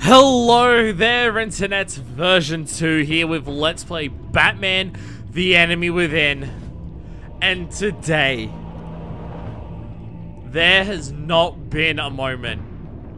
Hello there, Internet, version 2 here with Let's Play Batman, The Enemy Within. And today, there has not been a moment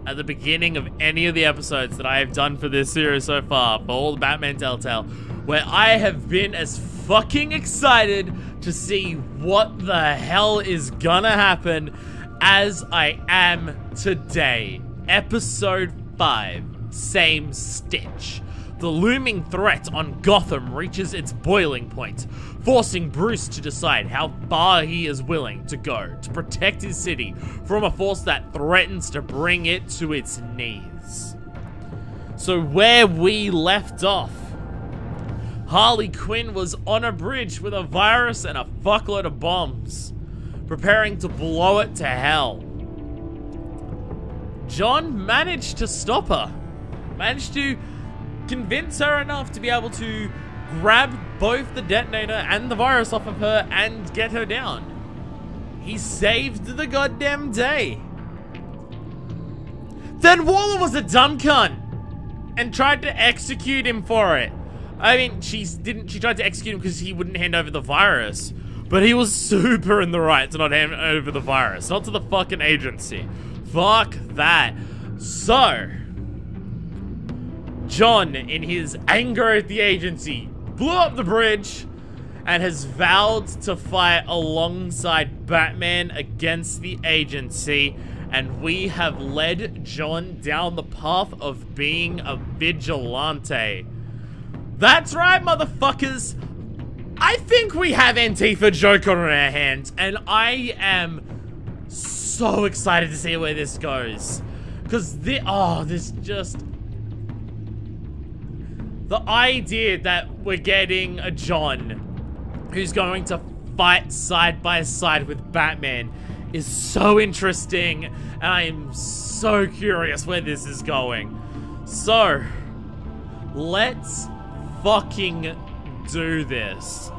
at the beginning of any of the episodes that I have done for this series so far, for all the Batman Telltale, where I have been as fucking excited to see what the hell is gonna happen as I am today. Episode 5. Same stitch. The looming threat on Gotham reaches its boiling point, forcing Bruce to decide how far he is willing to go to protect his city from a force that threatens to bring it to its knees. So where we left off, Harley Quinn was on a bridge with a virus and a fuckload of bombs, preparing to blow it to hell. John managed to stop her. Managed to convince her enough to be able to grab both the detonator and the virus off of her and get her down. He saved the goddamn day. Then Waller was a dumb cunt and tried to execute him for it. I mean, she tried to execute him because he wouldn't hand over the virus. But he was super in the right to not hand over the virus. Not to the fucking agency. Fuck that. So, John, in his anger at the agency, blew up the bridge and has vowed to fight alongside Batman against the agency. And we have led John down the path of being a vigilante. That's right, motherfuckers. I think we have Antifa Joker on our hands, and I am so excited to see where this goes. Because this just... The idea that we're getting a John who's going to fight side by side with Batman is so interesting, and I am so curious where this is going. So, let's fucking do this.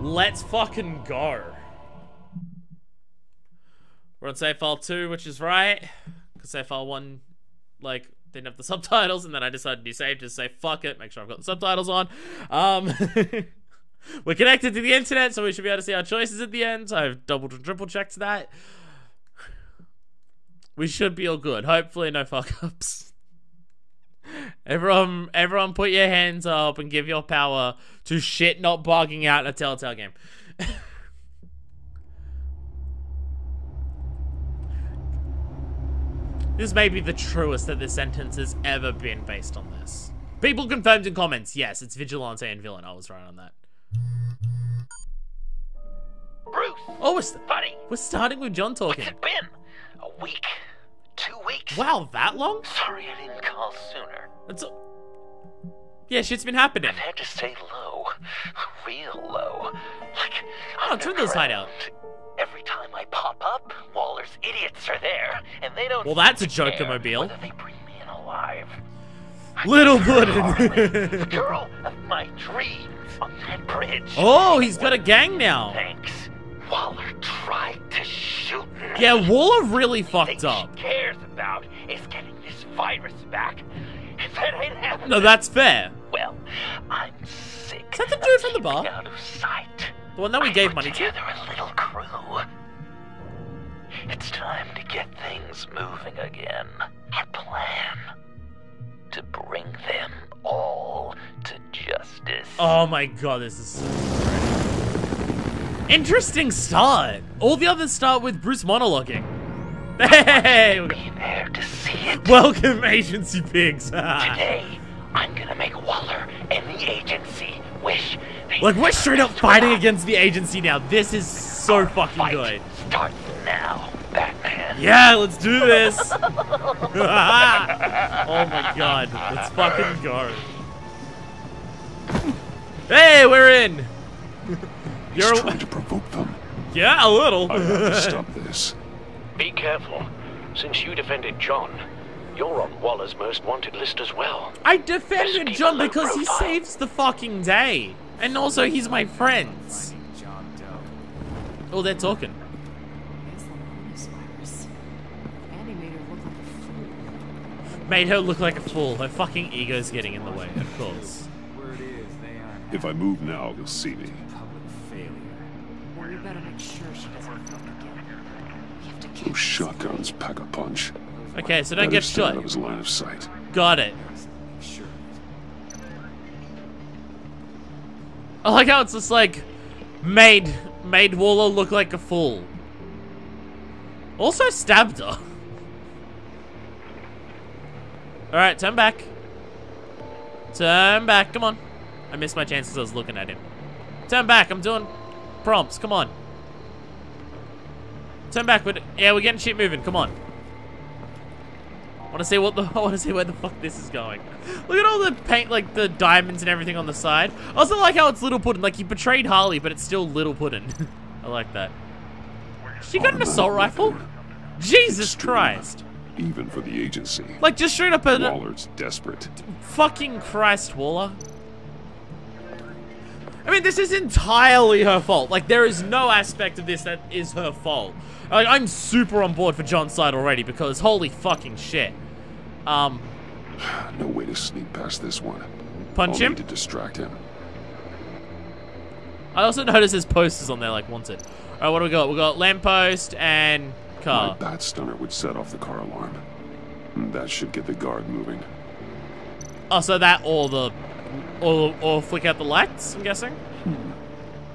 Let's fucking go. We're on save file 2, which is right, because save file 1, like, didn't have the subtitles, and then I decided to do save to say fuck it, make sure I've got the subtitles on. We're connected to the internet, so we should be able to see our choices at the end. I've doubled and triple checked that. We should be all good. Hopefully no fuck ups. Everyone put your hands up and give your power to shit not bugging out in a Telltale game. This may be the truest that this sentence has ever been based on this. People confirmed in comments, yes, it's vigilante and villain. I was right on that. Bruce! Oh, we're starting with John talking. What's it been? A week? 2 weeks? Wow, that long? Sorry I didn't call sooner. Yeah, shit's been happening. I've had to stay low. Real low. Like, oh, turn those light out. Every time I pop up, Waller's idiots are there, and they don't. Well, that's a Joker-mobile. Whether they bring me in alive. Little Puddin'. The girl of my dreams on that bridge. Oh, he's got a gang now. Thanks. Waller tried to shoot me. Yeah, Waller really fucked All up. she cares about is getting this virus back. If that ain't happening, No, that's fair. well, I'm sick. Is that the dude from the bar? Out of sight. The one that we gave money to? Together a little crew. It's time to get things moving again. Our plan: to bring them all to justice. Oh my god, this is so great. Interesting start. All the others start with Bruce monologuing. Hey! Be there to see it. Welcome, agency pigs. Today, I'm gonna make Waller and the agency wish they Like, we're straight up never fighting stopped. against the agency now. This is so Our fucking fight good. starts now, Batman. Yeah, let's do this. Oh my god, let's fucking go. Hey, we're in. He's trying to provoke them. Yeah, a little. I have to stop this. Be careful. Since you defended John, you're on Waller's most wanted list as well. I defended Keep John a low because he profile. saves the fucking day. And also, he's my friend. Oh, they're talking. Made her look like a fool. Her fucking ego's getting in the way, of course. If I move now, you'll see me. Well, we better make sure she doesn't come again. We have to keep Those shotguns pack a punch. Okay, so don't Better get stay shot. out of his line of sight. Got it. I like how it's just like made Waller look like a fool. Also stabbed her. Alright, turn back. Turn back, come on. I missed my chance because I was looking at him. Turn back, I'm doing prompts, come on. Turn back, yeah, we're getting shit moving, come on. I wanna see where the fuck this is going. Look at all the paint, like the diamonds and everything on the side. I also like how it's Little Puddin', like he betrayed Harley, but it's still Little Puddin'. I like that. She got an assault rifle? Jesus Christ. Even for the agency. Like just straight up a Waller's desperate. fucking Christ, Waller. I mean, this is entirely her fault. Like, there is no aspect of this that is her fault. Like, I'm super on board for John's side already because holy fucking shit. No way to sneak past this one. Punch Only him? to distract him. I also noticed there's posters on there like wanted. Alright, what do we got? We got lamppost and My car. bat stunner would set off the car alarm. That should get the guard moving. Oh, so that or flick out the lights, I'm guessing?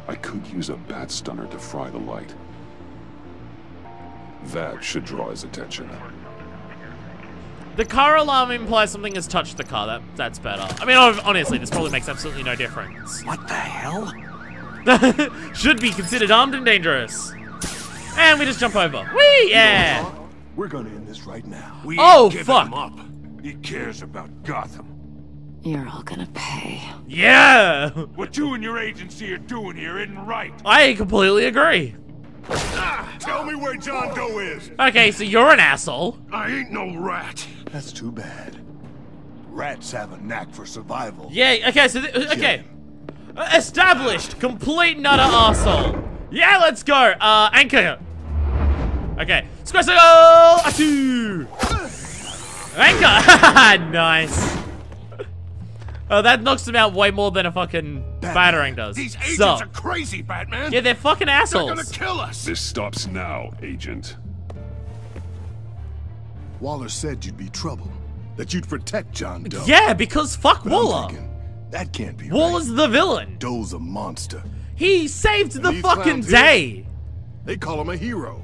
I could use a bat stunner to fry the light. That should draw his attention. The car alarm implies something has touched the car. That's better. I mean, honestly, this probably makes absolutely no difference. What the hell? Should be considered armed and dangerous. And we just jump over. Whee! Yeah! We're gonna end this right now. We Oh, ain't giving fuck. him up. He cares about Gotham. You're all gonna pay. Yeah! What you and your agency are doing here isn't right. I completely agree. Tell me where John Doe is. Okay, so you're an asshole. I ain't no rat. That's too bad. Rats have a knack for survival. Yeah, okay, so, okay. Established. Complete and utter arsehole. Yeah, let's go. Anchor. Okay. Square circle. Achoo. Anchor. Nice. Oh, that knocks them out way more than a fucking batarang does. These agents So, are crazy, Batman. yeah, they're fucking They're assholes. gonna kill us. This stops now, Agent. Waller said you'd be trouble. That you'd protect John Doe. Yeah, because fuck But I'm Waller. thinking, that can't be Waller's the villain. right. Doe's a monster. He saved the these fucking clowns here? day. They call him a hero.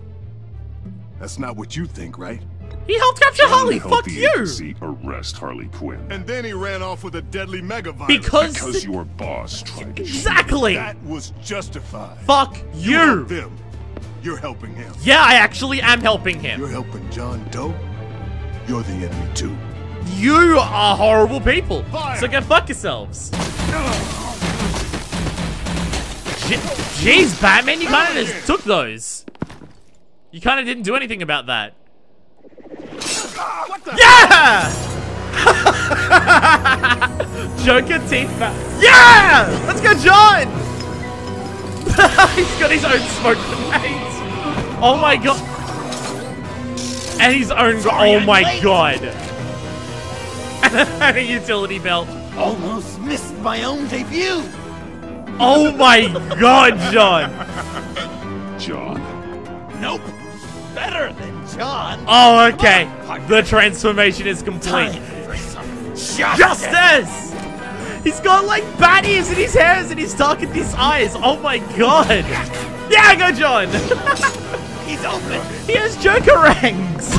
That's not what you think, right? He helped capture Harley. Help Fuck the you. agency arrest Harley Quinn. And then he ran off with a deadly mega virus. Because your boss tried to exactly. That was justified. Fuck You help you. them. You're helping him. Yeah, I actually am helping him. You're helping John Doe. You're the enemy too. You are horrible people. Fire. So go fuck yourselves. Jeez, Batman, you kind of just took those. You kind of didn't do anything about that. Yeah! Joker teeth back. Yeah! Let's go, John! He's got his own smoke grenades. Oh my god. And his own. Oh my god. And a utility belt. Almost missed my own debut. Oh my god, John. John. Nope. Better than John. Oh, okay. The transformation is complete. For some Justice! He's got like bat ears in his hairs and he's dark in his eyes. Oh my god. Yeah, go John. He's open. He has Joker ranks.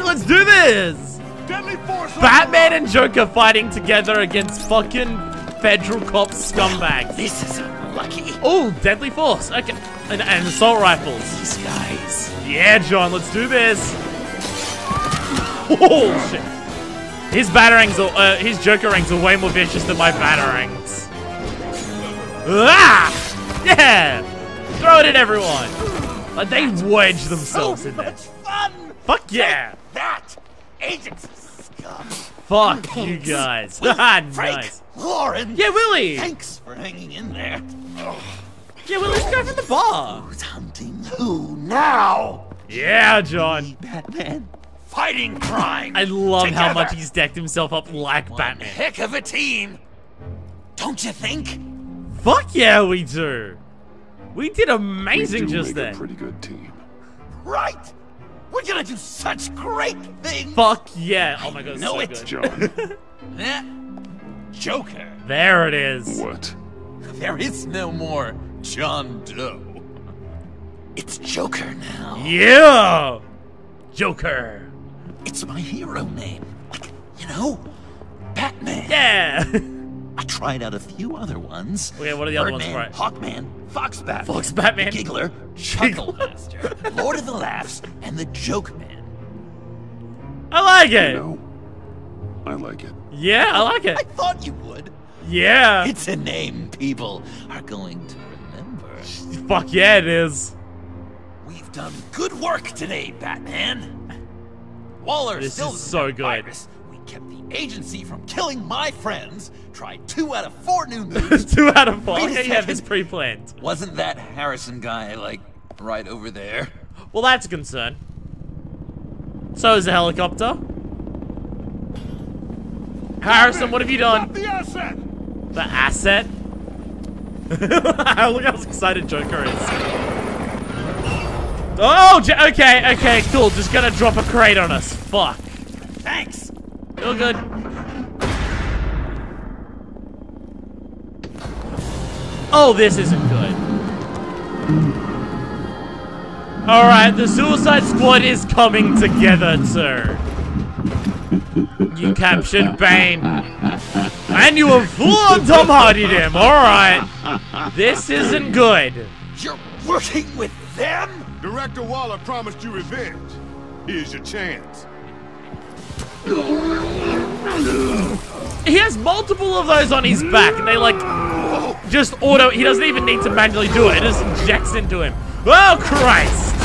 Let's do this. Deadly force. Batman and Joker fighting together against fucking federal cop scumbags. This is unlucky. Oh, deadly force. Okay. And assault rifles. These guys. Yeah, John, let's do this. Oh, shit. His batarangs are, his Joker ranks are way more vicious than my batarangs. Ah! Yeah! Throw it at everyone. Like, they wedge themselves in there. Fun. Fuck yeah! That agents scum. Fuck you guys. Nice. Lauren. Yeah, Willie! Thanks for hanging in there. Yeah, Willie's the guy from the bar. Who's hunting who now? Yeah, John. Batman. fighting crime. I love how much together. he's decked himself up like One Batman. heck of a team. Don't you think? Fuck yeah, we do. We did amazing we do just make then. a pretty good team. Right. We're gonna do such great things. Fuck yeah. Oh my god, it's know so it. good. John, Eh? Joker. There it is. what? There is no more John Doe. It's Joker now. Yeah! Joker. It's my hero name. You know, Batman. Yeah! I tried out a few other ones. Okay, what are the other ones, Birdman, right? Hawkman, Fox Batman, Fox Batman. Giggler, Chuckle Master, Lord of the Laughs, and the Joke Man. I like it. No. I like it. Yeah, I like it. I thought you would. Yeah. It's a name people are going to remember. Fuck yeah, it is. We've done good work today, Batman. Waller This still is doesn't so have good. virus. We kept the agency from killing my friends. Tried 2 out of 4 new moves. 2 out of 4. Wait a Okay, yeah, this second. pre-planned. Wasn't that Harrison guy, like, right over there? Well, that's a concern. So is the helicopter. Harrison, what have you done? The asset! The asset? Look how excited Joker is. Oh, okay, cool. Just gonna drop a crate on us. Fuck. Thanks. Feel good. Oh, this isn't good. Alright, the Suicide Squad is coming together, sir. You captured Bane. And you have full-on Tom Hardy'd him. Alright. This isn't good. You're working with them? Director Waller promised you revenge. Here's your chance. He has multiple of those on his back, and they like just auto. He doesn't even need to manually do it. It just injects into him. Oh Christ!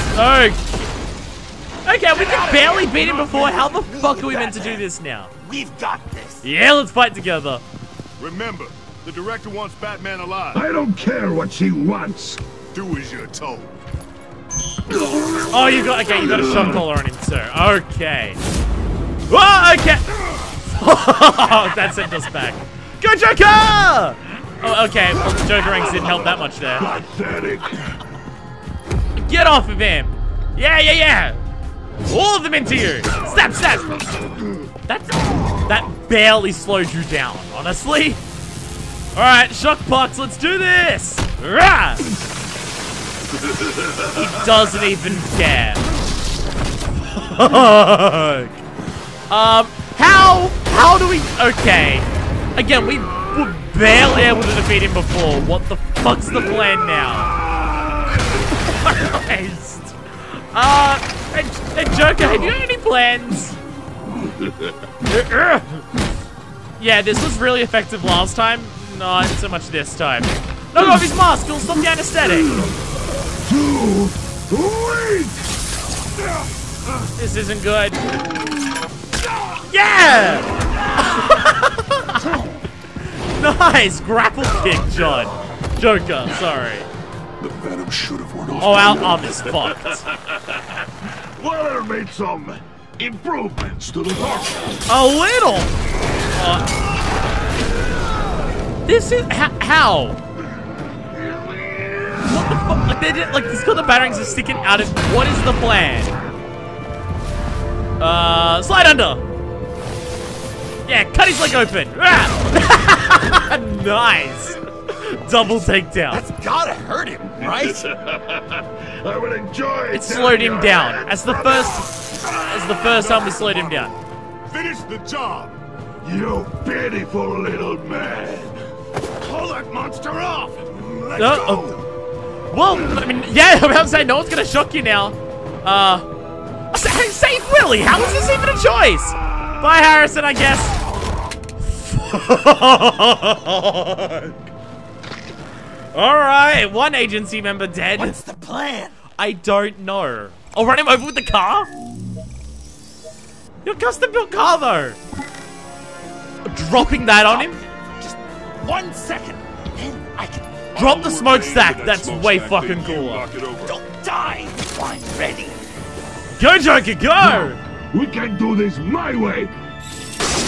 Okay, we could barely beat him before. How the fuck are we meant to do this now? We've got this. Yeah, let's fight together. Remember, the director wants Batman alive. I don't care what she wants. Do as you're told. Oh, you got a shock collar on him, sir. Okay. Whoa, okay. That sent us back. Go, Joker! Oh, okay. Well, the Joker ranks didn't help that much there. Pathetic. Get off of him! Yeah! All of them into you! Snap! That barely slowed you down, honestly. Alright, shock box, let's do this! Rah! He doesn't even care. How do we... Okay. Again, we were barely able to defeat him before. What the fuck's the plan now? Christ. Hey, Joker, have you got any plans? Yeah, this was really effective last time. Not so much this time. Knock off his mask, it'll stop the anesthetic. This isn't good. Yeah! Nice! Grapple kick, John. Joker, sorry. The Venom should have worn off. Oh, our arm is fucked. Waller made some improvements to the car. A little! This is... How? What the fuck? Like, they did, like, he's got the batarangs are sticking out of... What is the plan? Slide under! Yeah, cut his leg open! Ah! Nice! Double takedown. That's gotta hurt him, right? I would enjoy it. It slowed him down. As the first time we slowed him down. Finish the job. You pitiful little man. Pull that monster off. Let's No, go. Well, I mean, yeah, I'm about to say, no one's gonna shock you now. Save Willie! How is this even a choice? Bye, Harrison, I guess. Alright, one agency member dead. What's the plan? I don't know. I'll run him over with the car? Your custom-built car, though. Dropping that on him? Just 1 second, then I can... Drop the smokestack. That's way Smokestack fucking thing, you cooler. knock it over. Don't die! I'm ready. Go, Joker, go! We can do this my way.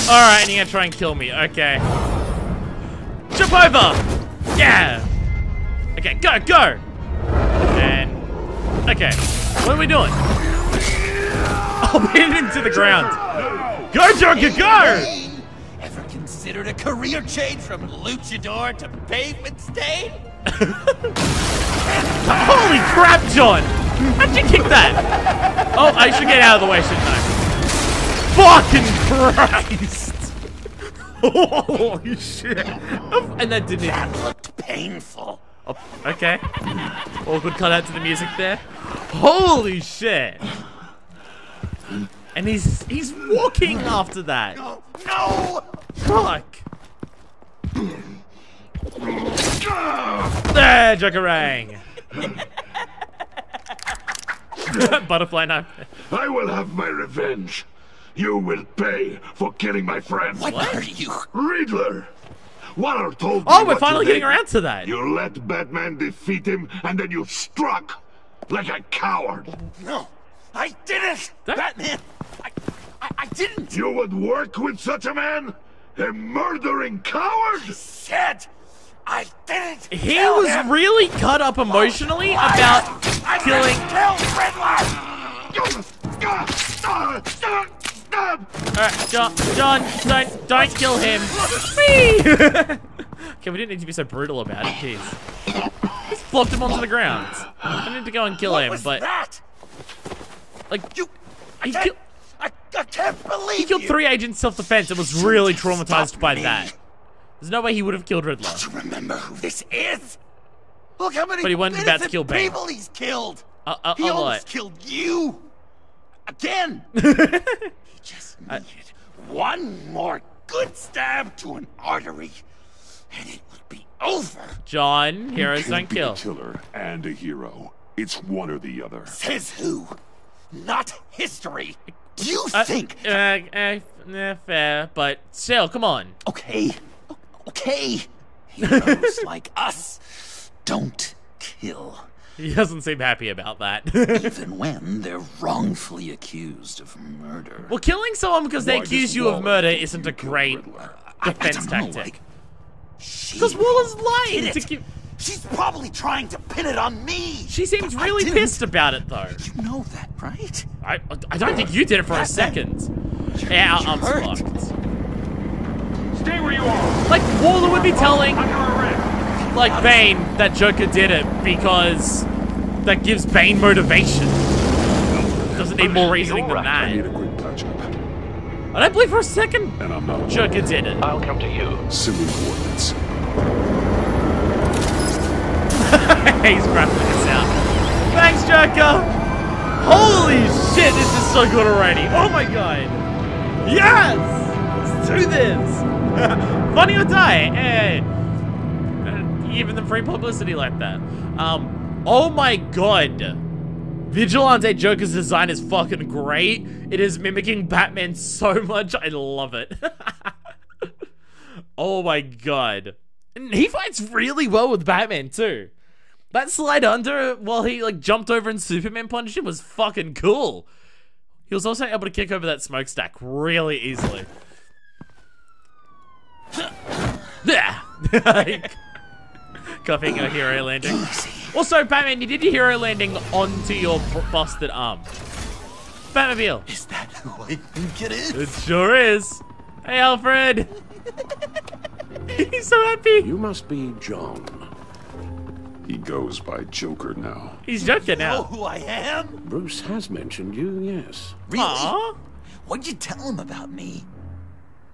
Alright, and you're gonna try and kill me. Okay. Jump over! Yeah! Okay, go, go! And... Okay. What are we doing? Oh, we hit him to the ground. Go, Joker, go! Ever considered a career change from luchador to pavement stain? Holy crap, John! How'd you kick that? Oh, I should get out of the way, shouldn't I? Fucking Christ! Holy shit! And that didn't even... That looked painful. Oh, okay. Awkward cut out to the music there. Holy shit! And he's walking after that. No! Fuck! There, Jokerang! Butterfly knife. I will have my revenge. You will pay for killing my friend. What are you? Riddler! Waller told me Oh, we're what finally you getting did. around to that. You let Batman defeat him, and then you struck like a coward. No, I didn't! That- Batman! I didn't! You would work with such a man? A murdering coward? Said I didn't! He kill was him. really cut up emotionally about I killing... didn't kill Riddler! Alright, John, don't kill him. Whee! Okay, we didn't need to be so brutal about it, jeez. Just flopped him onto the ground. I need to go and kill What him, was but... that? Like, I he can't believe killed you. 3 agents self-defense and was really traumatized by that. There's no way he would have killed Riddler. Do you remember who this is? Look how many But he wasn't about to innocent kill Bane. people he's killed. A He lot. almost killed you. Again. He just needed one more good stab to an artery, and it would be over. John, heroes don't Can't be a kill. killer and a hero. It's one or the other. Says who? Not history. Do you think? Fair, but still, come on. Okay. Heroes like us don't kill. He doesn't seem happy about that. Even when they're wrongfully accused of murder. Well, killing someone because they Why accuse does you of Waller murder think isn't you a killed great Riddler? defense I don't know, tactic. Because Waller's lying to keep... She's probably trying to pin it on me. She seems But I really didn't. pissed about it, though. You know that, right? I don't think you did it for a second. Yeah, I'm hurt. fucked. Stay where you are. Like, Waller would be telling, Under arrest. like, Bane that Joker did it because that gives Bane motivation. Doesn't need more reasoning than I need that. a quick touch-up, I don't believe for a second and I'm not Joker did it. I'll come to you. Send me coordinates. He's grappling us out. Thanks, Joker! Holy shit, this is so good already. Oh my god. Yes! Let's do this! Funny or die? Giving them free publicity like that. Oh my god. Vigilante Joker's design is fucking great. It is mimicking Batman so much. I love it. Oh my god. And he fights really well with Batman too. That slide under while he like jumped over and Superman punched him was fucking cool. He was also able to kick over that smokestack really easily. Yeah. Copying a hero landing. Also, Batman, you did your hero landing onto your busted arm. Batmobile. Is that who I think it is? It sure is. Hey, Alfred. He's so happy. You must be John. He goes by Joker now. He's joking Know now. who I am? Bruce has mentioned you, yes. Really? Aw. What'd you tell him about me?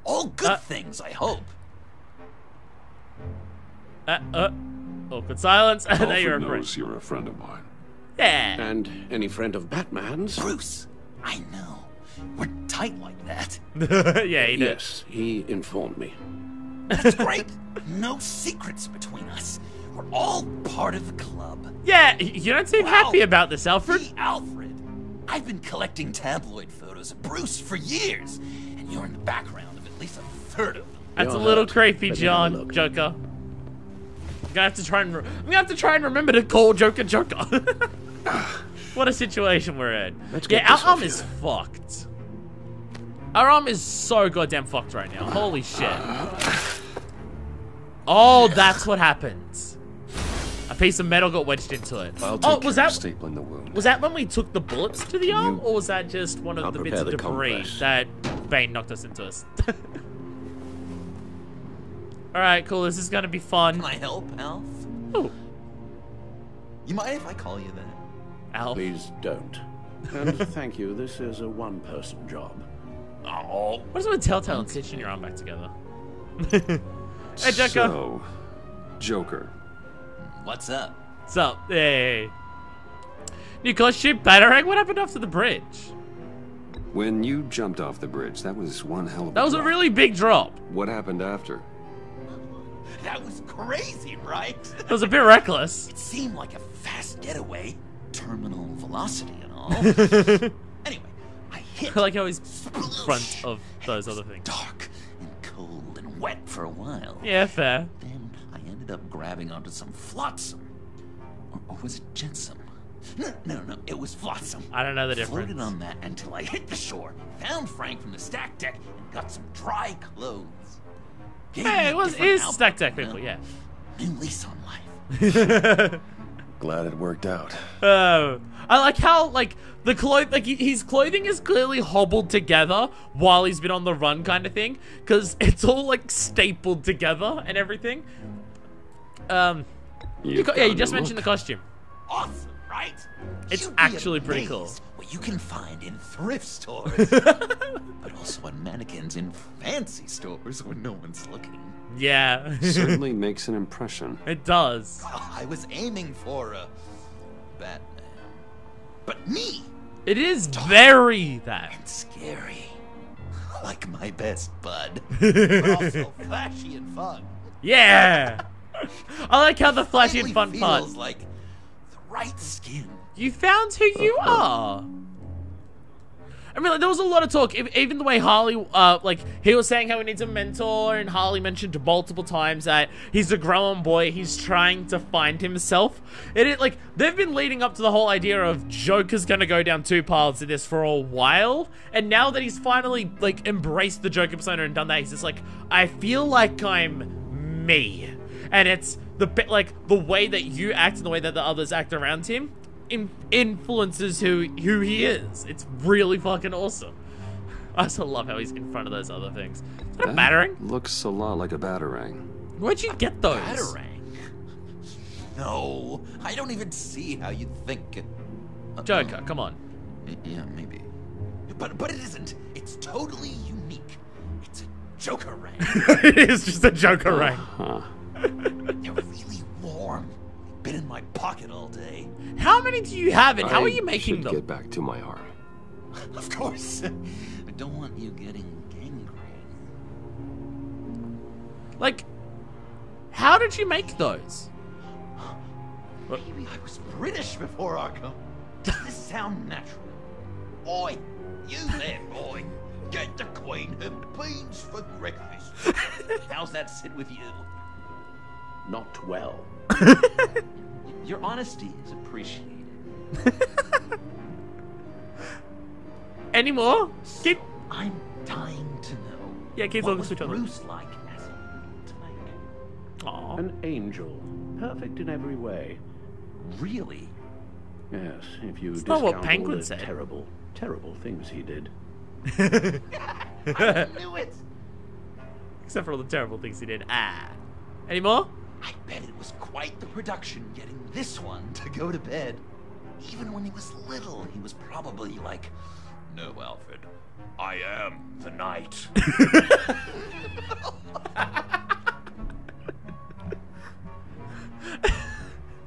All good things, I hope. Awkward silence. There you're Alfred a friend. knows you're a friend of mine. Yeah. And any friend of Batman's? Bruce, I know. We're tight like that. Yeah, he did. Yes, he informed me. That's great. No secrets between us. We're all part of the club. Yeah, you don't seem Wow. happy about this, Alfred. Me, Alfred. I've been collecting tabloid photos of Bruce for years, and you're in the background of at least a third of them. That's a You're little hurt. creepy, Let me have a John. look. Joker. I'm gonna have to try and. I'm gonna have to try and remember to call Joker Joker. What a situation we're in. Let's Yeah, get our this arm off is you. fucked. Our arm is so goddamn fucked right now. Holy shit. Oh, that's what happens. A piece of metal got wedged into it. Oh, was that stapling the wound? Was that when we took the bullets to the arm, or was that just one of the bits of the debris compress. that Bane knocked us into us? All right, cool. This is gonna be fun. Can I help, Alf? Ooh, You mind if I call you that? Alf. Please don't. And thank you, this is a one-person job. Oh, What is it with Telltale and stitching your arm back together? Hey, Joker. So, Joker. what's up? What's up? Hey. New costume, batarang. What happened after the bridge? When you jumped off the bridge, that was one hell of a That was a drop. really big drop. What happened after? That was crazy, right? It was a bit reckless. It seemed like a fast getaway, terminal velocity and all. Anyway, I hit. I like how he's in front of those other things. Dark and cold and wet for a while. Yeah, fair. Then I ended up grabbing onto some flotsam. Or was it jetsam? No, it was flotsam. I don't know the difference. Floated on that until I hit the shore, found Frank from the stack deck, and got some dry clothes. Gave me Hey, a it was different is outfit, stack deck you know? people, yeah. New lease on life. Glad it worked out. Oh, I like how like the his clothing is clearly hobbled together while he's been on the run, kind of thing, because it's all like stapled together and everything. You just mentioned the costume. Awesome, right? It's You'd be actually pretty cool. amazed what you can find in thrift stores, but also on mannequins in fancy stores when no one's looking. Yeah, Certainly makes an impression. it does. I was aiming for a Batman, but me It is very that. and scary, like my best bud, but also flashy and fun. Yeah, I like how the flashy and Finally fun part. feels like the right skin. You found who you are. I mean, like, there was a lot of talk. Even the way Harley, like, he was saying how he needs a mentor, and Harley mentioned multiple times that he's a grown boy. He's trying to find himself. Like, they've been leading up to the whole idea of Joker's gonna go down two paths in this for a while, and now that he's finally like embraced the Joker persona and done that, he's just like, I feel like I'm me, and it's the way that you act and the way that the others act around him influences who he is. It's really fucking awesome. I also love how he's in front of those other things. Is that a batarang? Looks a lot like a batarang. Where'd you get those? Batarang? No, I don't even see how you think it. Joker, come on. Yeah, maybe. But it isn't. It's totally unique. It's a Joker ring. It is just a Joker ring. Huh. They're really warm. They've been in my pocket all day. How many do you have, and how I are you making should them? get back to my arm. Of course. I don't want you getting gangrene. Like, how did you make those? Maybe I was British before Arkham. Does this sound natural? Oi, you there, boy. Get the Queen her beans for breakfast. How's that sit with you? Not well. Your honesty is appreciated. Any more? Keep. I'm dying to know. Yeah, keep what talking was to each other. Bruce like as a type? Aw. An angel. Perfect in every way. Really? Yes, if you It's discount not what all Penguin the said. terrible, terrible things he did. I knew it. Except for all the terrible things he did. Any more? I bet it was quite the production getting this one to go to bed. Even when he was little, he was probably like, "No, Alfred, I am the knight."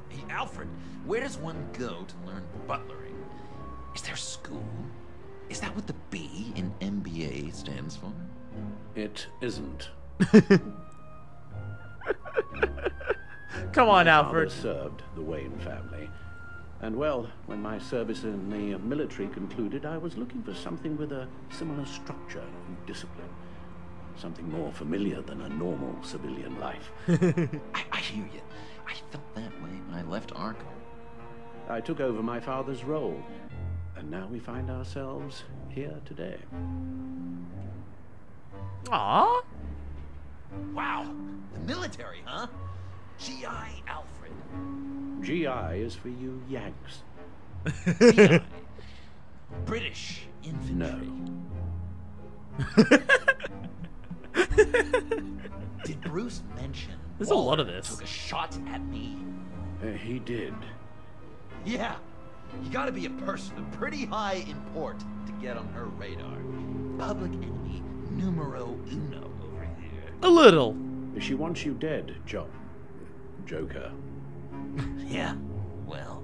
Hey, Alfred, where does one go to learn butlering? Is there school? Is that what the B in MBA stands for? It isn't. Come on, My Alfred. father served the Wayne family. And well, when my service in the military concluded, I was looking for something with a similar structure and discipline. Something more familiar than a normal civilian life. I hear you. I felt that way when I left Arkham. I took over my father's role. And now we find ourselves here today. Aww. Wow, the military, huh? G.I. Alfred. GI is for you Yanks. G.I. British infantry. Did Bruce mention There's a lot of Waller this. took a shot at me? He did. Yeah, you gotta be a person of pretty high import to get on her radar. Public enemy numero uno over here. A little. She wants you dead, Joker. Yeah, well,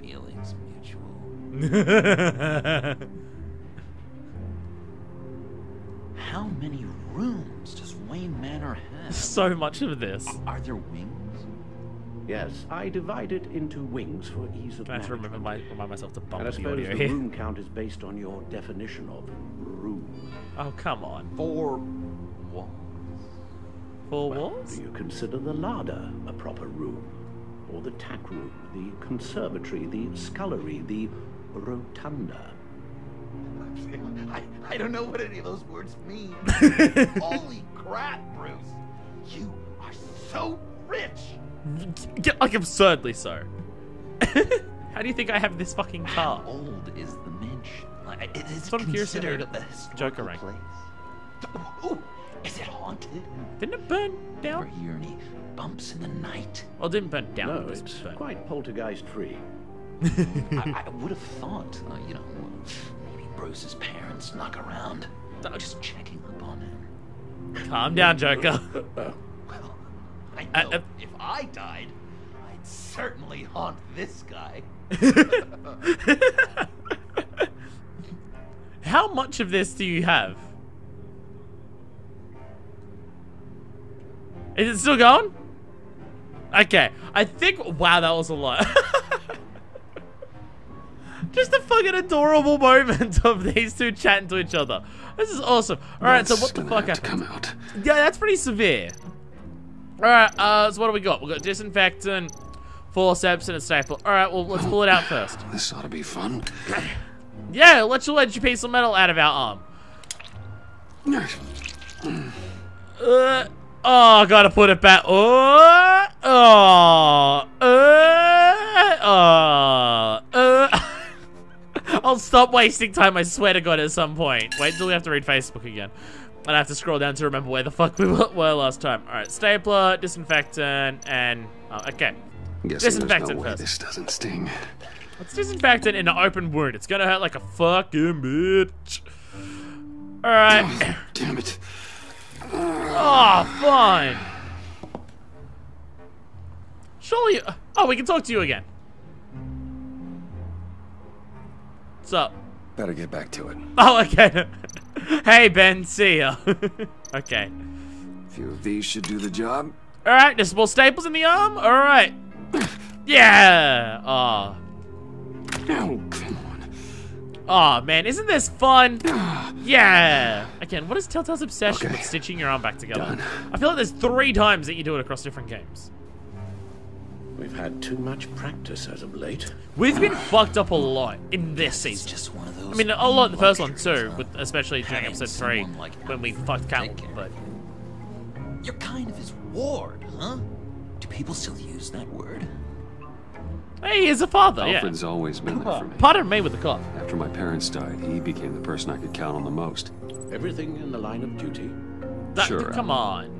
feelings mutual. How many rooms does Wayne Manor have? So much of this. Are there wings? Yes, I divide it into wings for ease of I have to management. remind myself to bump And I the suppose audio the here. room count is based on your definition of room. Oh, come on. 4 walls. Four Well, walls? do you consider the larder a proper room? Or the tack room, the conservatory, the scullery, the rotunda? I don't know what any of those words mean. Holy crap, Bruce! You are so rich! Get like absurdly so. How do you think I have this fucking car? How old is the mansion? Like, is it what I'm curious to considered hear. a historical Joker rank. place? Ooh, is it haunted? Didn't it burn Ever down? hear any bumps in the night? Well, it didn't burn down. No, it just it's burned. quite poltergeist-free. I would have thought, you know, maybe Bruce's parents snuck around. Just checking up on him. Calm down, Joker. Well, I know if I died, I'd certainly haunt this guy. How much of this do you have? Is it still going? Okay, I think, wow, that was a lot. Just a fucking adorable moment of these two chatting to each other. This is awesome. Alright, so what the fuck happened? Come out. Yeah, that's pretty severe. Alright, so what do we got? We got disinfectant, forceps, and a staple. Alright, well, let's pull it out first. This ought to be fun. Yeah, let's let you piece of metal out of our arm. Oh, gotta put it back. I'll stop wasting time, I swear to God, at some point. Wait until we have to read Facebook again. And I have to scroll down to remember where the fuck we were last time. Alright, stapler, disinfectant, and... Oh, okay. Disinfectant first. This doesn't sting. Let's disinfectant in an open wound. It's gonna hurt like a fucking bitch. Alright. Damn it. Oh, fine. Surely... Oh, we can talk to you again. What's up? Better get back to it. Oh, okay. Hey, Ben. See ya. Okay. A few of these should do the job. Alright, there's more staples in the arm? Alright. Yeah. Oh. Oh, come on. Oh, man. Isn't this fun? Yeah. Again, what is Telltale's obsession Okay. with stitching your arm back together? Done. I feel like there's 3 times that you do it across different games. We've had too much practice as of late. We've been fucked up a lot in this It's season. just one of those. I mean, a lot in the first one luxuries, too, huh? with, especially during Having episode 3 someone like when we Alfred fucked take Catwoman, care but... of you. You're kind of his ward, huh? Do people still use that word? Hey, he's a father, Alfred's always been there for me. Pardon me with the clock. After my parents died, he became the person I could count on the most. Everything in the line of duty. Sure, Come on.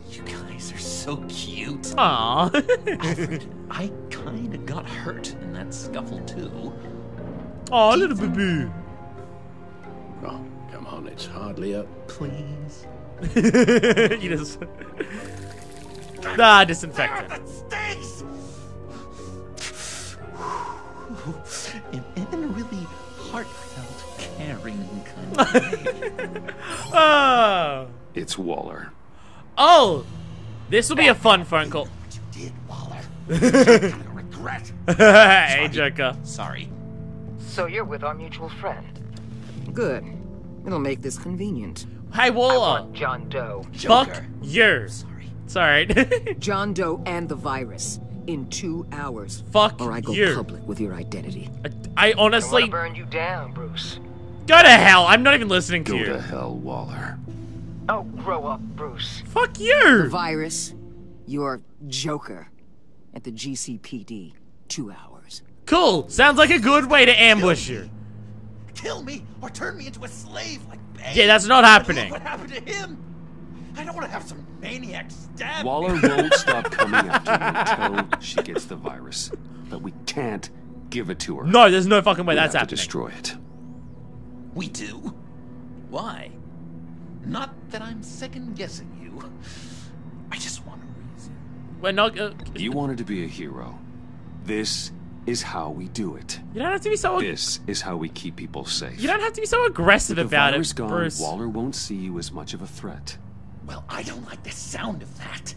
You guys are so cute. Aww. Alfred, I kind of got hurt in that scuffle too. Aw, little baby. Oh, come on, it's hardly a... Please. You just... disinfectant. That stinks! in a really heartfelt, caring kind of way. Oh. It's Waller. Oh. This will be a fun phone call. What you did, Waller. You're gonna regret. Hey, Joker. Sorry. So you're with our mutual friend. Good. It'll make this convenient. Hey, I Waller. want John Doe. Fuck Joker. you. Sorry. John Doe and the virus in 2 hours. Fuck Or I go you. public with your identity. I honestly... I want to burn you down, Bruce. Go to hell. I'm not even listening to you. Go to hell, Waller. Oh, grow up, Bruce. Fuck you. The virus, your Joker, at the GCPD, 2 hours. Cool. Sounds like a good way to ambush you. Kill me or turn me into a slave like Bane. Yeah, that's not happening. Look what happened to him? I don't want to have some maniac stab Waller me. won't stop coming after you until she gets the virus. But we can't give it to her. No, there's no fucking way that's have to happening. destroy it. We do? Why? Not that I'm second-guessing you. I just want a reason. We're not... You wanted to be a hero. This is how we do it. You don't have to be so... This is how we keep people safe. You don't have to be so aggressive about it, gone, Bruce. Waller won't see you as much of a threat. Well, I don't like the sound of that.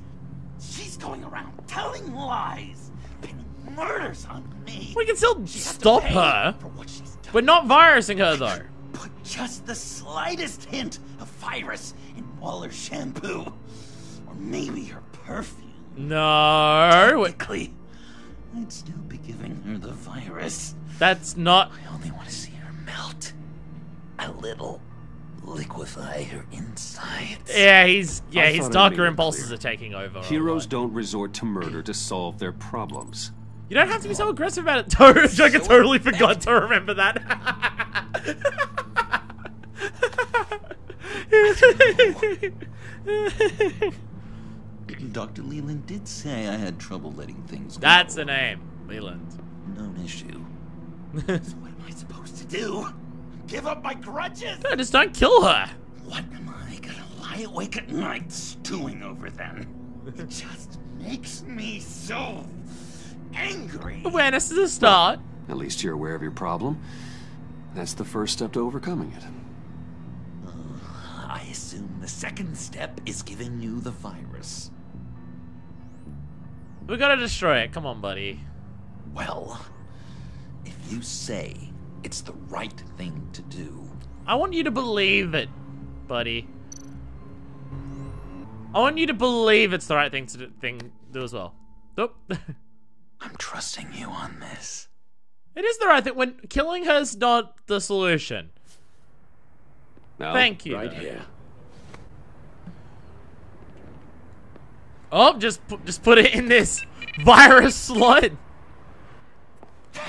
She's going around telling lies, pinning murders on me. We can still stop her. For what she's done. We're not virusing her, though. Put just the slightest hint of virus in Waller's shampoo. Or maybe her perfume. No. Technically, I'd still be giving her the virus. That's not... I only want to see her melt. A little. Liquefy her insides. Yeah, his thought I darker made it impulses clear. are taking over. Heroes don't resort to murder to solve their problems. You don't have to be so aggressive about it. Joker totally forgot to remember that. Dr. Leland did say I had trouble letting things go. That's the name, Leland. No issue. So what am I supposed to do? Give up my grudges? No, just don't kill her. What am I gonna lie awake at night stewing over then? It just makes me so angry. Awareness is a start. At least you're aware of your problem. That's the first step to overcoming it. I assume the second step is giving you the virus. We gotta destroy it. Come on, buddy. Well, if you say it's the right thing to do. I want you to believe it, buddy. I want you to believe it's the right thing to do as well. Nope. I'm trusting you on this. It is the right thing when killing her's not the solution. Now, Thank you. Right here. Oh, just put it in this virus slot.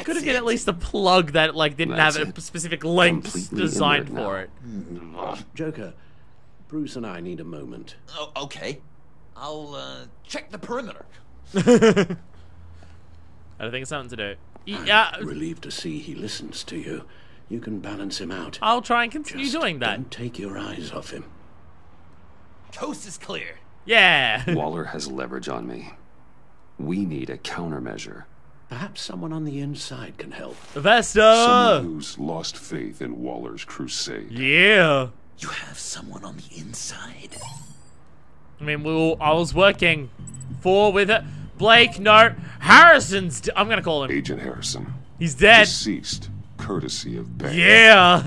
Could have been at least a plug that like didn't That's have a it. specific length Completely designed inert for now. it. Joker, Bruce and I need a moment. Oh, okay. I'll check the perimeter. I don't think it's something to do. Yeah, Relieved to see he listens to you. You can balance him out. I'll try and continue Just doing that. Don't take your eyes off him. Coast is clear. Yeah. Waller has leverage on me. We need a countermeasure. Perhaps someone on the inside can help. Vesta. Someone who's lost faith in Waller's crusade. Yeah. You have someone on the inside. I mean, I was working with it. Blake, no. Harrison's. I'm gonna call him. Agent Harrison. He's dead. Deceased, courtesy of Bane. Yeah.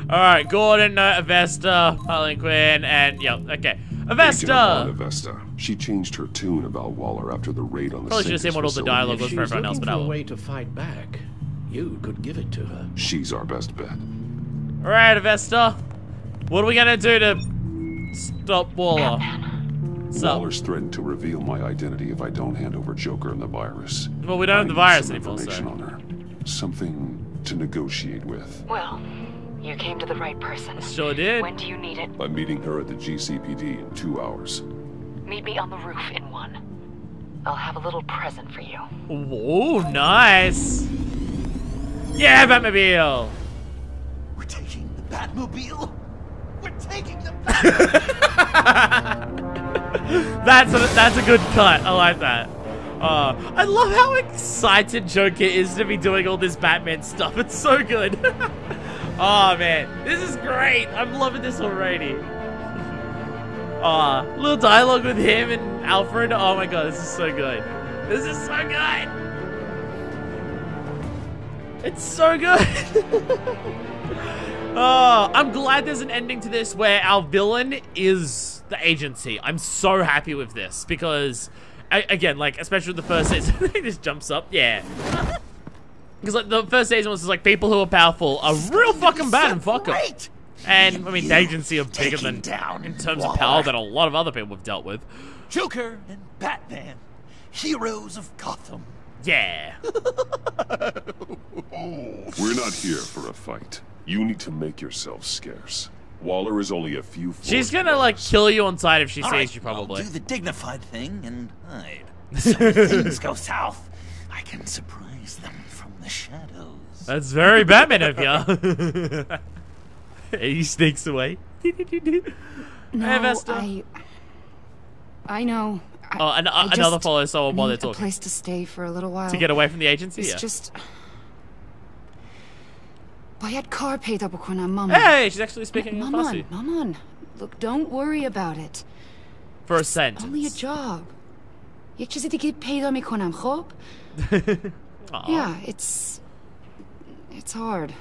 All right, Gordon, Avesta, Harley Quinn, and yeah, okay, Avesta. Avesta. She changed her tune about Waller after the raid on the Probably should have seen what all the facility. dialogue was If for she's everyone else, looking but for I a will. way to fight back, you could give it to her. She's our best bet. All right, Avesta. What are we gonna do to stop Waller? Waller's threatened to reveal my identity if I don't hand over Joker and the virus. Well, we don't have the I need virus some anymore, information so. on her. Something to negotiate with. Well, you came to the right person. Sure did. When do you need it? I'm meeting her at the GCPD in 2 hours. Meet me on the roof in 1. I'll have a little present for you. Oh, nice. Yeah, Batmobile. We're taking the Batmobile? We're taking the That's a good cut. I like that. I love how excited Joker is to be doing all this Batman stuff. It's so good. Oh man, this is great. I'm loving this already. Little dialogue with him and Alfred. Oh my god, this is so good. This is so good. It's so good. I'm glad there's an ending to this where our villain is the agency. I'm so happy with this because, again, like, especially with the first season, he just jumps up. Yeah. Because like the first season was just like people who are powerful are real fucking bad and fuck 'em. And I mean, the agency are bigger than in terms of power than a lot of other people have dealt with. Joker and Batman, heroes of Gotham. Yeah. We're not here for a fight. You need to make yourself scarce. Waller is only a few. She's gonna like kill you on sight if she All sees right, you, probably. I'll do the dignified thing and hide. So if things go south, I can surprise them from the shadows. That's very Batman of you. He sneaks away. No, Hey, Vesta. I know. Another follow someone while they're need a talking. place to stay for a little while. To get away from the agency? It's Yeah. just... Bayad car paid up with Mama. Hey, she's actually speaking in Farsi. Maman. Look, don't worry about it. For a sentence. Only a job. یک چیزی دیگه پیدا میکنم خب؟ Yeah, it's hard.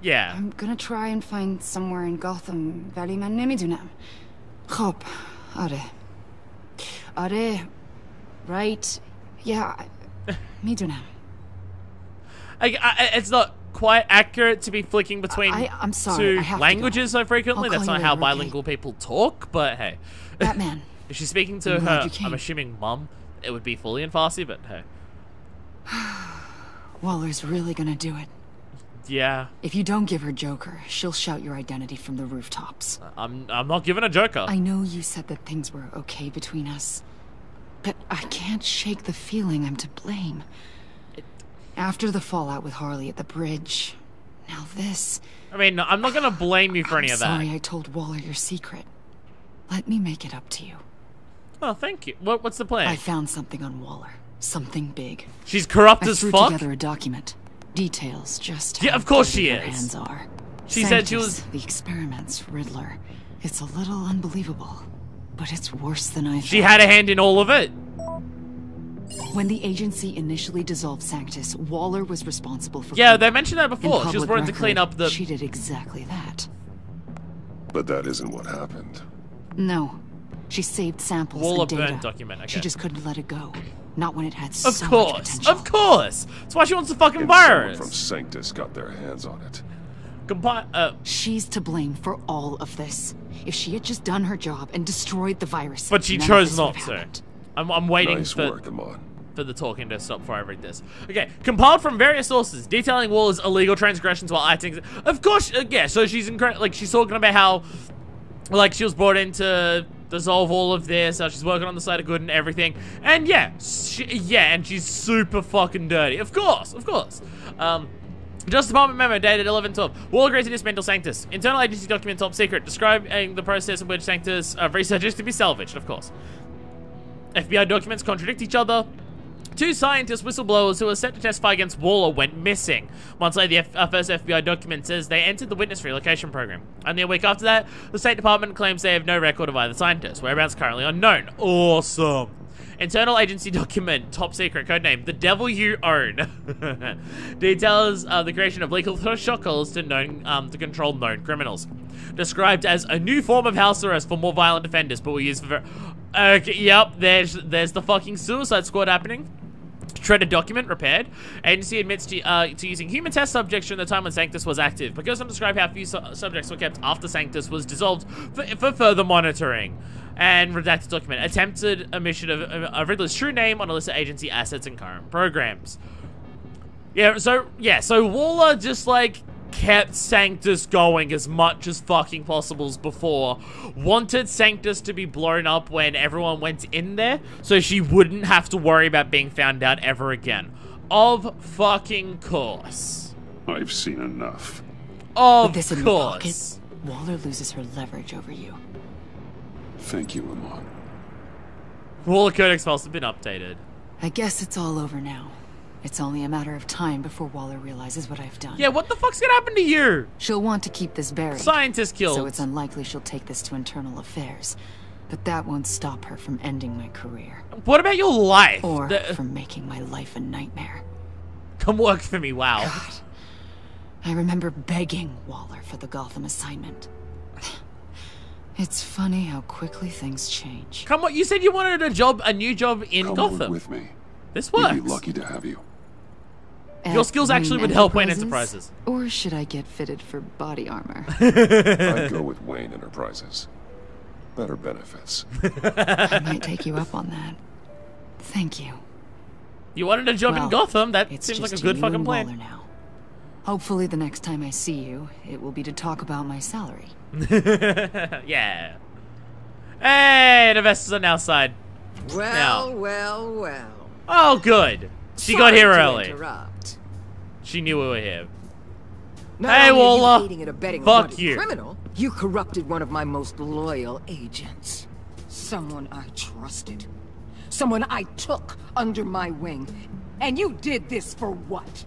Yeah. I'm gonna try and find somewhere in Gotham ولی من نمیدونم. خب آره right yeah میدونم. It's not quite accurate to be flicking between I'm sorry, two languages so frequently. That's not how bilingual people talk, but hey. Batman. If she's speaking to her, I'm assuming mum, it would be fully in Farsi, but hey. Waller's really gonna do it. Yeah. If you don't give her Joker, she'll shout your identity from the rooftops. I'm not giving a Joker. I know you said that things were okay between us, but I can't shake the feeling I'm to blame. After the fallout with Harley at the bridge, now this... I mean, I'm not gonna blame you for any of that. Sorry I told Waller your secret. Let me make it up to you. Oh, thank you. What's the plan? I found something on Waller. Something big. She's corrupt I as threw fuck? together a document. Details just Yeah, how of course dirty she her is. hands are. She said she Sanctus, was... the experiments, Riddler. It's a little unbelievable, but it's worse than I thought. She had a hand in all of it. When the agency initially dissolved Sanctus, Waller was responsible for... Yeah, they mentioned that before. In She was public brought in to clean record, up the... She did exactly that. But that isn't what happened. No. She saved samples Waller and data. burnt document, okay. She just couldn't let it go. Not when it had Of so much course, potential. of course. That's why she wants the fucking And someone virus. from Sanctus got their hands on it. She's to blame for all of this. If she had just done her job and destroyed the virus, But she none of chose this not would have to. happened. I'm waiting Nice for... work, Amon. For the talking to stop before I read this. Okay, compiled from various sources detailing Waller's illegal transgressions while acting. Of course, yeah. So she's like she's talking about how, like, she was brought in to dissolve all of this. How she's working on the side of good and everything. And yeah, and she's super fucking dirty. Of course. Justice Department memo dated 11/12. Waller agreed to dismantle Sanctus. Internal agency document top secret describing the process in which Sanctus research is to be salvaged. Of course. FBI documents contradict each other. Two scientist whistleblowers who were set to testify against Waller went missing. Months later, the first FBI document says they entered the witness relocation program. Only a week after that, the State Department claims they have no record of either scientist. Whereabouts currently unknown. Awesome. Internal agency document, top secret, codename The Devil You Own. Details the creation of legal shackles to control known criminals. Described as a new form of house arrest for more violent offenders, but we use for... Okay, yep, there's the fucking Suicide Squad happening. Shredded document repaired. Agency admits to using human test subjects during the time when Sanctus was active. But goes on to describe how few subjects were kept after Sanctus was dissolved for further monitoring. And redacted document. Attempted omission of Riddler's true name on a list of agency assets and current programs. So Waller just, like, kept Sanctus going as much as fucking possible before. Wanted Sanctus to be blown up when everyone went in there, so she wouldn't have to worry about being found out ever again. Of fucking course. I've seen enough. Of With this in your course. pocket, Waller loses her leverage over you. Thank you, Amon. Waller Codex files have been updated. I guess it's all over now. It's only a matter of time before Waller realizes what I've done. Yeah, what the fuck's gonna happen to you? She'll want to keep this buried. Scientist killed. So it's unlikely she'll take this to internal affairs. But that won't stop her from ending my career. What about your life? Or from making my life a nightmare. Come work for me, wow. God. I remember begging Waller for the Gotham assignment. It's funny how quickly things change. Come on, you said you wanted a new job in Come Gotham. work with me. This We'd works. be lucky to have you. Your skills actually would help Wayne Enterprises. Or should I get fitted for body armor? I'd go with Wayne Enterprises. Better benefits. I might take you up on that. Thank you. You wanted a job in Gotham? That It's seems like a just good you fucking and plan. Waller now. Hopefully the next time I see you, it will be to talk about my salary. Yeah. Hey, the vessels on our side. Well, Now. well. Oh, good. She got Sorry here to early. interrupt. She knew we were here. Not Hey, only are you Waller. aiding and abetting a Fuck wanted you. criminal, you corrupted one of my most loyal agents. Someone I trusted. Someone I took under my wing. And you did this for what?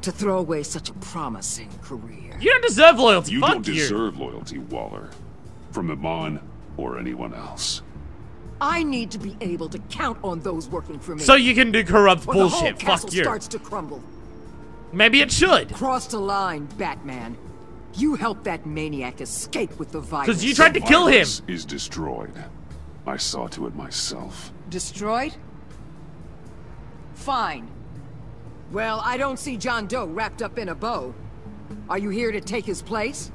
To throw away such a promising career. You don't deserve loyalty. You Fuck don't deserve loyalty, Waller. From Iman or anyone else. I need to be able to count on those working for me. So you can do corrupt Or the whole bullshit. castle Fuck you. starts to crumble. Maybe it should. Crossed a line, Batman. You helped that maniac escape with the virus. Because you tried to kill him. Virus is destroyed. I saw to it myself. Destroyed? Fine. Well, I don't see John Doe wrapped up in a bow. Are you here to take his place?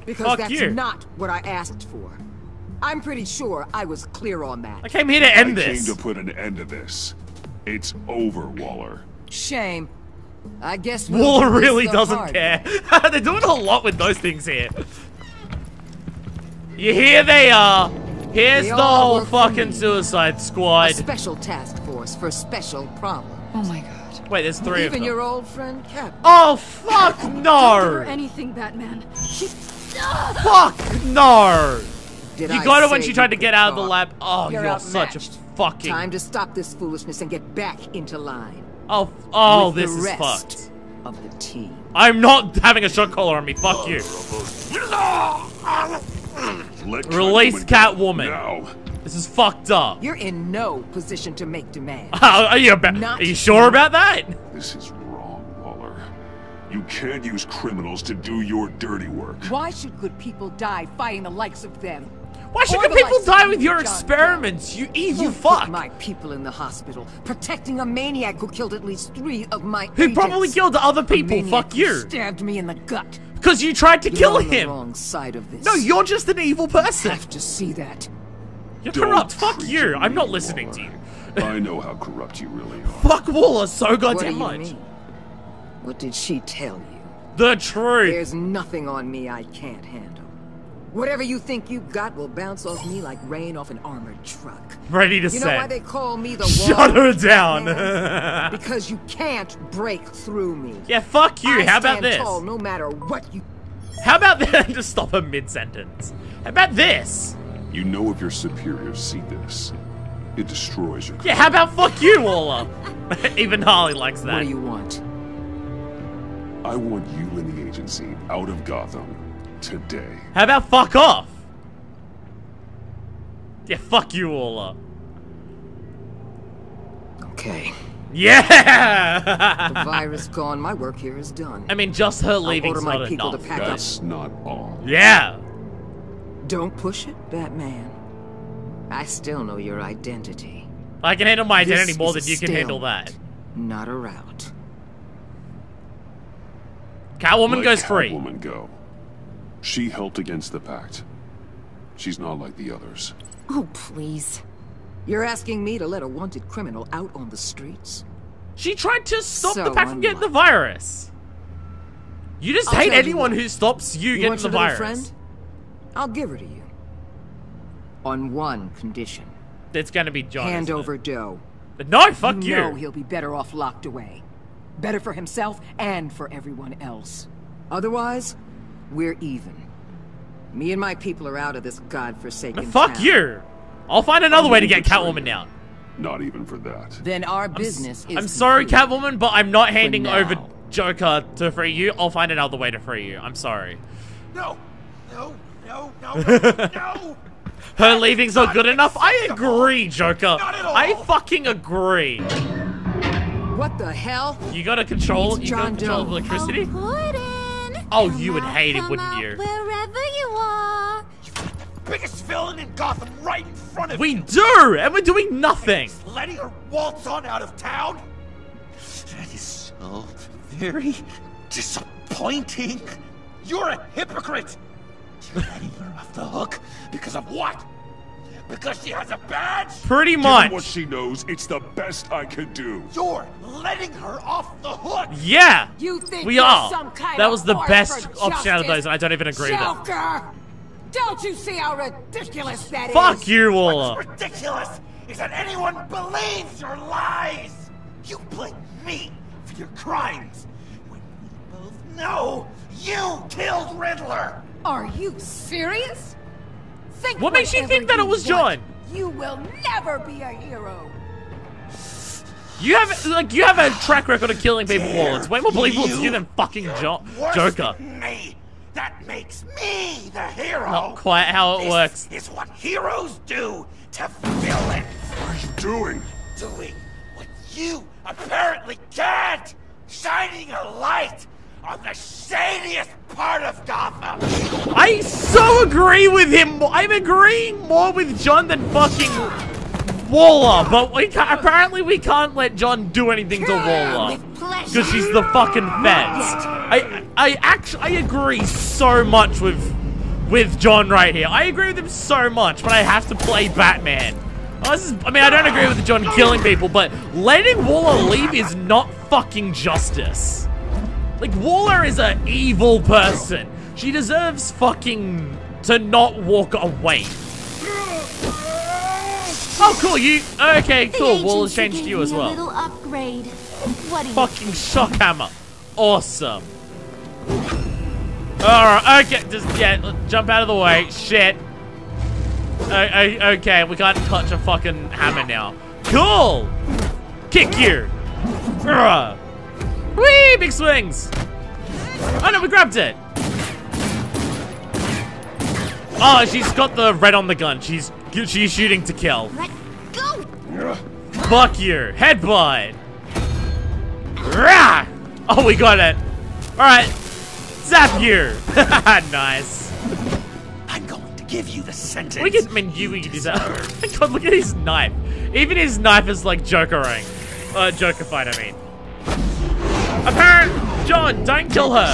Because Fuck that's you. not what I asked for. I'm pretty sure I was clear on that. I came here to end I this. came to put an end to this. It's over, Waller. Shame. I guess we'll Waller do this really the doesn't hard care. way. They're doing a lot with those things here. Here they are. Here's They the all whole work for fucking me. Suicide A Squad. special task force for special problems. Oh my god. Wait, there's three of Even them. your old friend Cap. Oh, fuck Give her no. anything, Batman. Fuck no. Did You I got it when say she tried to you get could out of the talk? lab. Oh, you're such a outmatched. fucking... Time to stop this foolishness and get back into line. Oh, With this the is rest fucked. Of the team. I'm not having a shot collar on me. Fuck you. Let Release Catwoman. Now. This is fucked up. You're in no position to make demands. Are you Not sure about that? This is wrong, Waller. You can't use criminals to do your dirty work. Why should good people die fighting the likes of them? Why should Or good the people likes die of with you, your John experiments, you evil You fuck? put my people in the hospital, protecting a maniac who killed at least 3 of my Who agents. probably killed other A people, maniac fuck who you. stabbed me in the gut. Because you tried to You're kill on the him. wrong side of this. No, you're just an evil person. Have to see that. You're Don't corrupt, fuck treat you. me, I'm not listening to Waller. you. I know how corrupt you really are. Fuck Waller so What do goddamn you much. mean? What did she tell you? The truth. There's nothing on me I can't handle. Whatever you think you got will bounce off me like rain off an armored truck. Ready to You know why say. they call me the Shut Wall her down. Man? Because you can't break through me. Yeah, fuck you. I How about stand this? tall no matter what you. How about that? Just stop her mid-sentence. How about this? You know if your superiors see this, it destroys your Yeah, how about fuck you, Waller? Even Harley likes that. What do you want? I want you and the agency out of Gotham today. How about fuck off? Yeah, fuck you, Waller. Okay. Yeah! The virus gone. My work here is done. I mean, just her I'll leaving's order my not people enough. to pack up. That's not all. Yeah! Don't push it, Batman. I still know your identity. I can handle my identity This more is than a you can handle stalemate, that. Not a rout. Catwoman Let goes free. Catwoman go. She helped against the pact. She's not like the others. Oh, please. You're asking me to let a wanted criminal out on the streets? She tried to stop So the pack from getting the virus. You just I'll hate tell you anyone what. who stops you getting want the your little virus. friend? I'll give her to you. On one condition. It's gonna be John. Hand isn't it? over Doe. No, fuck you. know he'll be better off locked away. Better for himself and for everyone else. Otherwise, we're even. Me and my people are out of this godforsaken Fuck town. you. I'll find another way to get Catwoman down. Not even for that. Then our business is I'm sorry, complete. Catwoman, but I'm not handing now. over Joker to free you. I'll find another way to free you. I'm sorry. No, no, no, no, no. Her leaving's not good enough? I agree, Joker. Not at all. I fucking agree. What the hell? You gotta control. It's You gotta John control Doe. electricity. Gordon, Oh, come you would out, hate it, come wouldn't out, you? Wherever you are. Biggest villain in Gotham right in front of We you. do, and we're doing nothing. Letting her waltz on out of town? That is so very disappointing. You're a hypocrite. You're letting her off the hook because of what? Because she has a badge? Pretty Given much. what she knows, it's the best I could do. You're letting her off the hook. Yeah. You think we you're are. some kind That of was the force best for option out of those, justice? and I don't even agree with it. Joker! Don't you see how ridiculous that is? Fuck you, Waller. What's ridiculous is that anyone believes your lies. You blame me for your crimes when we both know you killed Riddler. Are you serious? Think What makes you whatever think that it you was want. John? You will never be a hero. You have a track record of killing people, Waller. It's way more believable to you than fucking Joker. Me. That makes me the hero. Not quite how it works. This is what heroes do to villains. What are you doing? Doing what you apparently can't. Shining a light on the shadiest part of Gotham. I so agree with him. I'm agreeing more with John than fucking Waller, but apparently we can't let John do anything to Waller because she's the fucking feds. I agree so much with John right here. I agree with him so much, but I have to play Batman. I don't agree with John killing people, but letting Waller leave is not fucking justice. Like, Waller is an evil person. She deserves fucking to not walk away. Oh, cool, okay, cool. Waller's changed you as well. A little upgrade. What do you Fucking shock hammer. Awesome. Alright, okay, jump out of the way. Shit. Okay, we can't touch a fucking hammer now. Cool! Kick you! Whee! Big swings! Oh no, we grabbed it! Oh, she's got the red on the gun. She's shooting to kill. Let go! Fuck you! Headbutt! Rah! Oh, we got it! Alright. Zap you! Nice. I'm going to give you the sentence. We can do that. Oh my god, look at his knife. Even his knife is like Joker-ing. Joker fight, I mean. John, don't kill her.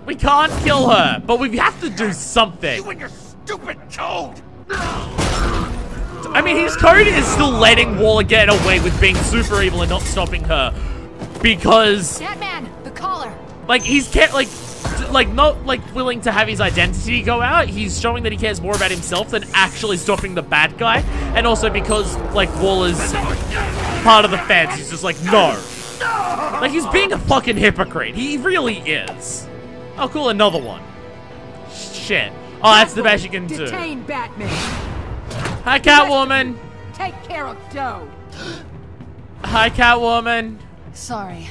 We can't kill her, but we have to do something. You and your stupid code. I mean, his code is still letting Waller get away with being super evil and not stopping her. Because... Batman, the collar. Like, he's not willing to have his identity go out. He's showing that he cares more about himself than actually stopping the bad guy. And also because, like, Waller's part of the feds, he's just like, no. Like, he's being a fucking hypocrite. He really is. Oh, cool, another one. Shit. Oh, that's the best you can do. Detain Batman. Hi, Catwoman. Take care of Joe. Hi, Catwoman. Sorry,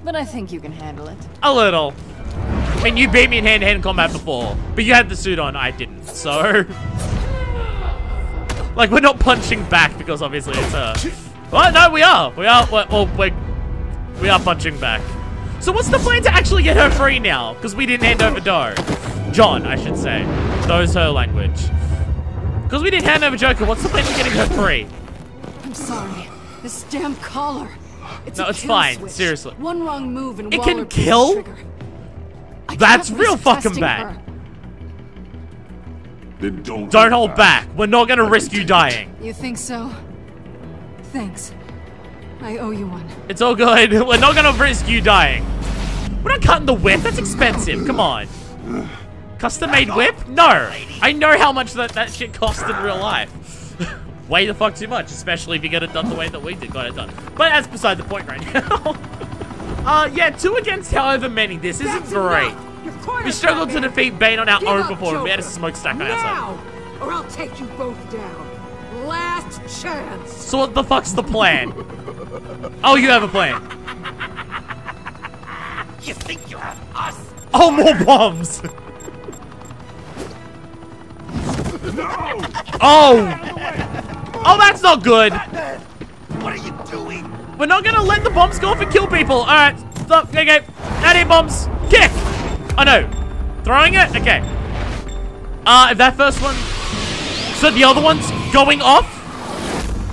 but I think you can handle it. A little. I mean, you beat me in hand-to-hand combat before, but you had the suit on, I didn't, so... Like, we're not punching back because obviously it's her. Well, no, we are. We are punching back. So what's the plan to actually get her free now? Because we didn't hand over Doe. John, I should say. Doe's her language. Because we didn't hand over Joker, what's the plan to getting her free? I'm sorry. This damn collar. No, it's fine. Seriously. One wrong move and it Waller can kill? trigger. That's real fucking bad. Then don't hold back. We're not gonna risk you dying. You think so? Thanks. I owe you one. It's all good. We're not gonna risk you dying. We're not cutting the whip. That's expensive. Come on. Custom-made whip? No. I know how much that shit costs in real life. Way the fuck too much, especially if you get it done the way that we got it done. But that's beside the point right now. Yeah, 2 against however many. This isn't great. We struggled to defeat Bane on our own before, and we had a smokestack on our side. Or I'll take you both down. Last chance. So what the fuck's the plan? Oh, you have a plan. You think you have us? Oh, more bombs. No! Oh, that's not good. What are you doing? We're not gonna let the bombs go off and kill people. All right, stop. Okay, out here, bombs. Kick. Oh no, throwing it. Okay. If that first one, so the other one's going off.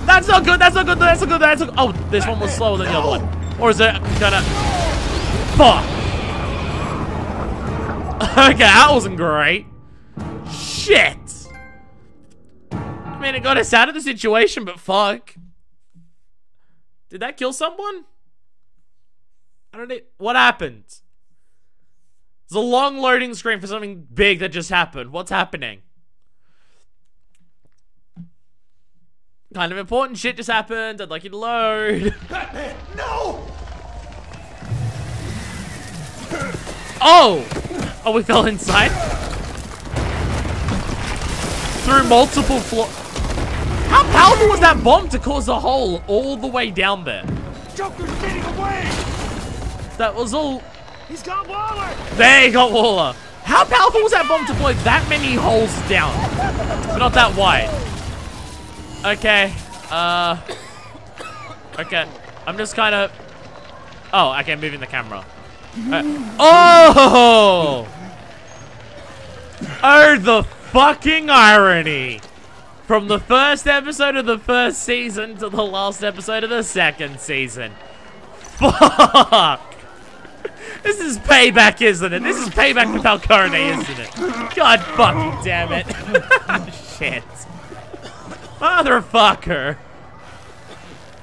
That's not good. That's not good. That's not good. That's not good. Oh, this one was slower than the other one. Or is it gonna... Fuck! Okay, that wasn't great. Shit! I mean, it got us out of the situation, but fuck. Did that kill someone? I don't know. What happened? There's a long loading screen for something big that just happened. What's happening? Kind of important shit just happened. I'd like you to load. Batman, no! Oh! Oh, we fell inside? Through multiple floors. How powerful was that bomb to cause a hole all the way down there? Joker's getting away! That was all... He's got Waller! There you got Waller. How powerful was that bomb to blow that many holes down? But not that wide. Okay. Okay. I'm just kind of... Oh, okay, moving the camera. Oh! Oh, the fucking irony. From the first episode of the first season to the last episode of the second season. Fuck! This is payback, isn't it? This is payback with Falcone, isn't it? God fucking damn it. Shit. Motherfucker.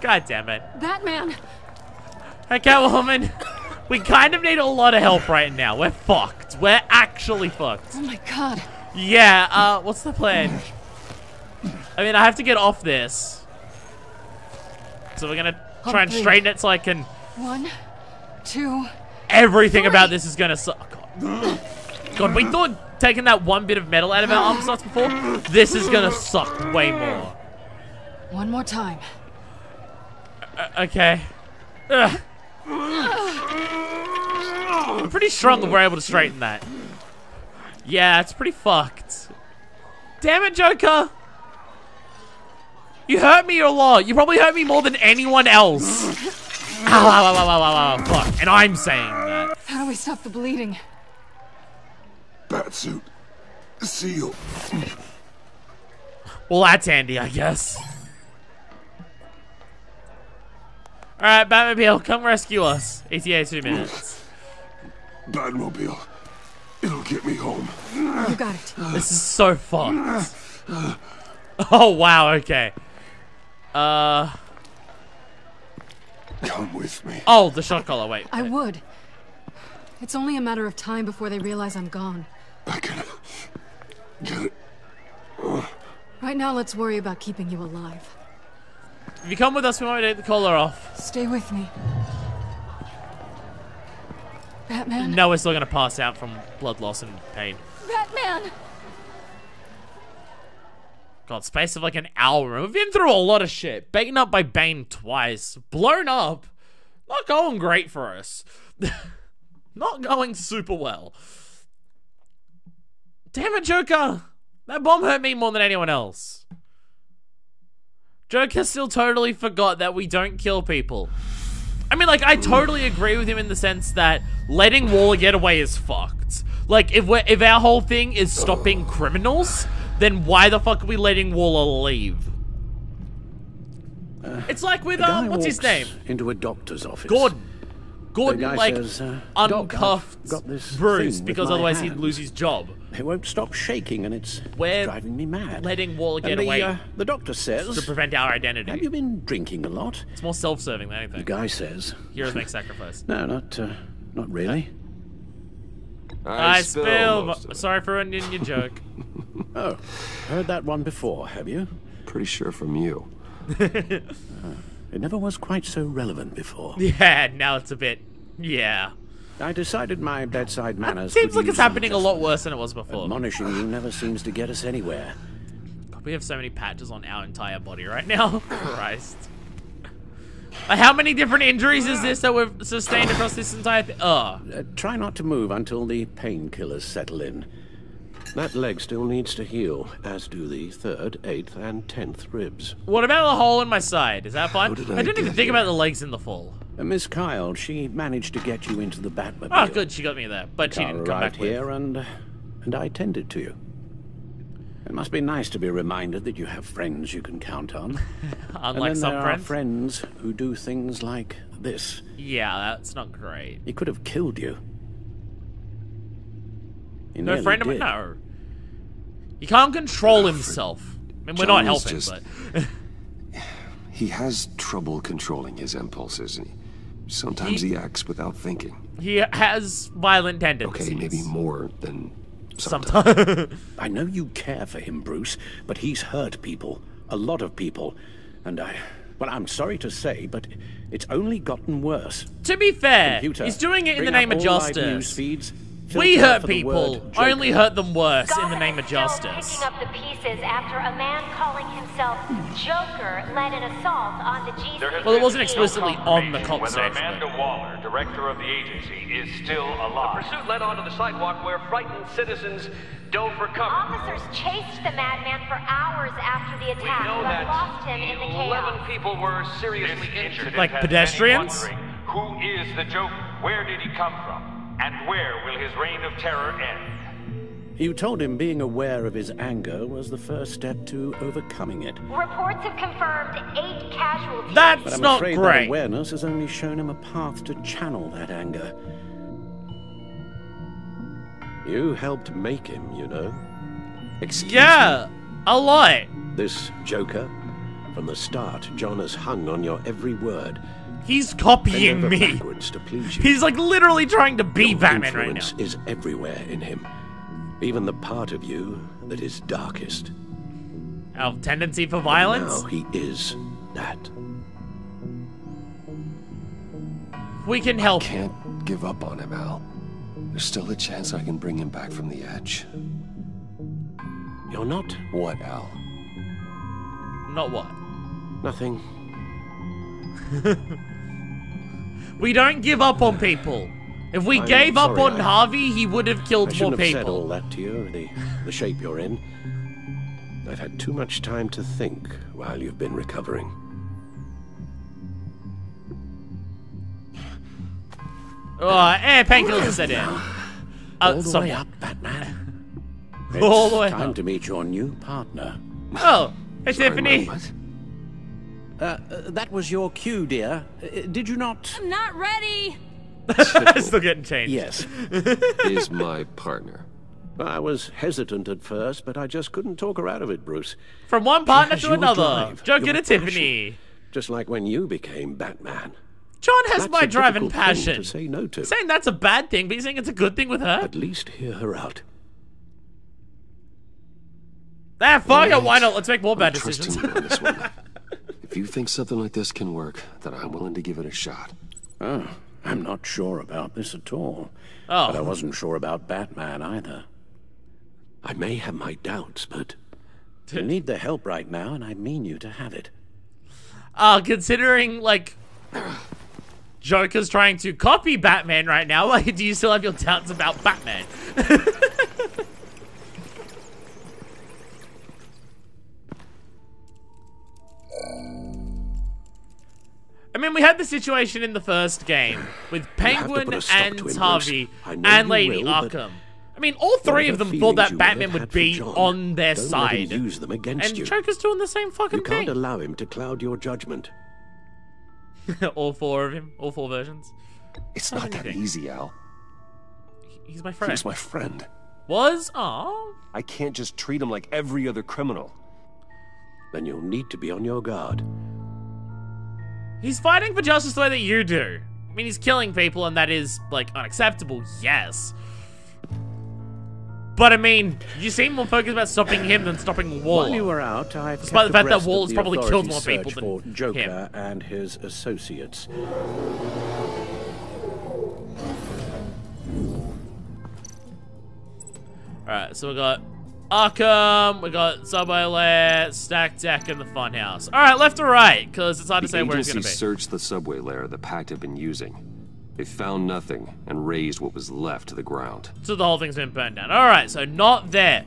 God damn it. Batman! Hey, Catwoman. We kind of need a lot of help right now. We're fucked. We're actually fucked. Oh my god. Yeah, what's the plan? I mean, I have to get off this. So we're gonna try and straighten it so I can... 1, 2... Everything about this is gonna suck. God. God, we thought taking that one bit of metal out of our arm slots before. This is gonna suck way more. One more time. Okay. Ugh. I'm pretty strong if we're able to straighten that. Yeah, it's pretty fucked. Damn it, Joker! You hurt me a lot. You probably hurt me more than anyone else. Ow, ow, ow, ow, ow, ow, ow, fuck. And I'm saying that. How do we stop the bleeding? Batsuit. Seal. Well, that's handy, I guess. Alright, Batmobile, come rescue us. ETA 2 minutes. Batmobile. It'll get me home. You got it. This is so fucked. Oh, wow, okay. Come with me. Oh, the shot collar, wait. I would. It's only a matter of time before they realize I'm gone. I can get it. Right now, let's worry about keeping you alive. If you come with us, we might take the collar off. Stay with me. Batman? No, we're still gonna pass out from blood loss and pain. Batman! God, space of like an hour. We've been through a lot of shit. Beaten up by Bane twice. Blown up. Not going great for us. Not going super well. Damn it, Joker! That bomb hurt me more than anyone else. Joker still totally forgot that we don't kill people. I mean, like, I totally agree with him in the sense that letting Waller get away is fucked. Like, if our whole thing is stopping criminals, then why the fuck are we letting Waller leave? It's like with, what's his name? Into a doctor's office. Gordon, like, says, uncuffed Bruce, because otherwise he'd lose his job. It won't stop shaking, and it's We're driving me mad. Letting Waller get and away. The doctor says to prevent our identity. Have you been drinking a lot? It's more self-serving than anything. The guy says heroes make sacrifice. No, not really. I spilled. Sorry for ruining your joke. Oh, heard that one before, have you? Pretty sure from you. It never was quite so relevant before. Yeah, now it's a bit. Yeah. I decided my bedside manners. Seems like it's happening a lot worse than it was before. Admonishing you never seems to get us anywhere. God, we have so many patches on our entire body right now. Christ. How many different injuries is this that we've sustained across this entire thing? Try not to move until the painkillers settle in. That leg still needs to heal, as do the 3rd, 8th, and 10th ribs. What about the hole in my side? Is that fine? I didn't even think about the legs in the fall. Miss Kyle, she managed to get you into the Batmobile. Oh, good, she got me there, but she didn't come back here, and I tended to you. It must be nice to be reminded that you have friends you can count on. Unlike and then some there friends. are friends who do things like this. Yeah, that's not great. He could have killed you. He No nearly friend of mine? did. No. He can't control himself. I mean, we're not John is helping, just- but... He has trouble controlling his impulses, and sometimes he acts without thinking. He has violent tendencies. Okay, maybe more than sometimes. I know you care for him, Bruce, but he's hurt people. A lot of people. And well, I'm sorry to say, but it's only gotten worse. To be fair, Computer, he's doing it in the bring name up of all live justice. news feeds, We filter hurt for the people, word Joker. only hurt them worse in the Gotham name of is still justice. picking up the pieces after a man calling himself Joker led an assault on the GCPD. Well, it wasn't explicitly on the cop Whether station. Amanda Waller, director of the agency, is still alive. The pursuit led onto the sidewalk where frightened citizens dove for cover. Officers chased the madman for hours after the We attack, know but that lost him in the 11 chaos. people were seriously injured. Like Has pedestrians? many wondering, who is the Joker? Where did he come from? And where will his reign of terror end? You told him being aware of his anger was the first step to overcoming it. Reports have confirmed 8 casualties. That's But I'm not afraid great. that awareness has only shown him a path to channel that anger. You helped make him, you know. Excuse Yeah, a lot. This Joker, from the start, John has hung on your every word. He's copying Bend over me. backwards to please you. He's like literally trying to be Your Batman right now. influence is everywhere in him. Even the part of you that is darkest. Our tendency for violence? Now he is that. We can help. Can't give up on him, Al. There's still a chance I can bring him back from the edge. You're not? What, Al? Not what? Nothing. We don't give up on people. If we I'm gave up sorry, on Harvey, he would have I killed more shouldn't have said people. all that to you, the shape you're in. I've had too much time to think while you've been recovering. Painkillers are set in. All the way somewhat. up, Batman. All the way time up. to meet your new partner. Oh, hey Sorry, Tiffany. what? That was your cue, dear. Did you not? I'm not ready. Still getting changed. Yes. Is my partner. I was hesitant at first, but I just couldn't talk her out of it, Bruce. From one partner She to has your another. drive, Joker your to Tiffany. passion. Just like when you became Batman. John has That's my a drive and difficult thing passion. to say no to. Saying that's a bad thing, but you're saying it's a good thing with her? At least hear her out. Fuck it, why not? Let's make more bad I'm trusting decisions. you on this one. If you think something like this can work, then I'm willing to give it a shot. Oh, I'm not sure about this at all. Oh. But I wasn't sure about Batman either. I may have my doubts, but you need the help right now, and I mean you to have it. Considering, like, Joker's trying to copy Batman right now, like, do you still have your doubts about Batman? I mean, we had the situation in the first game with Penguin put a stop and to him, Harvey Bruce. I know and you Lady will, but Arkham. I mean, all three of whatever them thought that feelings you Batman have would had for be John, on their don't let side. him use them against And you. Joker's doing the same fucking You can't thing. allow him to cloud your judgment. All four of him, all four versions. It's How's not that anything? easy, Al. He's my He friend. was my friend. Was? Aw. I can't just treat him like every other criminal. Then you'll need to be on your guard. He's fighting for justice the way that you do. I mean, he's killing people, and that is, like, unacceptable, yes. But, I mean, you seem more focused about stopping him than stopping Waller. While you were out, I've Despite the fact that kept abreast of Waller's the probably killed more authorities' people search than for Joker him. and his associates. Alright, so we got Arkham, we got Subway Lair, Stack Deck, and the Funhouse. Alright, left or right? Because it's hard to say The where it's agency going to be. searched the subway lair the Pact had been using. They found nothing and razed what was left to the ground. So the whole thing's been burned down. Alright, so not there.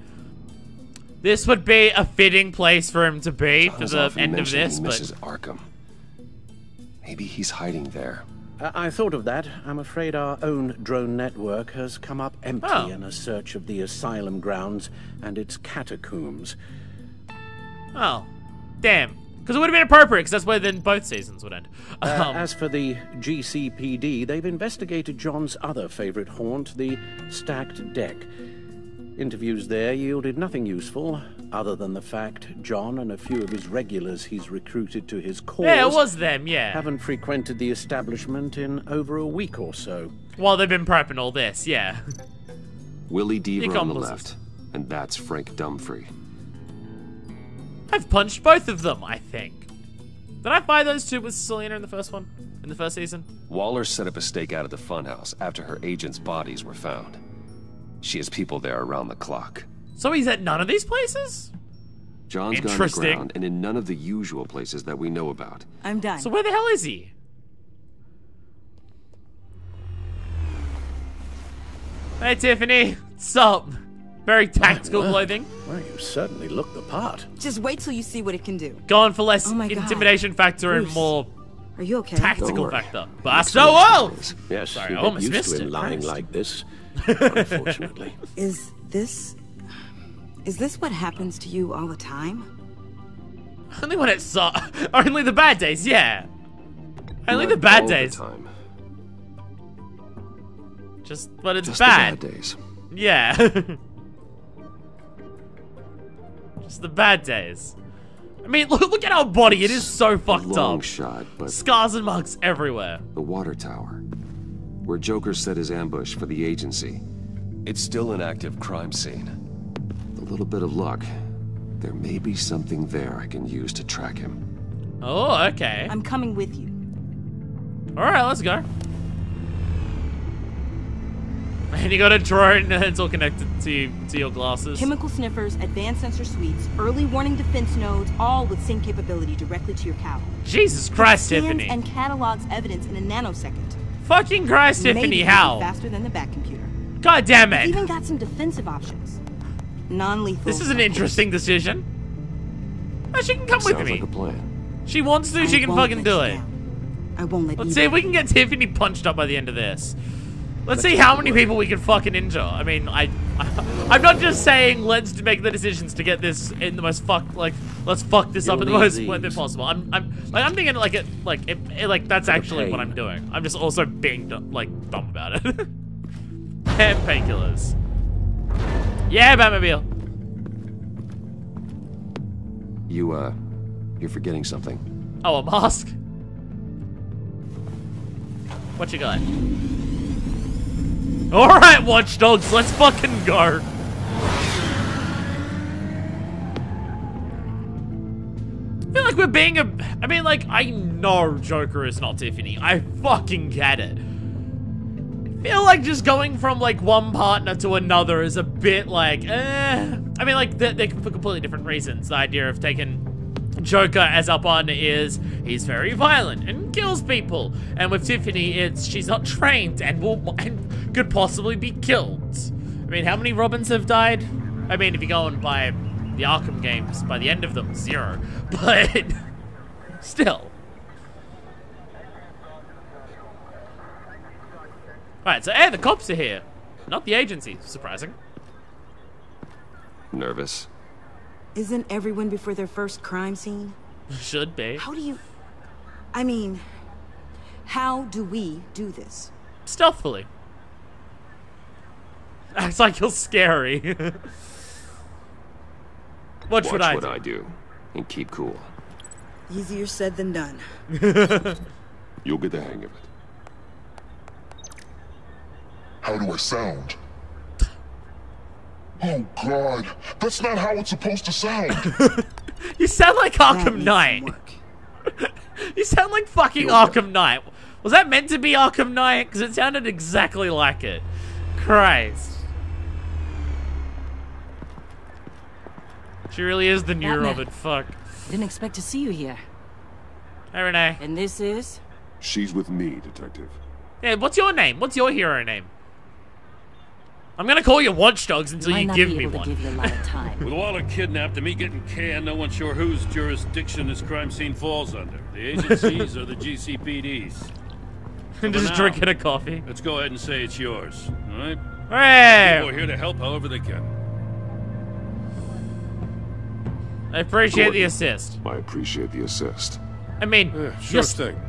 This would be a fitting place for him to be for John's the often end of mentioned this, he but... misses Arkham. Maybe he's hiding there, I thought of that. I'm afraid our own drone network has come up empty in a search of the asylum grounds and its catacombs. Oh, damn. Because it would have been appropriate, because that's where then both seasons would end. As for the GCPD, they've investigated John's other favorite haunt, the stacked deck. Interviews there yielded nothing useful, other than the fact John and a few of his regulars he's recruited to his cause... Yeah, it was them, yeah. ...haven't frequented the establishment in over a week or so. While they've been prepping all this, yeah. Willie Deaver on the left, and that's Frank Dumfrey. I've punched both of them, I think. Did I fight those two with Selena in the first one? In the first season? Waller set up a stakeout at the funhouse after her agents' bodies were found. She has people there around the clock. So he's at none of these places? John's gone underground and in none of the usual places that we know about. I'm done. So where the hell is he? Hey, Tiffany. What's up? Very tactical clothing. Well, you certainly look the part. Just wait till you see what it can do. Going for less intimidation factor and more Are you okay? tactical factor. Buster Wolf! Yes, sorry, I you almost get used missed to him it. lying like this, unfortunately. Is this what happens to you all the time? Only when it's only the bad days, yeah. Only the bad days. Just when it's bad. The bad days. Yeah. Just the bad days. I mean, look at our body. It is so fucked long up. Shot, but scars and marks everywhere. The water tower, where Joker set his ambush for the agency. It's still an active crime scene. With a little bit of luck, there may be something there I can use to track him. Oh, okay. I'm coming with you. All right, let's go. And you got a drone and it's all connected to your glasses. Chemical sniffers, advanced sensor suites, early warning defense nodes, all with sync capability directly to your cowl. Jesus Christ, Tiffany. And catalogs evidence in a nanosecond. Fucking Christ, Tiffany, Maybe how? Faster than the back computer. God damn it. It's even got some defensive options. Non-lethal. This is an interesting decision. Oh, she can come with me. Sounds like a plan. She wants to, she can fucking do it. I won't let you. Let's see if we can get Tiffany punched up by the end of this. Let's see how many people we can fucking injure. I mean, I'm not just saying let's make the decisions to get this in the most let's fuck this up in the most way possible. I'm thinking like that's actually what I'm doing. I'm just also being dumb about it. And painkillers. Yeah, Batmobile. You're forgetting something. Oh, a mask? What you got? Alright, watchdogs, let's fucking go. I feel like we're being I mean, like, I know Joker is not Tiffany. I fucking get it. I feel like just going from, like, one partner to another is a bit, like, I mean, like, they're for completely different reasons. The idea of taking Joker as our partner is he's very violent and kills people, and with Tiffany she's not trained and could possibly be killed. I mean, how many Robins have died? I mean, if you're going by the Arkham games, by the end of them, 0, but still. Alright, so hey, the cops are here, not the agency. Surprising. Nervous? Isn't everyone before their first crime scene? Should be. How do you... I mean, how do we do this? Stealthily. Acts like you're scary. What should I do? Watch what I do and keep cool. Easier said than done. You'll get the hang of it. How do I sound? Oh God, that's not how it's supposed to sound. You sound like Arkham Knight. You sound like fucking Arkham Knight. Was that meant to be Arkham Knight? Because it sounded exactly like it. Christ. She really is the new Batman. Robin. Fuck. Didn't expect to see you here. Hey, Renee. And this is? She's with me, Detective. Yeah, what's your name? What's your hero name? I'm gonna call you Watchdogs until you give me one. With Waller kidnapped and me getting canned, no one's sure whose jurisdiction this crime scene falls under. The agencies or the GCPD's. Just now, drinking a coffee. Let's go ahead and say it's yours, all right? Hey! People are here to help however they can. I appreciate Gordon, the assist. I appreciate the assist. I mean, Sure thing.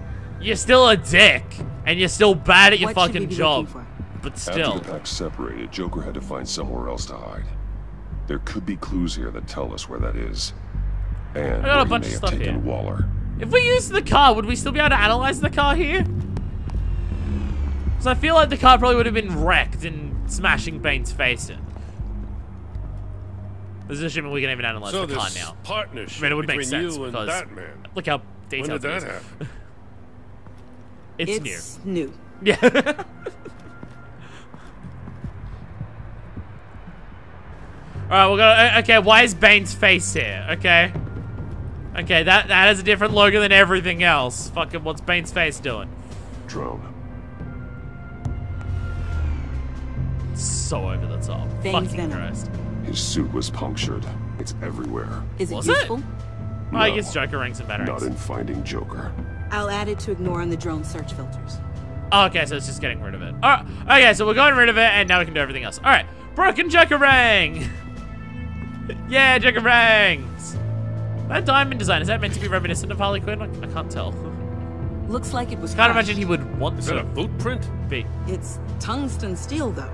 you're still a dick, and you're still bad at your What should we fucking be job. looking for? But still. After the pack separated, Joker had to find somewhere else to hide. There could be clues here that tell us where that is. And I got a where bunch he of may have stuff taken here. Waller. If we used the car, would we still be able to analyze the car here? Because I feel like the car probably would have been wrecked and smashing Bane's face in. This is assuming we can even analyze So the car this now. partnership I mean, it would make between sense you and because Batman. look how When detailed did it that is. happen? It's new. Yeah. Alright, we're gonna. Okay, why is Bane's face here? Okay. Okay, that has a different logo than everything else. Fucking, what's Bane's face doing? Drone. So over the top. Bane's Fucking venom. Christ. His suit was punctured. It's everywhere. Is it Was useful? Well, I guess Joker ranks and Not batteries. in finding Joker. I'll add it to ignore on the drone search filters. Oh, okay, so it's just getting rid of it. Alright, okay, so we're getting rid of it, and now we can do everything else. Alright, broken Joker Rang! Yeah, Joker Rangs! That diamond design, is that meant to be reminiscent of Harley Quinn? I can't tell. Looks like it was Can't crushed. imagine he would want Is to that a footprint? be. It's tungsten steel, though.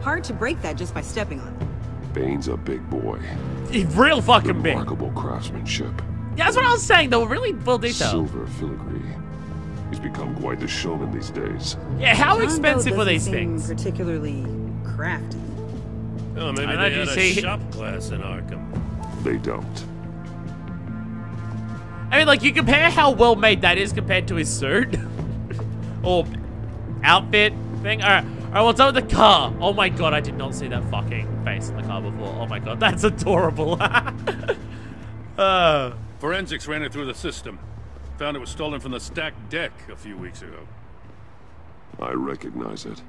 Hard to break that just by stepping on it. Bane's a big boy. He's real fucking big. Remarkable craftsmanship. Yeah, that's what I was saying, though. Really well detailed. Silver filigree. He's become quite the showman these days. Yeah, how John expensive Doe were doesn't these seem things? particularly crafty. Oh, maybe I know, they did had you a see- shop class in Arkham. They don't. I mean, like, you compare how well made that is compared to his suit. Or outfit thing. Alright, what's up with the car? Oh my god, I did not see that fucking face in the car before. Oh my god, that's adorable. Forensics ran it through the system. Found it was stolen from the stacked deck a few weeks ago. I recognize it.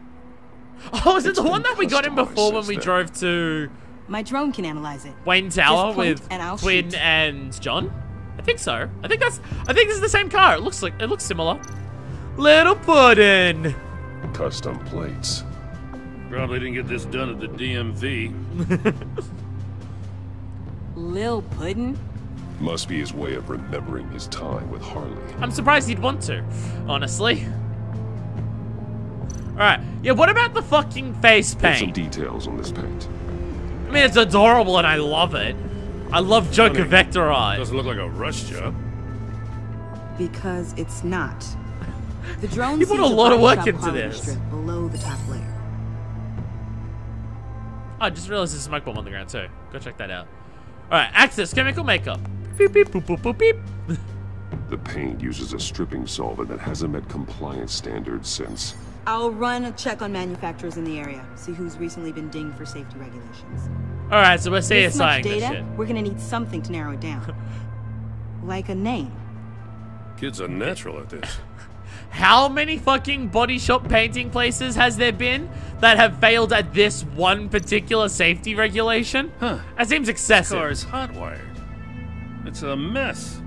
Oh, is it It's the one been that we got in before when customized we since drove to My drone can analyze it. Wayne Tower Just point with and I'll Quinn shoot. and John? I think so. I think this is the same car. It looks similar. Little Puddin'. Custom plates. Probably didn't get this done at the DMV. Lil Puddin'? Must be his way of remembering his time with Harley. I'm surprised he'd want to, honestly. Alright, yeah, what about the fucking face There's some paint? details on this paint. I mean, it's adorable and I love it. I love Joker Funny. Vector art. Doesn't look like a rush job. Because it's not. The drone You put sees a lot of body work shop into quality this. strip below the top layer. I just realized there's a smoke bomb on the ground too. Go check that out. Alright, access chemical makeup. Beep beep boop boop boop beep. The paint uses a stripping solvent that hasn't met compliance standards since. I'll run a check on manufacturers in the area, see who's recently been dinged for safety regulations. Alright, so we're This much CSIing this data, shit. we're gonna need something to narrow it down. Like a name. Kids are natural at this. How many fucking body shop painting places has there been that have failed at this one particular safety regulation? Huh. That seems This excessive. car is hotwired. It's a mess.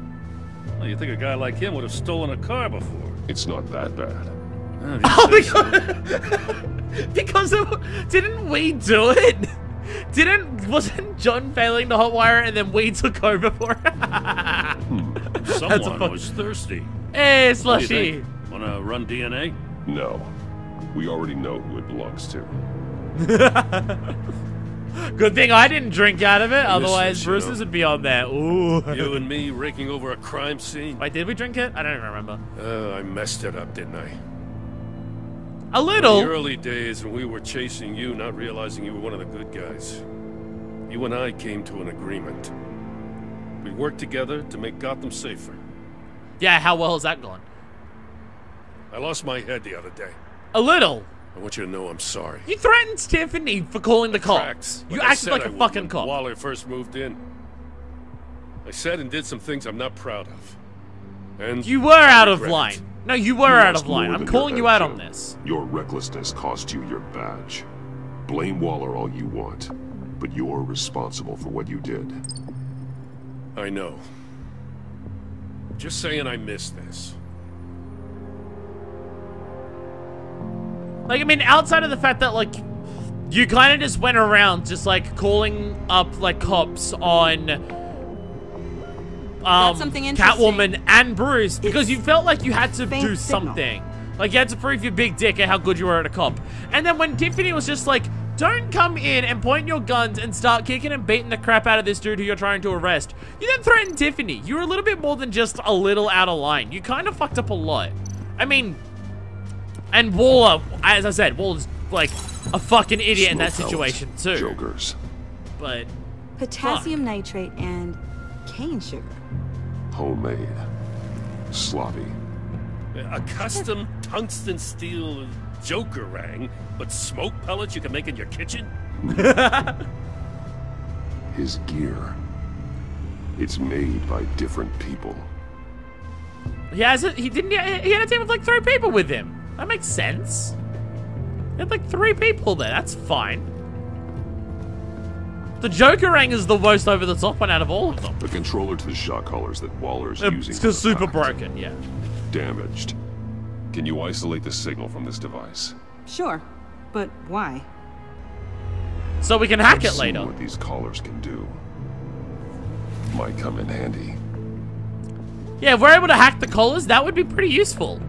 Well, you think a guy like him would have stolen a car before? It's not that bad. Because didn't we do it? Wasn't John failing to hotwire and then we took over for it? Someone was thirsty. Hey, What do you Slushy. think? Wanna run DNA? No. We already know who it belongs to. Good thing I didn't drink out of it, otherwise this, Bruce's would be on there. Ooh. You and me raking over a crime scene? Wait, did we drink it? I don't even remember. I messed it up, didn't I? A little. In the early days when we were chasing you, not realizing you were one of the good guys. You and I came to an agreement. We worked together to make Gotham safer. Yeah, how well has that gone? I lost my head the other day. A little. I want you to know I'm sorry. You threatened Tiffany for calling the cops. You I acted said like I a would fucking when cop. Waller first moved in. I said and did some things I'm not proud of. And You were out of regret it. line. No, you were You out lost of line. more I'm than calling your you out head, on Joe. this. Your recklessness cost you your badge. Blame Waller all you want, but you're responsible for what you did. I know. Just saying I missed this. Like, I mean, outside of the fact that, like, you kind of just went around just, like, calling up, like, cops on Catwoman and Bruce because you felt like you had to do something. Like, you had to prove your big dick and how good you were at a cop. And then when Tiffany was just like, don't come in and point your guns and start kicking and beating the crap out of this dude who you're trying to arrest, you then threatened Tiffany. You were a little bit more than just a little out of line. You kind of fucked up a lot. I mean, and Waller, as I said, Waller's like a fucking idiot in that situation too. Jokers. But potassium nitrate and cane sugar. Homemade. Sloppy. A custom tungsten steel Jokerang, but smoke pellets you can make in your kitchen? His gear. It's made by different people. He had a team of like 3 people with him. That makes sense. He had like 3 people there. That's fine. The Jokerang is the most over the top one out of all of them. The controller to the shot collars that Waller's using. It's super broken, yeah. Damaged. Can you isolate the signal from this device? Sure, but why? So we can hack I've it seen later. What these collars can do might come in handy. Yeah, if we're able to hack the collars, that would be pretty useful.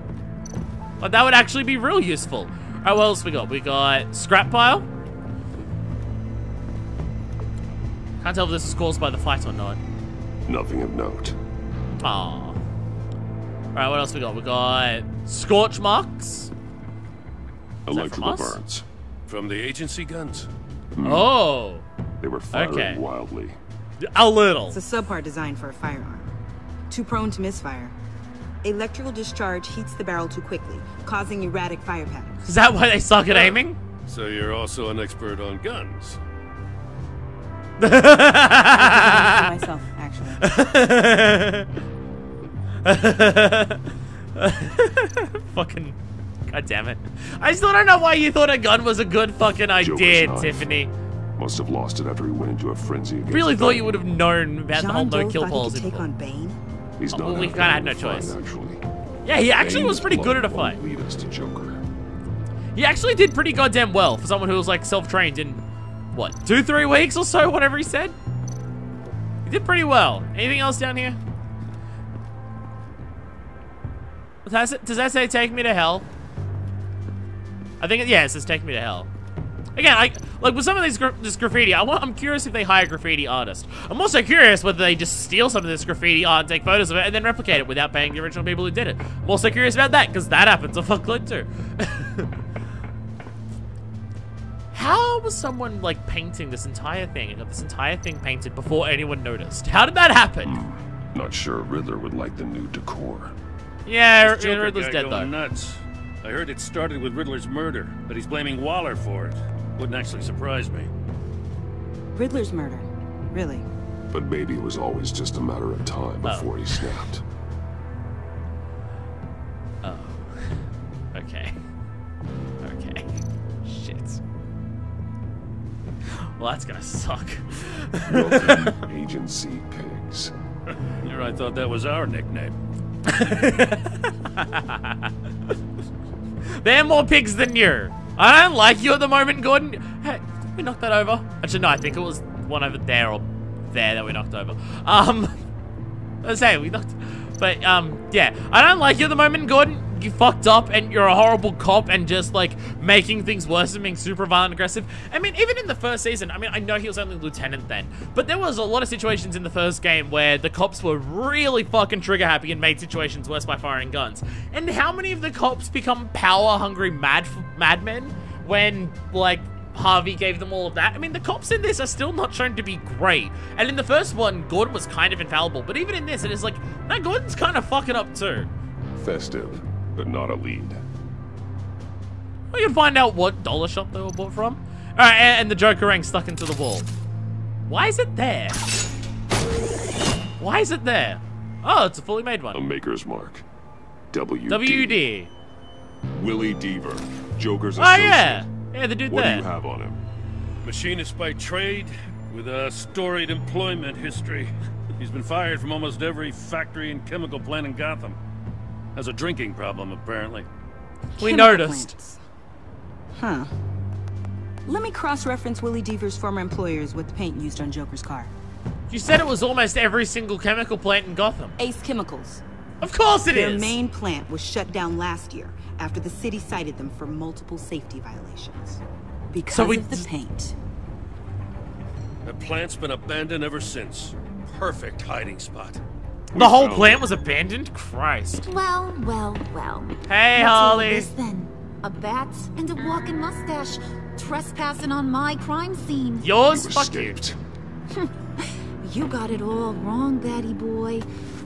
Like, that would actually be real useful. Alright, what else we got? We got scrap pile. Can't tell if this is caused by the fight or not. Nothing of note. Aww. Alright, what else we got? We got scorch marks. Electrical burns. From the agency guns? Oh. They were firing wildly. A little. It's a subpart designed for a firearm. Too prone to misfire. Electrical discharge heats the barrel too quickly, causing erratic fire patterns. Is that why they suck at aiming? So you're also an expert on guns? I did myself, actually. Fucking, god damn it! I still don't know why you thought a gun was a good fucking idea, Tiffany. Must have lost it after he went into a frenzy. Really thought you would have known about the whole John no kill Doe policy. take on Bane? He's not. We kind of had no choice. Actually. Yeah, he actually Bane's was pretty good at a blood fight. won't lead us to Joker. He actually did pretty goddamn well for someone who was like self-trained in what, 2-3 weeks or so, whatever he said. He did pretty well. Anything else down here? Does that say take me to hell? I think yeah, it says take me to hell. Again, like with some of this graffiti, I'm curious if they hire a graffiti artist. I'm also curious whether they just steal some of this graffiti art and take photos of it and then replicate it without paying the original people who did it. I'm also curious about that because that happens a fuckload too. How was someone like painting this entire thing and got this entire thing painted before anyone noticed? How did that happen? Not sure Riddler would like the new decor. Yeah, This Joker Riddler's guy dead going though. nuts. I heard it started with Riddler's murder, but he's blaming Waller for it. Wouldn't actually surprise me. Riddler's murder? Really? But maybe it was always just a matter of time before he snapped. Oh. Okay. Okay. Shit. Well, that's gonna suck. Welcome, Agency Pigs. Here I thought that was our nickname. They're more pigs than you. I don't like you at the moment, Gordon. Hey, did we knock that over? Actually, no, I think it was one over there or there that we knocked over. Let's say we knocked. But, yeah. I don't like you at the moment, Gordon. You fucked up and you're a horrible cop and just, like, making things worse and being super violent and aggressive. I mean, even in the first season, I mean, I know he was only lieutenant then, but there was a lot of situations in the first game where the cops were really fucking trigger happy and made situations worse by firing guns. And how many of the cops become power-hungry madmen when, like, Harvey gave them all of that? I mean, the cops in this are still not shown to be great. And in the first one, Gordon was kind of infallible, but even in this, it is like, no, Gordon's kind of fucking up too. Festive, but not a lead. We can find out what dollar shop they were bought from. Alright, and the Jokerang stuck into the wall. Why is it there? Why is it there? Oh, it's a fully made one. A maker's mark. WD. WD. Willie Deaver, Joker's Oh, associate. yeah. Yeah, the dude What there. do you have on him? Machinist by trade, with a storied employment history. He's been fired from almost every factory and chemical plant in Gotham. Has a drinking problem, apparently. We noticed. Huh. Let me cross-reference Willie Deaver's former employers with the paint used on Joker's car. You said it was almost every single chemical plant in Gotham. Ace Chemicals. Of course it Their is! main plant was shut down last year after the city cited them for multiple safety violations. Because of the paint. The plant's been abandoned ever since. Perfect hiding spot. The whole plant was abandoned? Christ. Well, well, well. Hey, What's all Holly. this then? A bat and a walking mustache trespassing on my crime scene. Yours? Fuck you. You got it all wrong, Batty boy.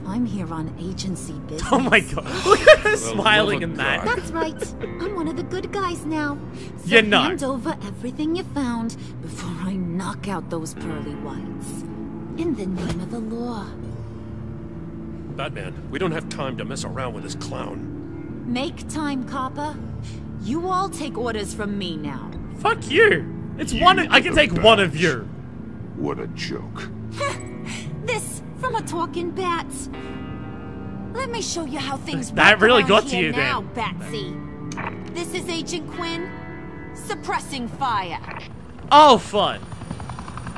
I'm here on agency business. Oh my god. Look at her smiling in that. That's right. I'm one of the good guys now. So You're not. hand over everything you found before I knock out those pearly whites. In the name of the law. Batman, we don't have time to mess around with this clown. Make time, copper. You all take orders from me now. Fuck you. It's one. I can take one of you. What a joke. This from a talking bat. Let me show you how things work. That really around got to here you now, then. Batsy. This is Agent Quinn. Suppressing fire. Oh, fun.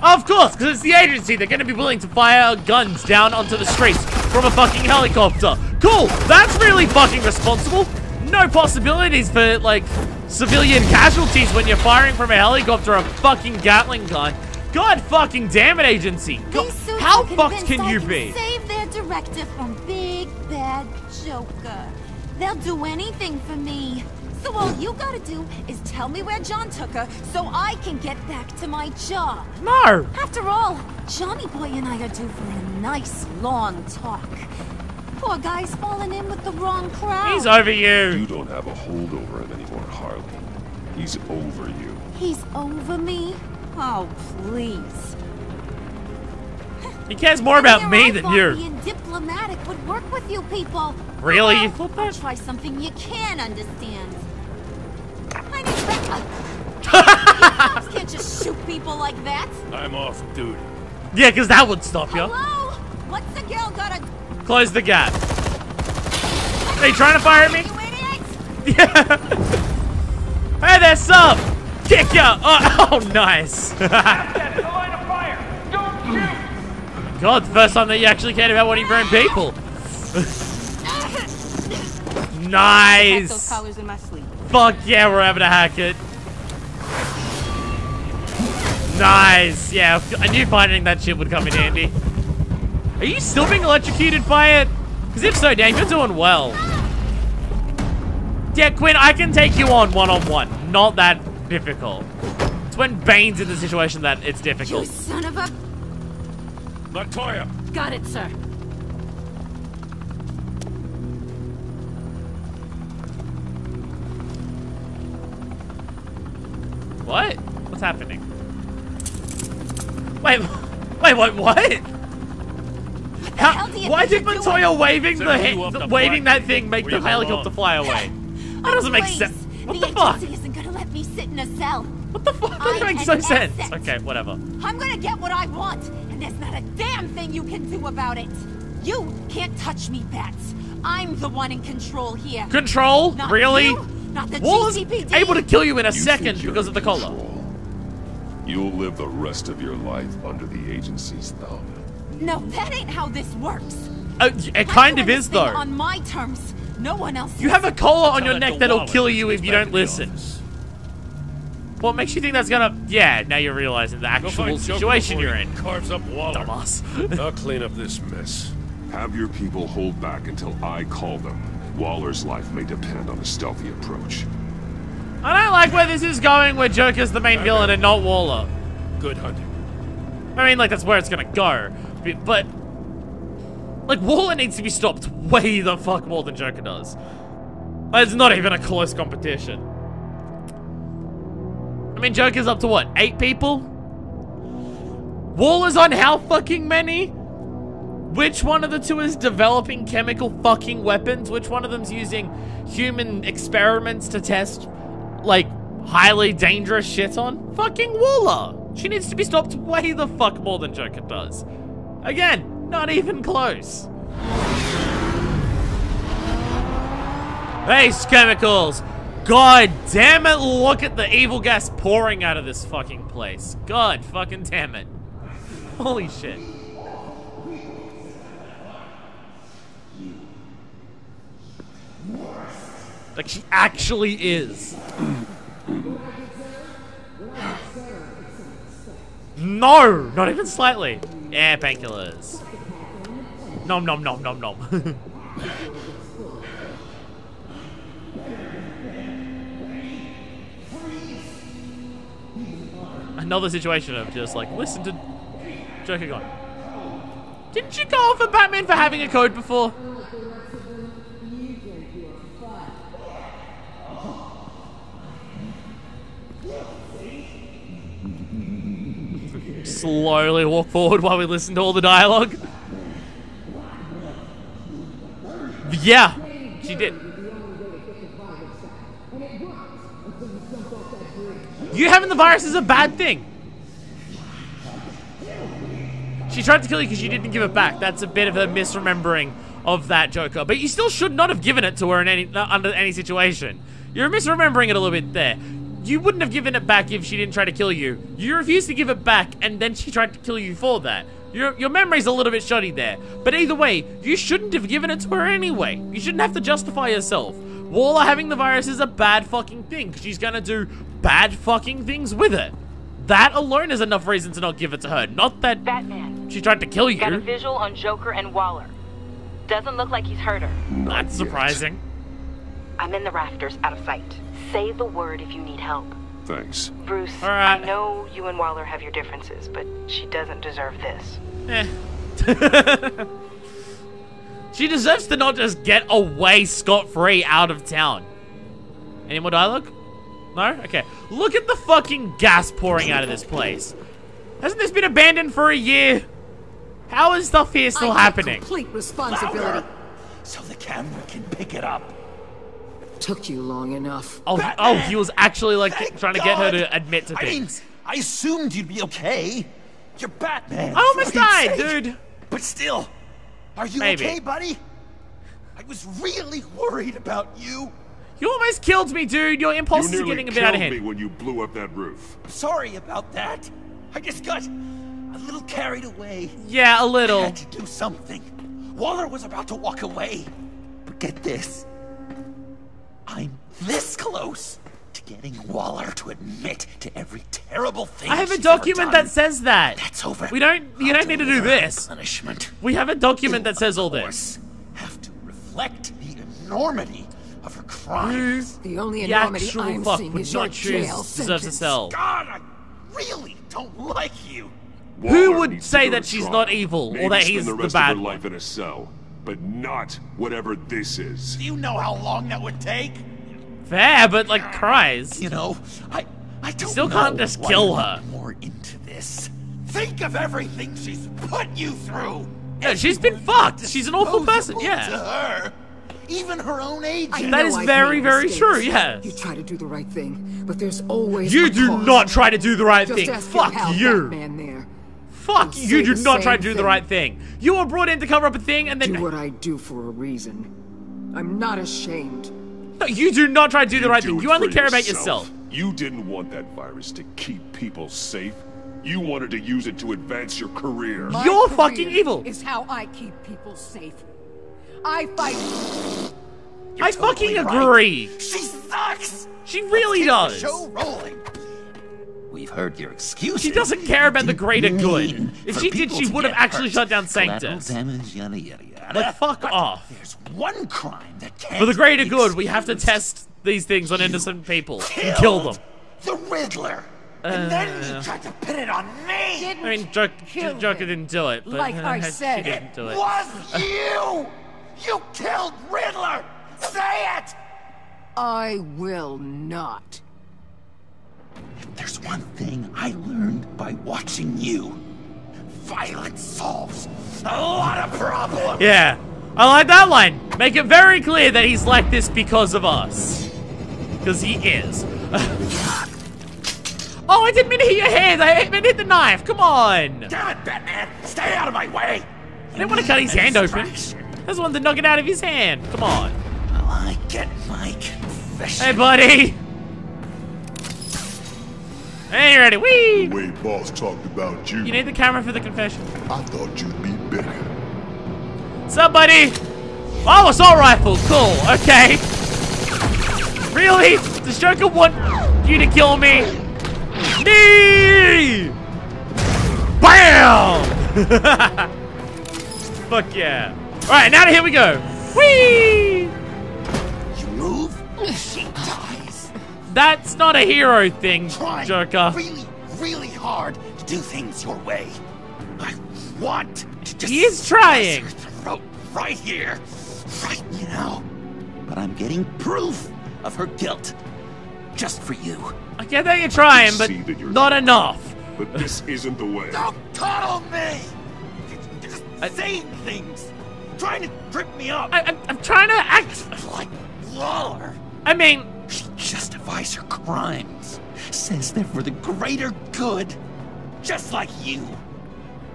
Of course, because it's the agency. They're going to be willing to fire guns down onto the streets from a fucking helicopter. Cool. That's really fucking responsible. No possibilities for, like, civilian casualties when you're firing from a helicopter a fucking Gatling gun. God fucking damn it, agency. God, how fucked can you be? Save their director from Big Bad Joker. They'll do anything for me. So all you gotta do is tell me where John took her so I can get back to my job. No! After all, Johnny Boy and I are due for a nice long talk. Poor guy's fallen in with the wrong crowd. He's over you. You don't have a hold over him anymore, Harley. He's over you. He's over me? Oh, please. He cares more about me than you. Being diplomatic would work with you people. Really? You Well, thought I'll that? try something you can understand. I need cops can't just shoot people like that. I'm off duty. Yeah, because that would stop you. Hello? What's the girl gotta do? Close the gap. Are you trying to fire at me? Yeah. Hey there, sub. Kick ya. Oh, nice. God, the first time that you actually cared about one of your own people. Nice. Those collars in my sleeve. Fuck yeah, we're having a hack it. Nice. Yeah, I knew finding that shit would come in handy. Are you still being electrocuted by it? Because if so, Dan, you're doing well. Yeah, Quinn, I can take you on one-on-one. Not that difficult. It's when Bane's in the situation that it's difficult. You son of a... Latoya! Got it, sir. What? What's happening? Wait, what? How, why did Montoya waving waving that thing make the helicopter fly away? That doesn't make sense. What the fuck? agency isn't gonna let me sit in a cell. What the fuck? That makes no sense. Okay, whatever. I'm gonna get what I want, and there's not a damn thing you can do about it. You can't touch me, Bats. I'm the one in control here. Control? Not Really? you, not the Wallace GCPD. able to kill you in a You second think you're because of the in collar. control. You'll live the rest of your life under the agency's thumb. No, that ain't how this works. It kind of is, though. On my terms, no one else. You have a collar on Tell your it neck to that'll Wallace kill when he you gets if you back don't to the listen. office. What makes you think that's gonna... Yeah, now you're realizing the Go actual find Joker situation before you're he in. Carves up Waller. Dumbass. I'll clean up this mess. Have your people hold back until I call them. Waller's life may depend on a stealthy approach. I don't like where this is going, where Joker's the main villain and not Waller. Good hunting. I mean, like, that's where it's gonna go. But like, Waller needs to be stopped way the fuck more than Joker does. It's not even a close competition. I mean, Joker's up to what, 8 people? Waller's on how fucking many? Which one of the two is developing chemical fucking weapons? Which one of them's using human experiments to test, like, highly dangerous shit on? Fucking Waller! She needs to be stopped way the fuck more than Joker does. Again, not even close. Base chemicals! God damn it, look at the evil gas pouring out of this fucking place. God fucking damn it. Holy shit. Like, she actually is. No, not even slightly. Yeah, painkillers. Nom nom nom nom nom. Another situation of just like, listen to Joker going, didn't you go for Batman for having a code before? Slowly walk forward while we listen to all the dialogue. Yeah, she did. You having the virus is a bad thing. She tried to kill you because you didn't give it back. That's a bit of a misremembering of that, Joker. But you still should not have given it to her in under any situation. You're misremembering it a little bit there. You wouldn't have given it back if she didn't try to kill you. You refused to give it back, and then she tried to kill you for that. Your memory's a little bit shoddy there. But either way, you shouldn't have given it to her anyway. You shouldn't have to justify yourself. Waller having the virus is a bad fucking thing, because she's gonna do bad fucking things with it. That alone is enough reason to not give it to her. Not that Batman, she tried to kill you. got a visual on Joker and Waller. Doesn't look like he's hurt her. That's surprising. I'm in the rafters, out of sight. Say the word if you need help. Thanks. Bruce, right. I know you and Waller have your differences, but she doesn't deserve this. She deserves to not just get away scot-free out of town. Any more dialogue? No? Okay. Look at the fucking gas pouring out of this place. Hasn't this been abandoned for a year? How is stuff here still happening? Complete responsibility. So the camera can pick it up. Took you long enough. Oh, he was actually like trying to get her to admit to things. I assumed you'd be okay. You're Batman. I almost died, dude. But still, are you okay, buddy? I was really worried about you. You almost killed me, dude. Your impulses are getting a bit out of hand. You nearly killed me when you blew up that roof. Sorry about that. I just got a little carried away. Yeah, a little. I had to do something. Waller was about to walk away. But get this. I'm this close to getting Waller to admit to every terrible thing. I have a document that says that. That's over. You don't need to do this. Punishment. We have a document that says all this. Have to reflect the enormity of her crimes. The only enormity I'm seeing is your jail deserves a cell. God, I really don't like you. Who would say that she's not evil or that he's the the rest bad of her one? life in a cell, but not whatever this is. Do you know how long that would take? Fair, but like cries. You know, I don't still can't just kill her. More into this. Think of everything she's put you through. Yeah, she's been fucked. She's an awful person. To Yeah. her, even her own agent. That is very, very true. Yes. You try to do the right thing, but there's always You a do cost. not try to do the right Just thing. ask Fuck your pal you. Batman there. Fuck He'll you. say Do the not try to same do the thing. right thing. You were brought in to cover up a thing, and then Do what I do for a reason. I'm not ashamed. No, you do not try to do the right thing. do You it only for care about yourself. You didn't want that virus to keep people safe. You wanted to use it to advance your career. My You're career fucking evil. Is how I keep people safe. I fight. I fucking agree. She sucks. She really does. Show rolling. We've heard your excuses. She doesn't care about the greater good. If for she did, people she to would have get actually hurt. shut down Collateral Sanctus. damage, yada yada yada. Like, fuck off. There's one crime that can't For the greater be good, we have to excused. test these things on innocent people and kill them. The Riddler. And then you tried to pin it on me. I mean, Joker didn't do it, but Like I said, she didn't do it. Was you? You killed Riddler. Say it. I will not. There's one thing I learned by watching you. Violence solves a lot of problems. Yeah, I like that line. Make it very clear that he's like this because of us. Because he is. Oh, I didn't mean to hit your hand. I meant to hit the knife. Come on. Damn it, Batman. Stay out of my way. I didn't want to cut his hand open. I just wanted to knock it out of his hand. Come on. Well, I get my confession. Hey, buddy. Hey, ready? Whee! The way boss talked about you. You need the camera for the confession. I thought you'd be better. What's up, buddy? Oh, assault rifle. Cool. Okay. Really? Does Joker want you to kill me? Knee! Bam! Fuck yeah. Alright, now here we go. Whee! You move, she dies. That's not a hero thing, Trying Joker. really, really hard to do things your way. I want to just He is trying. slice her throat right here, right now. But I'm getting proof of her guilt. Just for you. I get that you're trying, but See that you're not enough. But this isn't the way. Don't coddle me! You're just saying things. Trying to trip me up. I'm trying to act like Waller. I mean, she justifies her crimes. Says they're for the greater good. Just like you.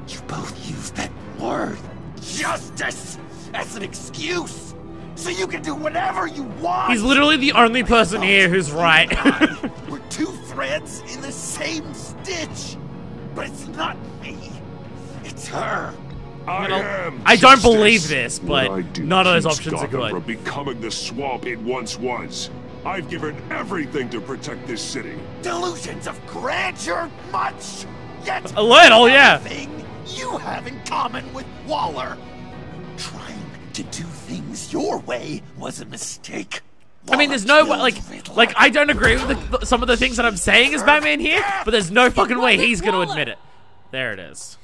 You both use that word, justice, as an excuse. So you can do whatever you want. he's literally the only person here who's right. We're two threads in the same stitch. But it's not me. It's her. I don't believe this, but none of those options are Gotham good. from becoming the swamp it once was. I've given everything to protect this city. Delusions of grandeur much. Yet A little, yeah. Thing you have in common with Waller. Trying to do things your way was a mistake. I mean, there's no way, like I don't agree with some of the things that I'm saying as Batman here, but there's no fucking way he's gonna admit it. There it is.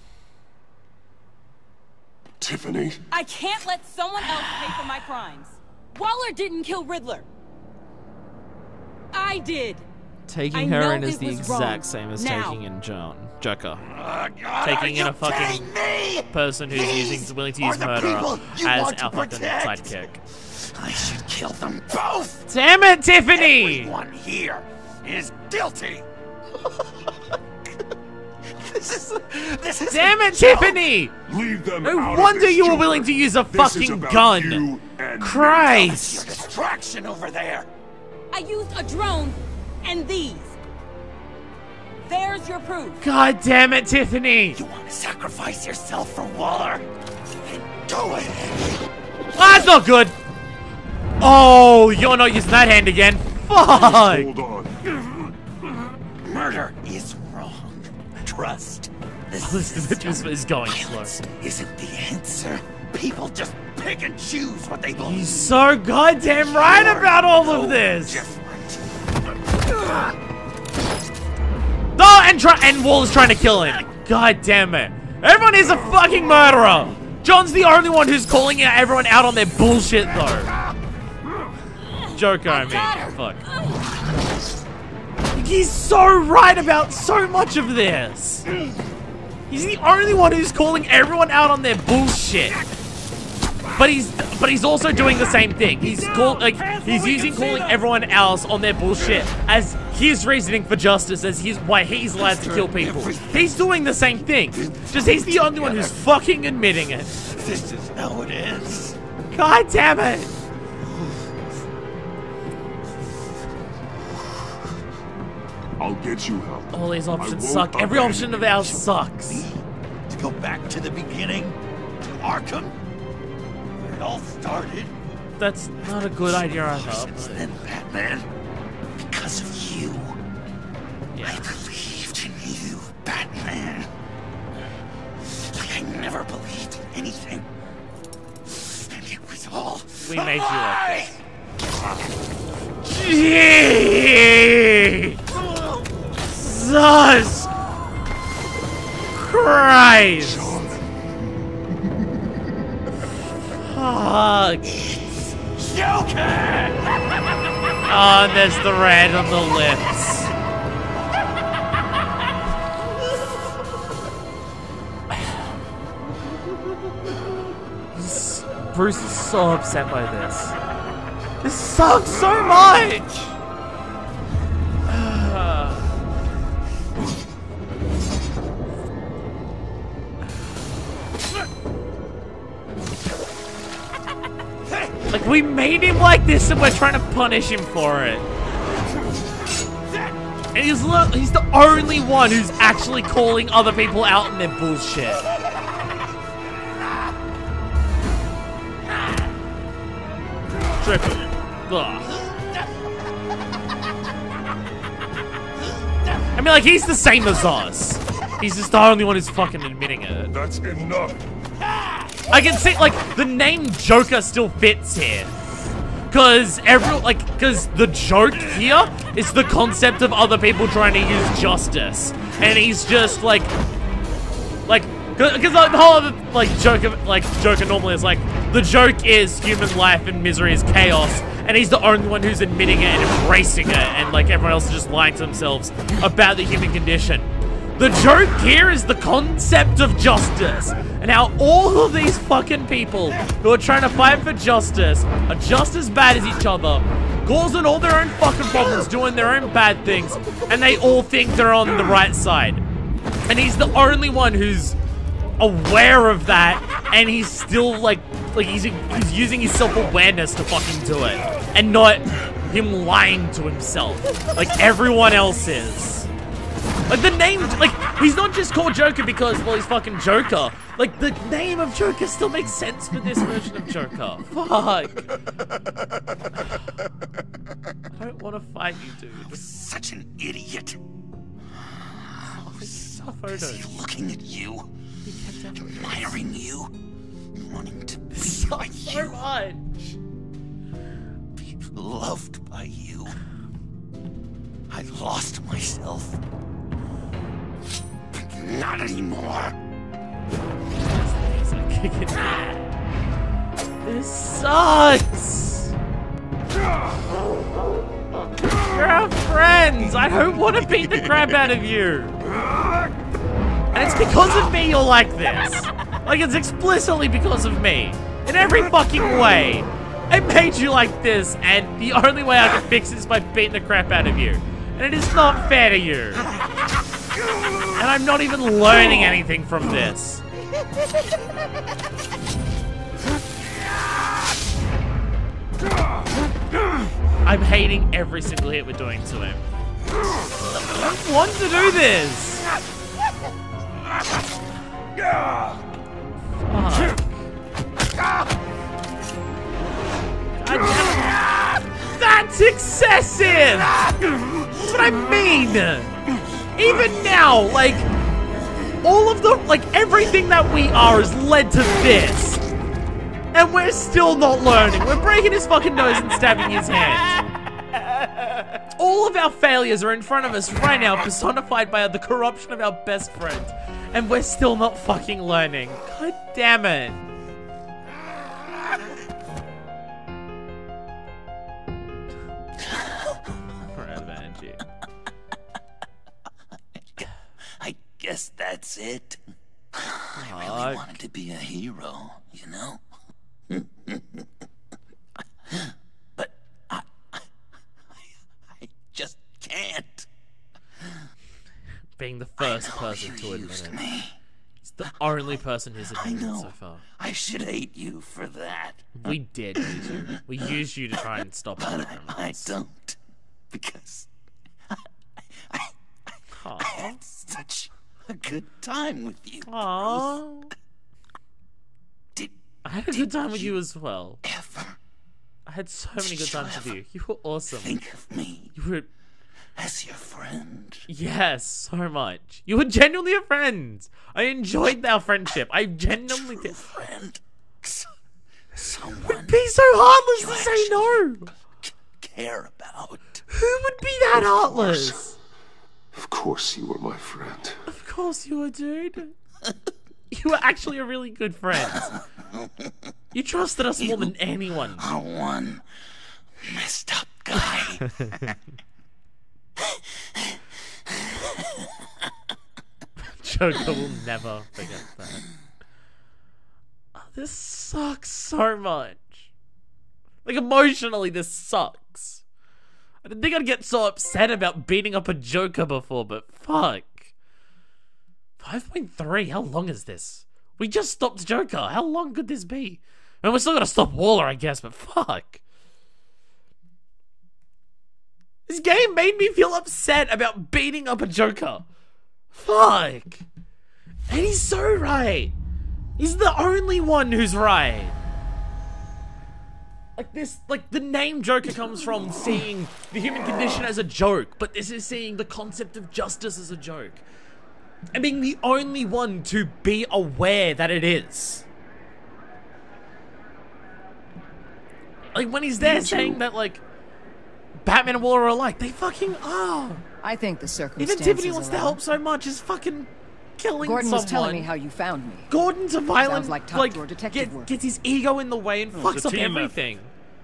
Tiffany. I can't let someone else pay for my crimes. Waller didn't kill Riddler. I did. Taking her in is the exact same as taking in Joker. Taking in a fucking person who's willing to use murder as our fucking sidekick. I should kill them both. Damn it, Tiffany! Everyone here is guilty. This is Damn it, Tiffany! Leave them No out wonder of this, you were Joker. willing to use a This is fucking about gun. you and Christ! Distraction over there. I used a drone and these. There's your proof. God damn it, Tiffany! You want to sacrifice yourself for Waller? Then do it. That's not good! Oh, you're not using that hand again. Fuck! Hold on. Murder is wrong. Trust. This is going slow. Isn't the answer. People just pick and choose what they believe. He's so goddamn right about all of this. Oh, and Waller's trying to kill him. God damn it. Everyone is a fucking murderer. John's the only one who's calling everyone out on their bullshit, though. Joker, I mean. Fuck. He's so right about so much of this. He's the only one who's calling everyone out on their bullshit. But he's also doing the same thing. He's using calling everyone else on their bullshit as his reasoning for justice, as why he's allowed to kill people. He's doing the same thing. Just he's the only one who's fucking admitting it. This is how it is. God damn it. I'll get you help. All these options I won't suck. Every abandon option of you. ours sucks. To go back to the beginning, to Arkham, where it all started. That's not a good idea either. Since then, Batman, because of you, I believed in you, Batman. Like I never believed in anything. And it was all We made you like Jesus Christ! Fuck! Joker! Oh, and there's the red on the lips. Bruce is so upset by this. This sucks so much! Like, we made him like this and we're trying to punish him for it. And he's the only one who's actually calling other people out on their bullshit. Triple. Ugh. I mean, like, he's the same as us. He's just the only one who's fucking admitting it. That's enough. I can see, like, the name Joker still fits here. Because the joke here is the concept of other people trying to use justice. And he's just, like, because the whole other, Joker normally is, like, the joke is human life and misery is chaos. And he's the only one who's admitting it and embracing it. And, like, everyone else is just lying to themselves about the human condition. The joke here is the concept of justice. And how all of these fucking people who are trying to fight for justice are just as bad as each other, causing all their own fucking problems, doing their own bad things, and they all think they're on the right side. And he's the only one who's aware of that, and he's still, he's using his self-awareness to fucking do it. And not him lying to himself, like everyone else is. Like, the name, he's not just called Joker because, well, he's fucking Joker. Like, the name of Joker still makes sense for this version of Joker. Fuck. I don't want to fight you, dude. I was such an idiot. Oh, I saw photos. Busy looking at you, admiring you, wanting to be like so you. Much. Be loved by you. I lost myself. But not anymore. This sucks. You're our friends. I don't want to beat the crap out of you. And it's because of me you're like this. Like, it's explicitly because of me. In every fucking way. I made you like this, and the only way I can fix it is by beating the crap out of you. And it is not fair to you. And I'm not even learning anything from this. I'm hating every single hit we're doing to him. I don't want to do this. Fuck. God damn it. That's excessive! That's what I mean! Even now, like, all of the, everything that we are has led to this. And we're still not learning. We're breaking his fucking nose and stabbing his hand. All of our failures are in front of us right now, personified by the corruption of our best friend. And we're still not fucking learning. God damn it. I guess that's it. I really wanted to be a hero, you know? But I just can't. Being the first person to admit it. He's the only person who's admitted it so far. I should hate you for that. We did use you. We used you to try and stop it. I don't. Because I had such a good time with you. Aww. I had a good time with you as well. I had so many good times with you. You were awesome. Think of me. You were as your friend. Yes, so much. You were genuinely a friend. I enjoyed our friendship. I genuinely did. Friend. Someone. It'd be so heartless to say no. Care about. Who would be that heartless? Of course you were my friend. Of course you were, dude. You were actually a really good friend. You trusted us more than anyone. Are one messed up guy. Joker will never forget that. Oh, this sucks so much. Like, emotionally, this sucks. I didn't think I'd get so upset about beating up a Joker before, but fuck. 5.3, how long is this? We just stopped Joker. How long could this be? And we're still gonna stop Waller, I guess, but fuck. This game made me feel upset about beating up a Joker. Fuck. And he's so right. He's the only one who's right. Like the name Joker comes from seeing the human condition as a joke, but this is seeing the concept of justice as a joke. And being the only one to be aware that it is. Like when he's there saying that like Batman and Waller are alike, they fucking are. I think the circumstances. Even Tiffany wants to help so much is fucking killing Gordon someone. was telling me how you found me. Gordon's a violent, Sounds like top-drawer detective work. Gets his ego in the way and fucks up everything.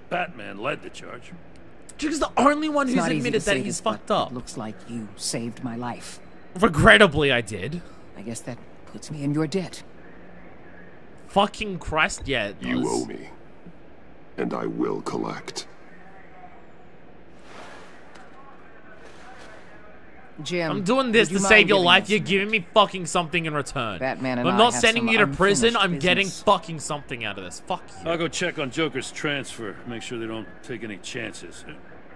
Batman led the charge. Joker's the only one It's who's not easy admitted to that say he's this, but fucked up. It looks like you saved my life. Regrettably, I did. I guess that puts me in your debt. Fucking Christ, yeah, it does. You owe me. And I will collect. Jim, I'm doing this would to you save mind your giving life. us- You're giving me fucking something in return. Batman and I'm I not have sending some you to prison. unfinished I'm getting business. fucking something out of this. Fuck you. I'll go check on Joker's transfer. Make sure they don't take any chances.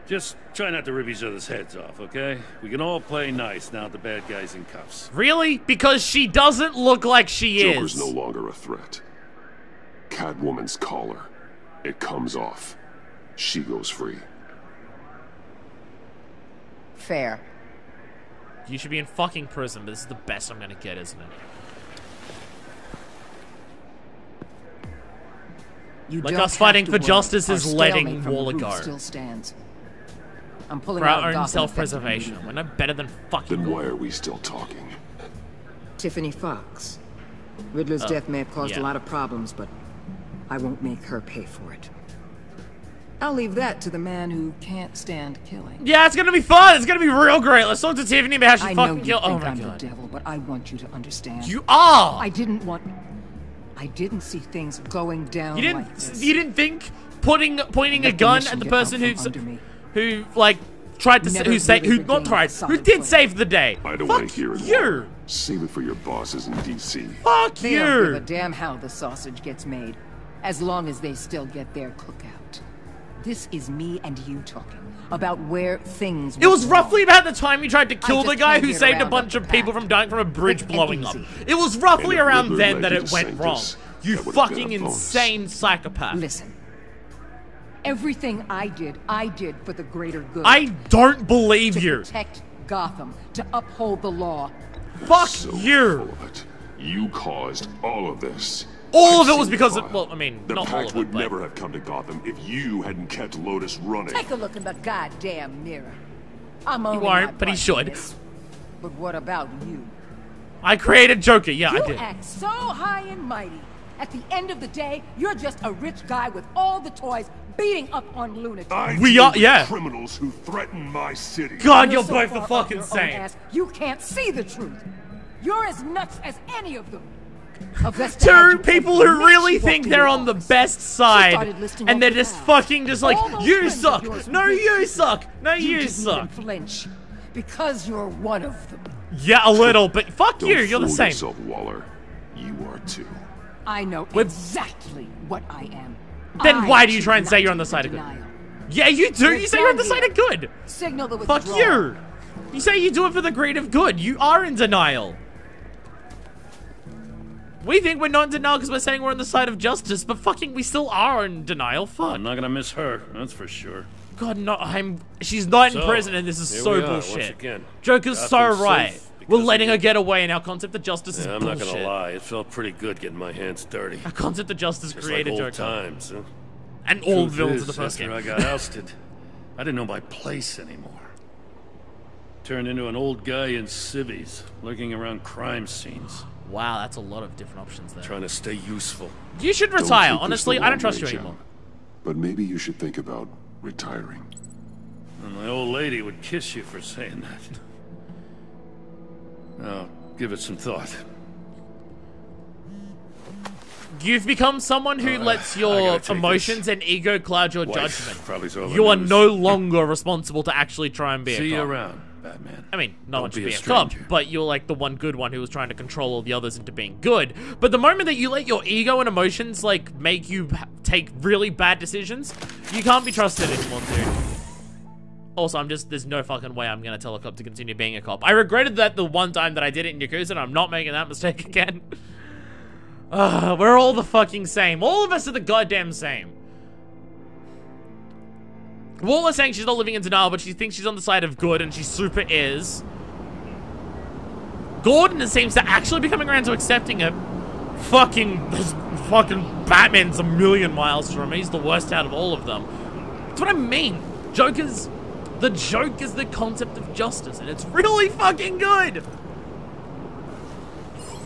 Just try not to rip each other's heads off, okay? We can all play nice now that the bad guy's in cuffs. Really? Because she doesn't look like she Joker's is. no longer a threat. Catwoman's collar. It comes off. She goes free. Fair. You should be in fucking prison, but this is the best I'm gonna get, isn't it? You Like don't us fighting have for to worry. justice Our is letting stalemate from Waller the go. roof still stands. I'm pulling For out our of own Gotham self-preservation. effectively. We're no better than fucking Then why are we still talking? Tiffany Fox. Riddler's Oh, death may have caused yeah. a lot of problems, but I won't make her pay for it. I'll leave that to the man who can't stand killing. Yeah, it's gonna be fun. It's gonna be real great. Let's talk to Tiffany about how I she know fucking you killed. think Oh my I'm god. the devil, but I want you to understand. You are. I didn't see things going down You like this. didn't think pointing a Let gun the at the mission person get out from under me. who like tried to Never who say really who not regained tried solid who did footing. save the day. I don't Fuck want to hear it. you. Waller. Save it for your bosses in DC. Fuck They don't give a you. damn how the sausage gets made, as long as they still get their cookout. This is me and you talking about where things It was went wrong. roughly about the time you tried to kill just the guy can't who get saved a around bunch the of people path. from dying from a bridge Quick and blowing up. easy. It was roughly And if around Riddler then led that you it to went wrong. Sanctus, You that would've been fucking a bonus. insane psychopath. Listen. Everything I did for the greater good. I don't believe to you. protect Gotham, to uphold the law. Fuck So you. full of it. You caused all of this. All of I've it was seen because the of, file. well, I mean, The not all Pact of would it, but never have come to Gotham if you hadn't kept Lotus running. Take a look in the goddamn mirror. I'm only he my won't, but he butt should. in this. But what about you? I created Joker. Yeah, You I did. act so high and mighty. At the end of the day, you're just a rich guy with all the toys beating up on lunatics. We are, deal with yeah. Criminals who threaten my city. God, you're so both far the up fucking your own same. ass, you can't see the truth. You're as nuts as any of them. Two people who really think they're on the best side, and they're just fucking just like, you suck. No, you suck. No, you suck. Flinch because you're one of them. Yeah, a little, but fuck Don't you. You're the fool same. yourself, Waller. You are too. I know exactly what I am. Then I why do you choose try and say not you're to on the side of good? denial. Yeah, you do. You say you're on the side of good. Signal the Fuck withdrawal. you. You say you do it for the greater good. You are in denial. We think we're not in denial because we're saying we're on the side of justice, but fucking we still are in denial. Fuck. I'm not gonna miss her, that's for sure. God, no, she's not in So, prison, and this is here so we are, once bullshit. again. Joker's so Gotham's right. safe because We're of letting you. her get away, and our concept of justice is Yeah, I'm bullshit. not gonna lie, it felt pretty good getting my hands dirty. Our concept of justice Just created like old Joker. times, huh? And all Truth villains is, of the first after game. I got ousted, I didn't know my place anymore. Turned into an old guy in civvies, lurking around crime scenes. Wow, that's a lot of different options there. Trying to stay useful. You should Don't retire. take this Honestly, the I don't wrong trust way, you Jim. anymore. But maybe you should think about retiring. And my old lady would kiss you for saying that. I'll give it some thought. You've become someone who lets I your gotta take emotions and ego cloud your Wife judgment. probably saw the You are news. no longer responsible to actually try and be See a you cop. around, Batman. I mean, no one Don't should be be a a cop, stranger. but you're like the one good one who was trying to control all the others into being good. But the moment that you let your ego and emotions, like, make you take really bad decisions, you can't be trusted anymore, dude. Also, there's no fucking way I'm gonna tell a cop to continue being a cop. I regretted that the one time that I did it in Yakuza, and I'm not making that mistake again. We're all the fucking same. All of us are the goddamn same. Walla's saying she's not living in denial, but she thinks she's on the side of good, and she super is. Gordon seems to actually be coming around to accepting it. Fucking Batman's a million miles from him. He's the worst out of all of them. That's what I mean. The joke is the concept of justice, and it's really fucking good.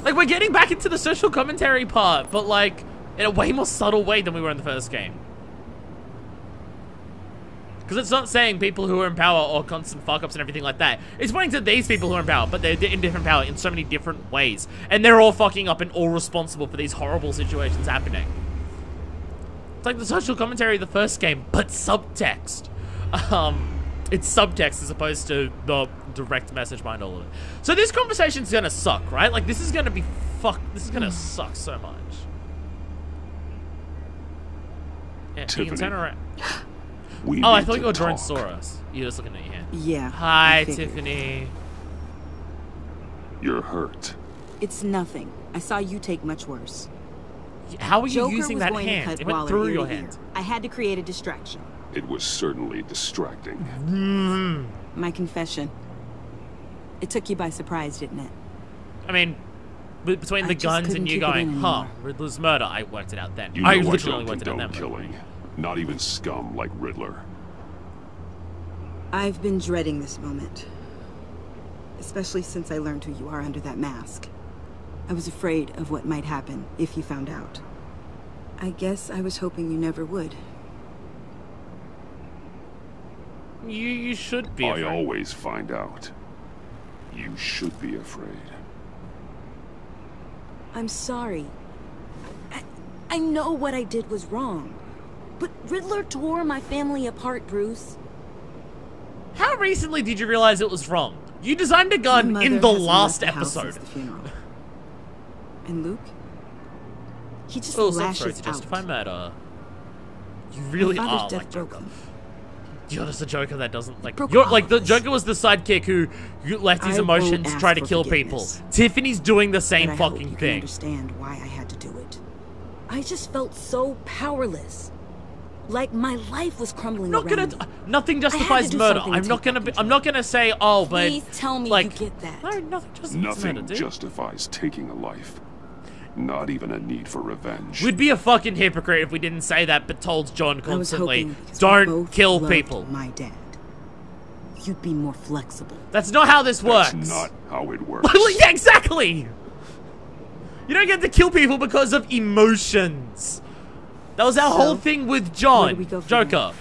Like, we're getting back into the social commentary part, but like, in a way more subtle way than we were in the first game. Because it's not saying people who are in power or constant fuck-ups and everything like that. It's pointing to these people who are in power, but they're in different power in so many different ways. And they're all fucking up and all responsible for these horrible situations happening. It's like the social commentary of the first game, but subtext. It's subtext as opposed to the direct message behind all of it. So this conversation's gonna suck, right? Like, this is gonna be this is gonna suck so much. Yeah, you can turn around. Oh, I thought your drone saw us. You're just looking at your hand. Yeah. Hi, Tiffany. You're hurt. It's nothing. I saw you take much worse. How are you Joker using was that going to hand? cut It went Waller through ear your to ear. hand. I had to create a distraction. It was certainly distracting. My confession. It took you by surprise, didn't it? I mean, between the guns and you going, huh, Riddler's murder, I worked it out then. You know I I literally don't worked it out condone then. killing. Not even scum like Riddler. I've been dreading this moment. Especially since I learned who you are under that mask. I was afraid of what might happen if you found out. I guess I was hoping you never would. You should be afraid. I always find out. You should be afraid. I'm sorry. I know what I did was wrong. But Riddler tore my family apart, Bruce. How recently did you realize it was wrong? You designed a gun in the last episode. And Luke? He just Oh, lashes sorry to out. justify murder. You really My are father's like death Joker. broke him. You're just a Joker that doesn't like. Broke You're all like of the us. Joker was the sidekick who left his I won't emotions ask try to for kill people. forgiveness. Tiffany's doing the But same I hope fucking you can thing. understand why I had to do it. I just felt so powerless. Like my life was crumbling Not around gonna. me. Nothing I had to justifies do murder. something I'm to not take gonna back be. I'm not gonna say, oh, but Please tell me like, you get that. No, nothing justifies Nothing murder, dude. justifies taking a life. Not even a need for revenge. We'd be a fucking hypocrite if we didn't say that, but told John I was constantly, hoping because we don't both kill loved people. My dad. You'd be more flexible. That's not how this works. That's not how it works. Yeah, exactly. You don't get to kill people because of emotions. That was our whole thing with where John, do we go from Joker.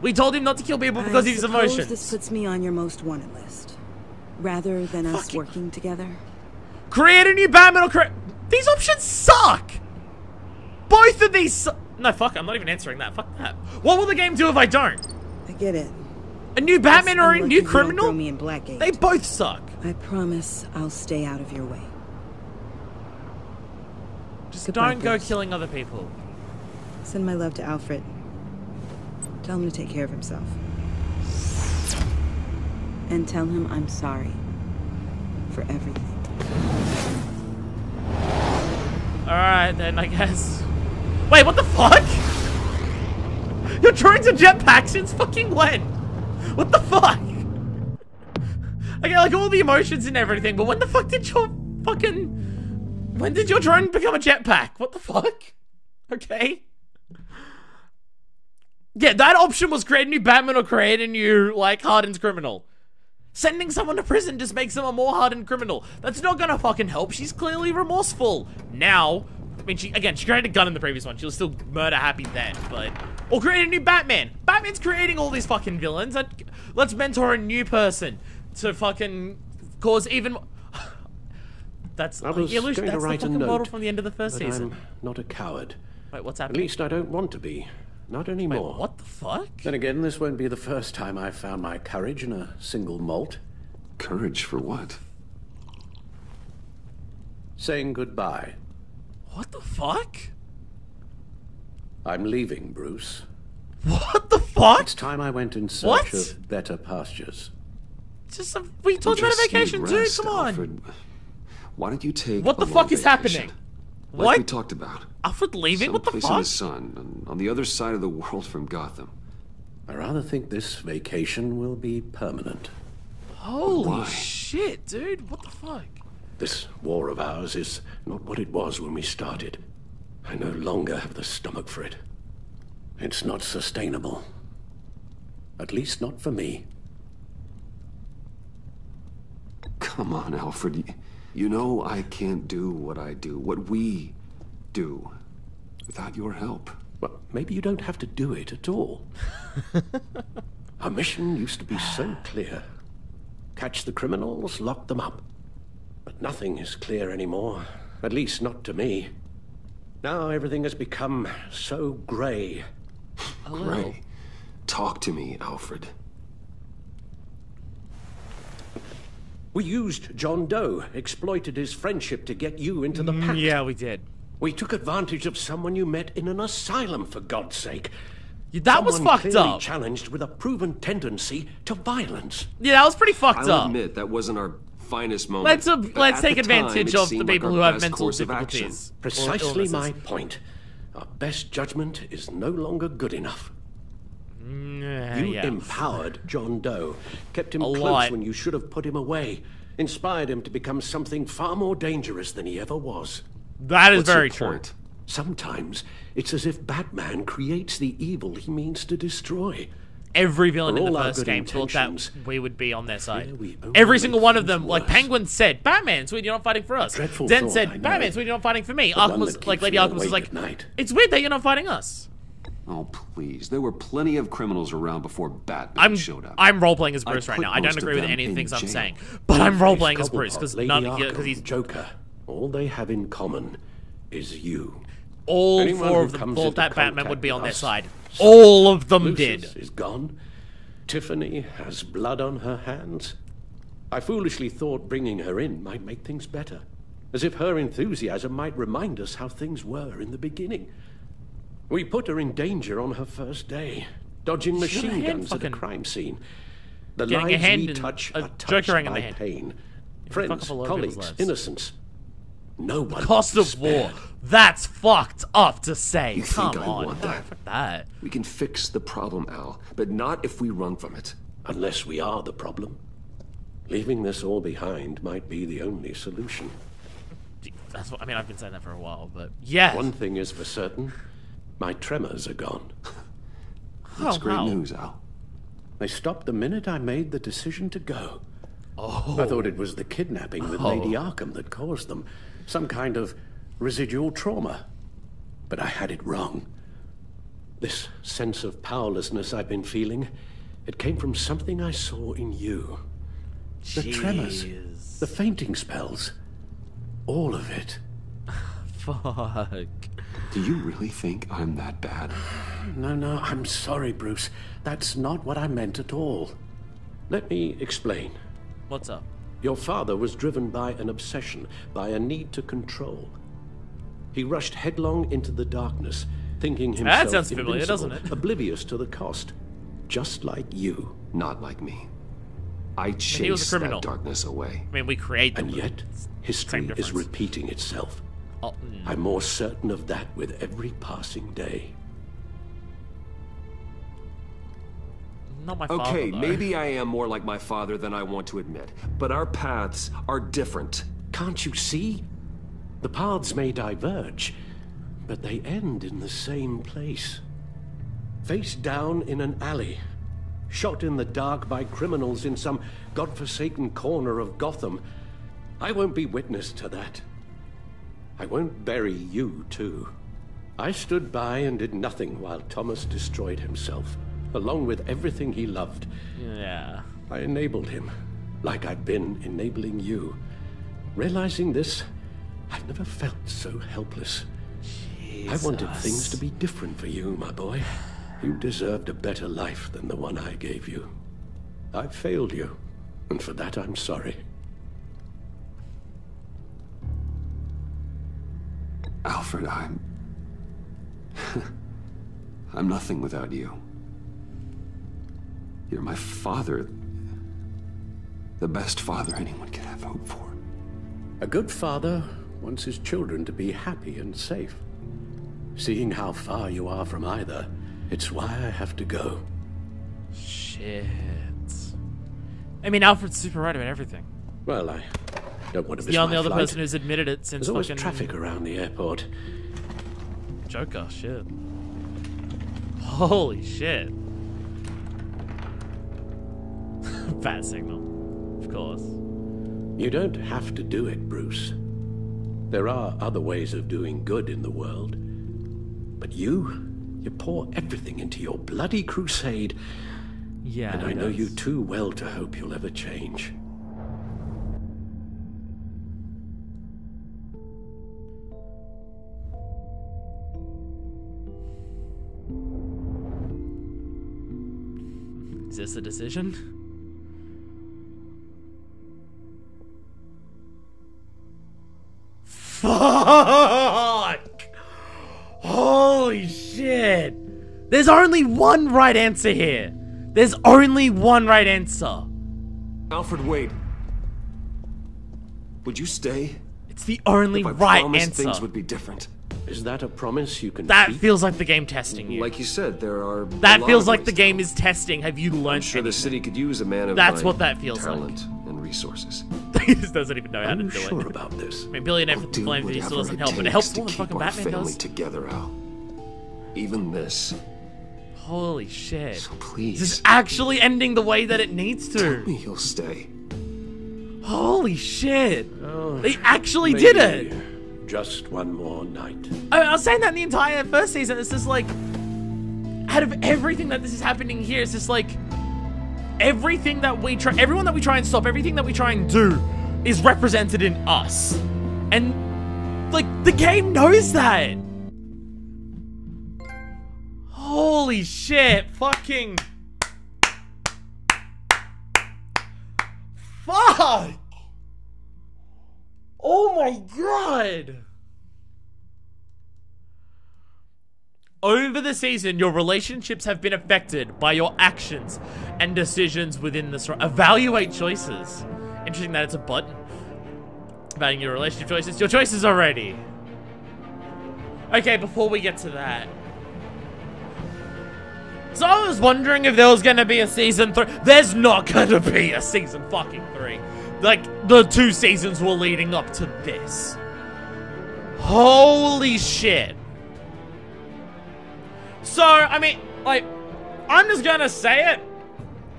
We told him not to kill people because of his suppose emotions. This puts me on your most wanted list. Rather than us working together. Create a new Batman or create... These options suck! Both of these No, fuck, I'm not even answering that. Fuck that. What will the game do if I don't? I get it. A new Batman or a new criminal? Throw me in Blackgate. They both suck. I promise I'll stay out of your way. Just Goodbye, don't go Bruce. killing other people. Send my love to Alfred. Tell him to take care of himself. And tell him I'm sorry for everything. Alright, then, I guess. Wait, what the fuck? Your drone's a jetpack since fucking when? What the fuck? I get like all the emotions and everything, but when the fuck did your fucking... When did your drone become a jetpack? What the fuck? Okay. Yeah, that option was create a new Batman or create a new, like, hardened criminal. Sending someone to prison just makes them a more hardened criminal. That's not gonna fucking help. She's clearly remorseful. Now, I mean, she created a gun in the previous one. She was still murder happy then, but... Or create a new Batman. Batman's creating all these fucking villains. Let's mentor a new person to fucking cause even... That's... I was yeah, going that's to the write a fucking model note from the end of the first that season. I'm not a coward. Wait, what's At happening? least I don't want to be. not anymore. Wait, what the fuck? Then again, this won't be the first time I've found my courage in a single malt. Courage for what? Saying goodbye. What the fuck? I'm leaving, Bruce. What the fuck? It's time I went in search of better pastures. We talked about a vacation, dude. Come on. Alfred. Why don't you take What the a fuck long is vacation? happening? Like What? we talked about. Alfred leaving? What the Someplace in the fuck? sun, on the other side of the world from Gotham. I rather think this vacation will be permanent. Holy shit, dude. What the fuck? This war of ours is not what it was when we started. I no longer have the stomach for it. It's not sustainable. At least not for me. Come on, Alfred. You know I can't do what I do, what we do, without your help. Well, maybe you don't have to do it at all. Our mission used to be so clear. Catch the criminals, lock them up. But nothing is clear anymore, at least not to me. Now everything has become so grey. Gray. Talk to me, Alfred. We used John Doe, exploited his friendship to get you into the pact. Yeah, we did. We took advantage of someone you met in an asylum, for God's sake. That was Someone fucked clearly up. challenged with a proven tendency to violence. Yeah, that was pretty fucked I'll up. admit that wasn't our finest moment. Let's but at take the time, advantage it of the seemed like people our who have best mental course of action. difficulties. or Precisely illnesses. my point. Our best judgment is no longer good enough. You yeah. empowered John Doe, kept him A close lot. when you should have put him away, inspired him to become something far more dangerous than he ever was. That is What's your very true. point? Sometimes it's as if Batman creates the evil he means to destroy. Every villain For in all the our first good game thought that intentions, we would be on their side. we only Every make single one of things them, like worse. Penguin said, Batman, sweet, you're not fighting for us. Dreadful Den thought, I said, know. Batman, sweet, you're not fighting for me. But one Arkham was that like, keeps Lady me Arkham was awake like, at night. it's weird that you're not fighting us. Oh, please. There were plenty of criminals around before Batman showed up. I'm role playing as I Bruce right put now. I don't most agree of with them any of the in things I'm jail. saying, but I'm role playing as Cobblepot, Bruce because Lady Arkham, he's Joker. All they have in common is you. all Anyone four who of them comes thought into that Batman contact would be on with their us side. All of them Lucius did. is gone. Tiffany has blood on her hands. I foolishly thought bringing her in might make things better, as if her enthusiasm might remind us how things were in the beginning. We put her in danger on her first day, dodging She's got a machine hand guns at a fucking- crime scene. The Getting a lives hand we in- touch a are Joker touched ring in by the hand. pain. fuck Friends, up a lot of colleagues, people's lives. innocence. No one Cost of war. That's fucked up to say. You Come think I on. want No, that? fuck that. We can fix the problem, Al, but not if we run from it. Unless we are the problem. Leaving this all behind might be the only solution. That's what, I mean, I've been saying that for a while, but yeah. One thing is for certain, my tremors are gone. That's great wow. news, Al. They stopped the minute I made the decision to go. Oh. I thought it was the kidnapping with Lady Arkham that caused them. Some kind of residual trauma. But I had it wrong. This sense of powerlessness I've been feeling, it came from something I saw in you. The tremors, the fainting spells, all of it. Fuck. Do you really think I'm that bad? No, I'm sorry, Bruce. That's not what I meant at all. Let me explain. What's up? Your father was driven by an obsession, by a need to control. He rushed headlong into the darkness, thinking himself That sounds familiar, invincible, doesn't it? oblivious to the cost. Just like you. Not like me. I he was a chased criminal. that darkness away. I mean, we create them. And yet, history Same is difference. repeating itself. Oh, I'm more certain of that with every passing day. not my father, Okay, though. maybe I am more like my father than I want to admit, but our paths are different. Can't you see? The paths may diverge, but they end in the same place. Face down in an alley, shot in the dark by criminals in some godforsaken corner of Gotham. I won't be witness to that. I won't bury you, too. I stood by and did nothing while Thomas destroyed himself, along with everything he loved. Yeah. I enabled him, like I've been enabling you. Realizing this, I've never felt so helpless. I wanted things to be different for you, my boy. You deserved a better life than the one I gave you. I failed you, and for that I'm sorry. Alfred, I'm nothing without you. You're my father. The best father anyone could have hope for. A good father wants his children to be happy and safe. Seeing how far you are from either, it's why I have to go. Shit. I mean, Alfred's super right about everything. Well, I don't want to miss the only my other flight. person who's admitted it since There's always fucking traffic around the airport. Joker, shit. Holy shit. Bad signal. Of course. You don't have to do it, Bruce. There are other ways of doing good in the world. But you pour everything into your bloody crusade. Yeah, and I know you too well to hope you'll ever change. Is this a decision? Fuck! Holy shit! There's only one right answer here. There's only one right answer. Alfred, wait. Would you stay? It's the only if I right promised answer. Things would be different. Is that a promise you can That keep? feels like the game testing you. Like you said, there are. That feels like the game is testing. Have you learned? I'm sure the city could use a man of That's my what that feels talent and resources. He just doesn't even know how to do sure it. about this? I mean, billionaire for flame video still doesn't help, but it helps more than fucking Batman family does. Together, Al. Even this. Holy shit! So please, this is actually ending the way that it needs to. Tell me you'll stay. Holy shit! Oh, they actually did it. Just one more night. I was saying that in the entire first season. It's just like, out of everything that this is happening here, it's just like, everything that we try, everyone that we try and stop, everything that we try and do, is represented in us, and like the game knows that. Holy shit! Fucking. Fuck! Oh my god! Over the season, your relationships have been affected by your actions and decisions within the story. Evaluate choices. Interesting that it's a button. Evaluating your relationship choices. Your choices already. Okay, before we get to that. So I was wondering if there was going to be a season 3. There's not going to be a season fucking 3. Like, the 2 seasons were leading up to this. Holy shit. So, I mean, like, I'm just gonna say it.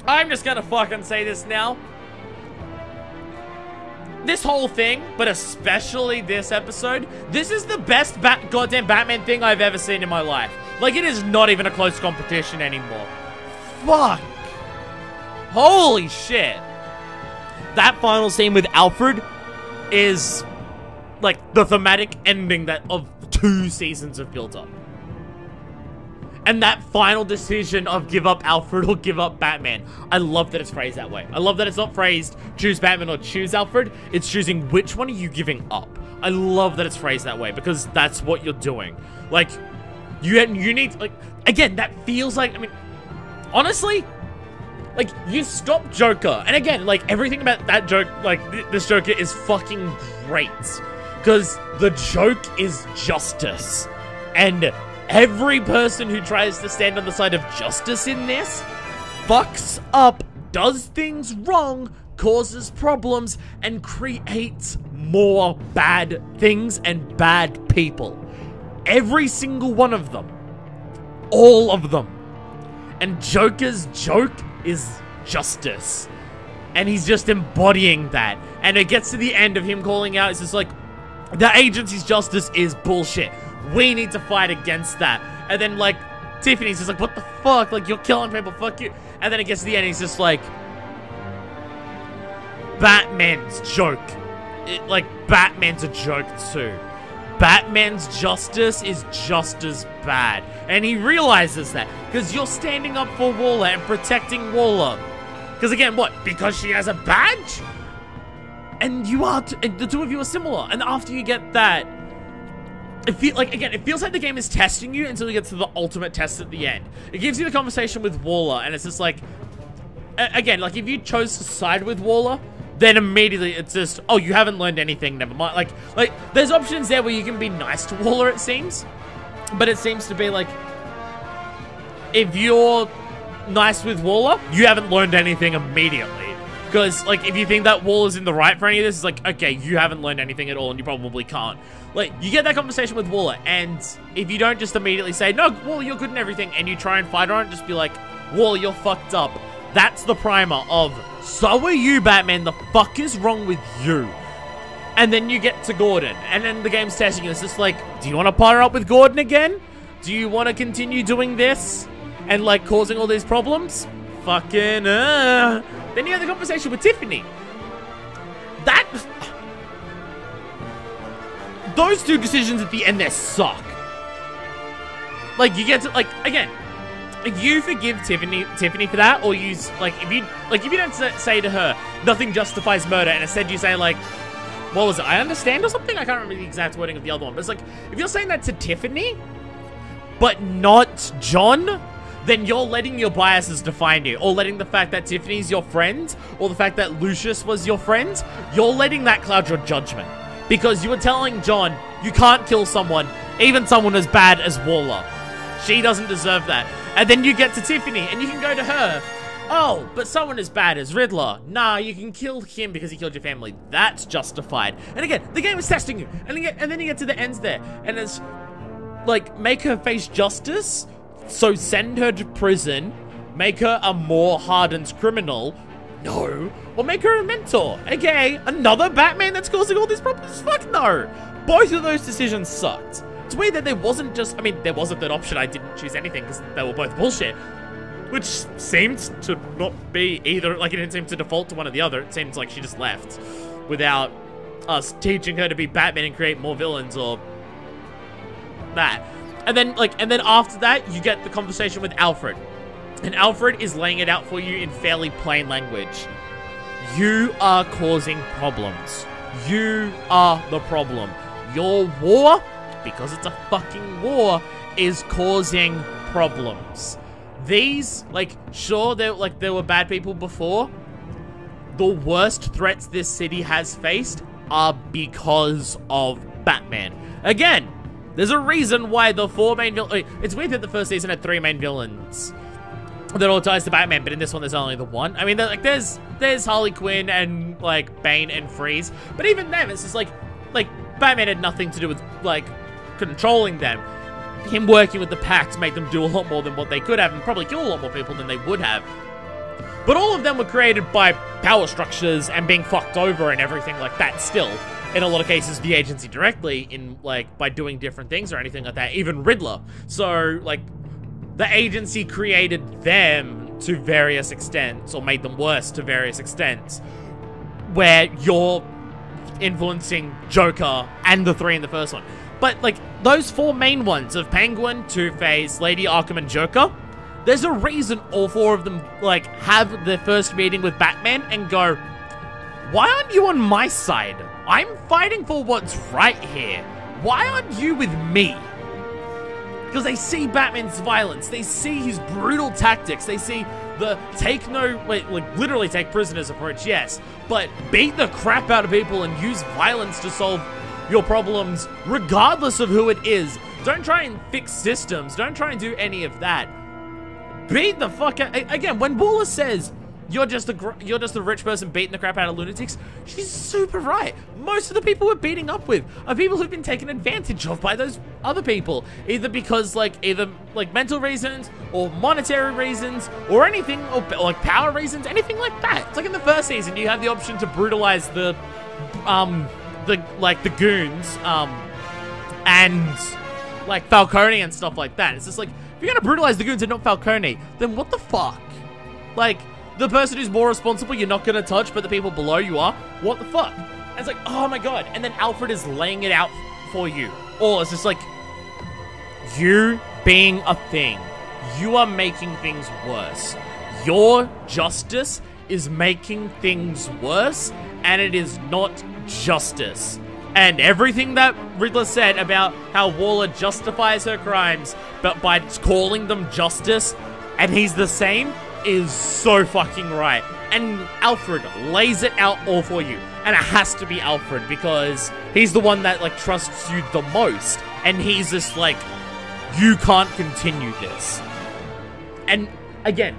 I'm just gonna fucking say this now. This whole thing, but especially this episode, this is the best goddamn Batman thing I've ever seen in my life. Like, it is not even a close competition anymore. Fuck. Holy shit. That final scene with Alfred is, like, the thematic ending that of 2 seasons of build-up. And that final decision of give up Alfred or give up Batman. I love that it's phrased that way. I love that it's not phrased choose Batman or choose Alfred. It's choosing which one are you giving up. I love that it's phrased that way because that's what you're doing. Like, you need, like, again, that feels like, I mean, honestly, like, you stop Joker. And again, like, everything about that joke, like, this Joker is fucking great. Because the joke is justice. And every person who tries to stand on the side of justice in this fucks up, does things wrong, causes problems, and creates more bad things and bad people. Every single one of them. All of them. And Joker's joke is justice. And he's just embodying that. And it gets to the end of him calling out, it's just like, the agency's justice is bullshit. We need to fight against that. And then, like, Tiffany's just like, what the fuck? Like, you're killing people, fuck you. And then it gets to the end, he's just like, Batman's joke. Batman's a joke too. Batman's justice is just as bad. And he realizes that. Because you're standing up for Waller and protecting Waller. Because again, what? Because she has a badge? And you are, and the two of you are similar. And after you get that, it feels like the game is testing you until you get to the ultimate test at the end. It gives you the conversation with Waller, and it's just like, again, like if you chose to side with Waller, then immediately it's just, oh, you haven't learned anything, never mind. Like there's options there where you can be nice to Waller, it seems. But it seems to be like, if you're nice with Waller, you haven't learned anything immediately. Because, like, if you think that Waller's in the right for any of this, it's like, okay, you haven't learned anything at all, and you probably can't. Like, you get that conversation with Waller, and if you don't just immediately say, no, Waller, you're good and everything, and you try and fight on it, just be like, Waller, you're fucked up. That's the primer of, so are you, Batman, the fuck is wrong with you? And then you get to Gordon, and then the game's testing you. It's just like, do you want to partner up with Gordon again? Do you want to continue doing this? And, like, causing all these problems? Fucking, Then you have the conversation with Tiffany. Those two decisions at the end there suck. Like, you get to, like, again, if you forgive Tiffany for that, or you, if you don't say to her, nothing justifies murder, and instead you say, like, what was it, I understand or something? I can't remember the exact wording of the other one, but it's like, if you're saying that to Tiffany, but not John, then you're letting your biases define you, or letting the fact that Tiffany's your friend, or the fact that Lucius was your friend, you're letting that cloud your judgment. Because you were telling John, you can't kill someone, even someone as bad as Waller. She doesn't deserve that. And then you get to Tiffany, and you can go to her, oh, but someone as bad as Riddler, nah, you can kill him because he killed your family. That's justified. And again, the game is testing you. And then you get to the ends there, and it's like, make her face justice, so send her to prison, make her a more hardened criminal, no, or make her a mentor, aka another Batman that's causing all these problems, fuck no. Both of those decisions sucked. It's weird that there wasn't just, I mean, there was a third option, I didn't choose anything because they were both bullshit, which seemed to not be either, like it didn't seem to default to one or the other. It seems like she just left without us teaching her to be Batman and create more villains or that. And then after that, you get the conversation with Alfred. And Alfred is laying it out for you in fairly plain language. You are causing problems. You are the problem. Your war, because it's a fucking war, is causing problems. These, like, sure, there were bad people before. The worst threats this city has faced are because of Batman. Again, there's a reason why the 4 main villains... It's weird that the first season had 3 main villains that all ties to Batman, but in this one there's only the one. I mean, like, there's Harley Quinn and, like, Bane and Freeze, but even them, it's just like Batman had nothing to do with, like, controlling them. Him working with the Pact made them do a lot more than what they could have, and probably kill a lot more people than they would have. But all of them were created by power structures and being fucked over and everything like that still. In a lot of cases, the agency directly, in, like, by doing different things or anything like that. Even Riddler. So, like, the agency created them to various extents, or made them worse to various extents, where you're influencing Joker and the 3 in the first one. But, like, those 4 main ones of Penguin, Two-Face, Lady Arkham, and Joker, there's a reason all 4 of them, like, have their first meeting with Batman and go, why aren't you on my side? I'm fighting for what's right here. Why aren't you with me? Because they see Batman's violence. They see his brutal tactics. They see the literally take prisoners approach, yes. But beat the crap out of people and use violence to solve your problems, regardless of who it is. Don't try and fix systems. Don't try and do any of that. Beat the fuck out. Again, when Waller says, you're just a rich person beating the crap out of lunatics, she's super right. Most of the people we're beating up with are people who've been taken advantage of by those other people. Either because, either mental reasons, or monetary reasons, or anything, or like power reasons, anything like that. It's like in the first season, you have the option to brutalize the goons, and, like, Falcone and stuff like that. It's just like, if you're gonna brutalize the goons and not Falcone, then what the fuck? Like, the person who's more responsible you're not gonna touch, but the people below you are? What the fuck? And it's like, oh my god. And then Alfred is laying it out for you. Or it's just like, you being a thing, you are making things worse. Your justice is making things worse, and it is not justice. And everything that Riddler said about how Waller justifies her crimes, but by calling them justice, and he's the same, is so fucking right. And Alfred lays it out all for you. And it has to be Alfred, because he's the one that, like, trusts you the most. And he's just like, you can't continue this. And, again,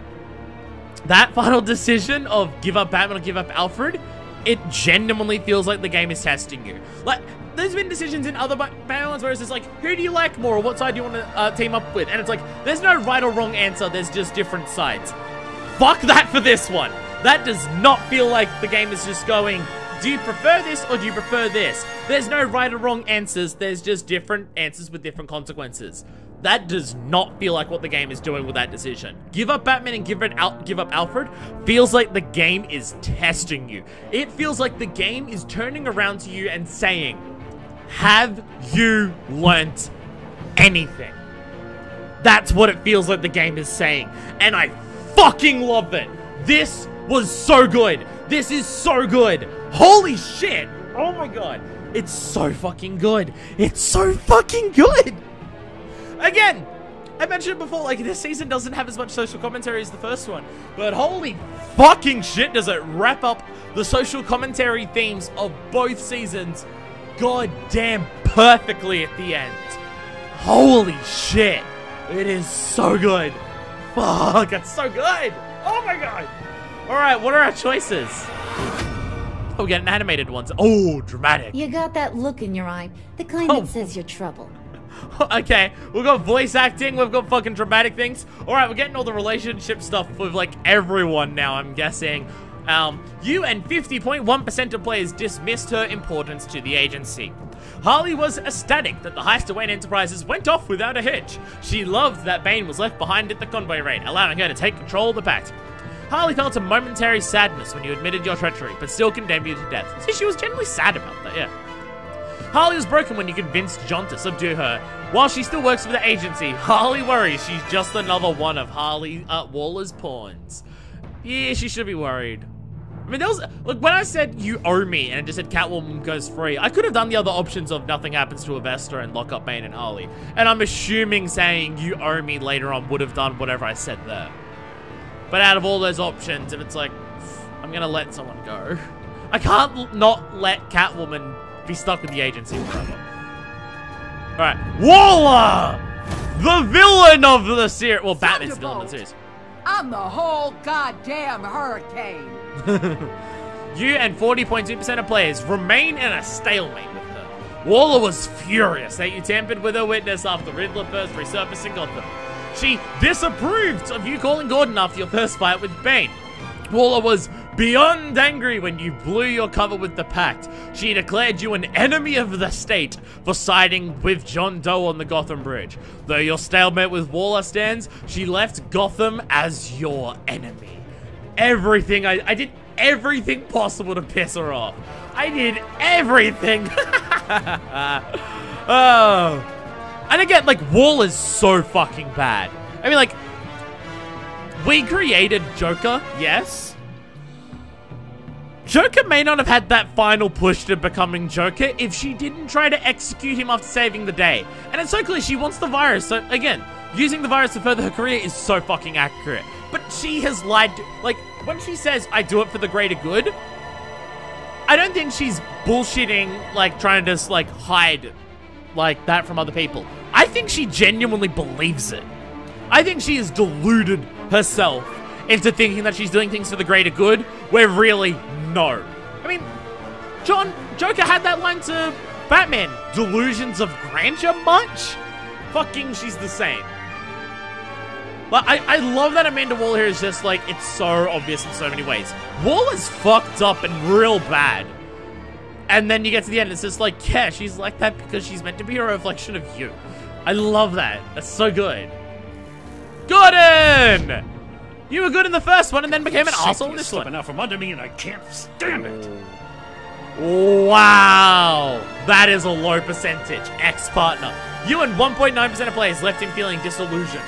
that final decision of give up Batman or give up Alfred, it genuinely feels like the game is testing you. Like, there's been decisions in other Batman ones where it's just like, who do you like more, or what side do you want to team up with? And it's like, there's no right or wrong answer, there's just different sides. Fuck that for this one. That does not feel like the game is just going, do you prefer this or do you prefer this? There's no right or wrong answers, there's just different answers with different consequences. That does not feel like what the game is doing with that decision. Give up Batman and give up Alfred feels like the game is testing you. It feels like the game is turning around to you and saying, have you learnt anything? That's what it feels like the game is saying. And I fucking love it. This was so good. This is so good. Holy shit. Oh my god. It's so fucking good. It's so fucking good. Again, I mentioned it before, like, this season doesn't have as much social commentary as the first one, but holy fucking shit does it wrap up the social commentary themes of both seasons goddamn perfectly at the end. Holy shit. It is so good. Fuck, it's so good. Oh my god. Alright, what are our choices? Oh, we got an animated ones. Oh, dramatic. You got that look in your eye, the kind that says you're trouble. Okay, we've got voice acting, we've got fucking dramatic things. Alright, we're getting all the relationship stuff with, like, everyone now, I'm guessing. You and 50.1% of players dismissed her importance to the agency. Harley was ecstatic that the heist of Wayne Enterprises went off without a hitch. She loved that Bane was left behind at the convoy raid, allowing her to take control of the pact. Harley felt a momentary sadness when you admitted your treachery, but still condemned you to death. See, she was genuinely sad about that, yeah. Harley was broken when you convinced John to subdue her. While she still works for the agency, Harley worries she's just another one of Waller's pawns. Yeah, she should be worried. I mean, look, when I said you owe me and it just said Catwoman goes free, I could have done the other options of nothing happens to Avesta and lock up Bane and Harley. And I'm assuming saying you owe me later on would have done whatever I said there. But out of all those options, if it's like, I'm gonna let someone go, I can't not let Catwoman be stuck with the agency forever. Alright, Waller! The villain of the series. Well, Batman's the villain of the series. I'm the whole goddamn hurricane. You and 40.2% of players remain in a stalemate with her. Waller was furious that you tampered with her witness after Riddler first resurfaced in Gotham. She disapproved of you calling Gordon after your first fight with Bane. Waller was beyond angry when you blew your cover with the Pact. She declared you an enemy of the state for siding with John Doe on the Gotham Bridge. Though your stalemate with Waller stands, she left Gotham as your enemy. Everything, I did everything possible to piss her off. I did everything. Oh. And again, like, Waller's so fucking bad. I mean, like, we created Joker, yes. Joker may not have had that final push to becoming Joker if she didn't try to execute him after saving the day. And it's so clear she wants the virus, so again, using the virus to further her career is so fucking accurate. But she has lied to, like, when she says, I do it for the greater good, I don't think she's bullshitting, like, trying to just, like, hide, like, that from other people. I think she genuinely believes it. I think she has deluded herself into thinking that she's doing things for the greater good, where really, no. I mean, Joker had that line to Batman. Delusions of grandeur much? Fucking, she's the same. Like, I love that Amanda Waller is just like, it's so obvious in so many ways. Waller's fucked up and real bad. And then you get to the end, it's just like, yeah, she's like that because she's meant to be a reflection of you. I love that. That's so good. Gordon! You were good in the first one and then became an asshole in this one. Slipping out from under me and I can't stand it. Wow. That is a low percentage. Ex-partner. You and 1.9% of players left him feeling disillusioned.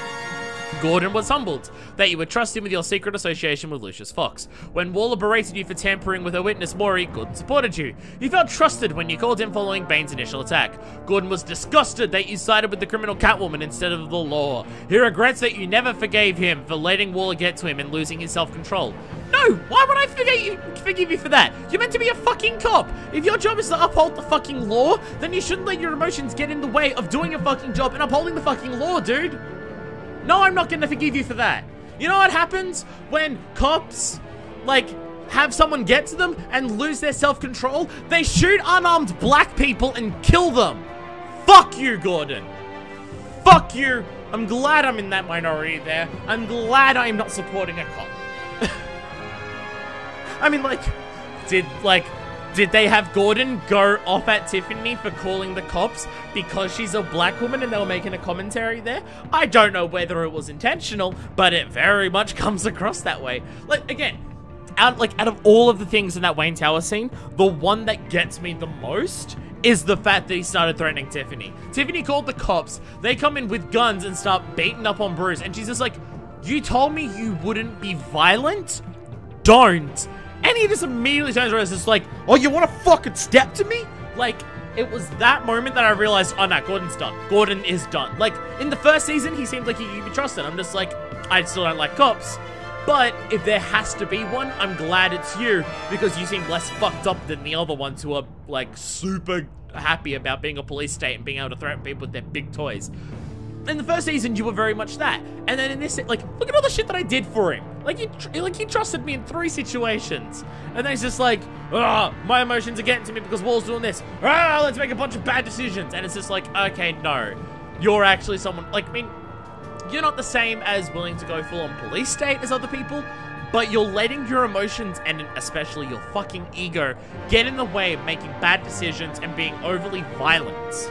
Gordon was humbled that you would trust him with your secret association with Lucius Fox. When Waller berated you for tampering with her witness Maury, Gordon supported you. You felt trusted when you called him following Bane's initial attack. Gordon was disgusted that you sided with the criminal Catwoman instead of the law. He regrets that you never forgave him for letting Waller get to him and losing his self-control. No, why would I forgive you for that? You're meant to be a fucking cop. If your job is to uphold the fucking law, then you shouldn't let your emotions get in the way of doing your fucking job and upholding the fucking law, dude. No, I'm not gonna forgive you for that. You know what happens when cops, like, have someone get to them and lose their self-control? They shoot unarmed black people and kill them. Fuck you, Gordon. Fuck you. I'm glad I'm in that minority there. I'm glad I'm not supporting a cop. I mean, like, did they have Gordon go off at Tiffany for calling the cops because she's a black woman and they were making a commentary there? I don't know whether it was intentional, but it very much comes across that way. Like, again, out of all of the things in that Wayne Tower scene, the one that gets me the most is the fact that he started threatening Tiffany. Tiffany called the cops, they come in with guns and start beating up on Bruce, and she's just like, you told me you wouldn't be violent? Don't. And he just immediately turns around and is just like, oh, you want to fucking step to me? Like, it was that moment that I realized, oh, no, Gordon's done. Gordon is done. Like, in the first season, he seemed like he could be trusted. I'm just like, I still don't like cops. But if there has to be one, I'm glad it's you, because you seem less fucked up than the other ones who are, like, super happy about being a police state and being able to threaten people with their big toys. In the first season, you were very much that. And then in this, like, look at all the shit that I did for him. Like, he trusted me in 3 situations. And then he's just like, oh, my emotions are getting to me because Wall's doing this. Ah, let's make a bunch of bad decisions. And it's just like, okay, no. You're actually someone, like, I mean, you're not the same as willing to go full on police state as other people, but you're letting your emotions and especially your fucking ego get in the way of making bad decisions and being overly violent.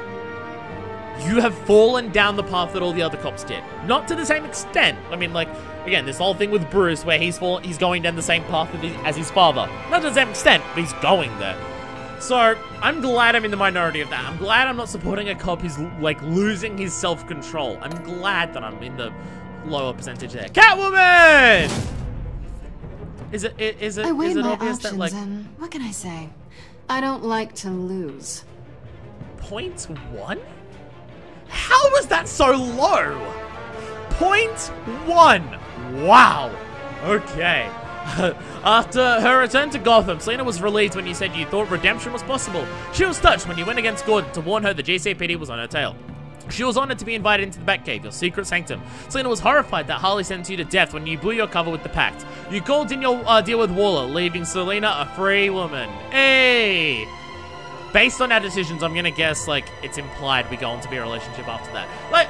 You have fallen down the path that all the other cops did. Not to the same extent. I mean, like, again, this whole thing with Bruce where he's going down the same path as his father. Not to the same extent, but he's going there. So, I'm glad I'm in the minority of that. I'm glad I'm not supporting a cop who's, like, losing his self-control. I'm glad that I'm in the lower percentage there. Catwoman! Is it obvious that, like... And what can I say? I don't like to lose. 0.1? How was that so low? 0.1. Wow. Okay. After her return to Gotham, Selena was relieved when you said you thought redemption was possible. She was touched when you went against Gordon to warn her the GCPD was on her tail. She was honored to be invited into the Batcave, your secret sanctum. Selena was horrified that Harley sentenced you to death when you blew your cover with the Pact. You called in your deal with Waller, leaving Selena a free woman. Hey! Based on our decisions, I'm gonna guess, like, it's implied we go on to be a relationship after that. Like,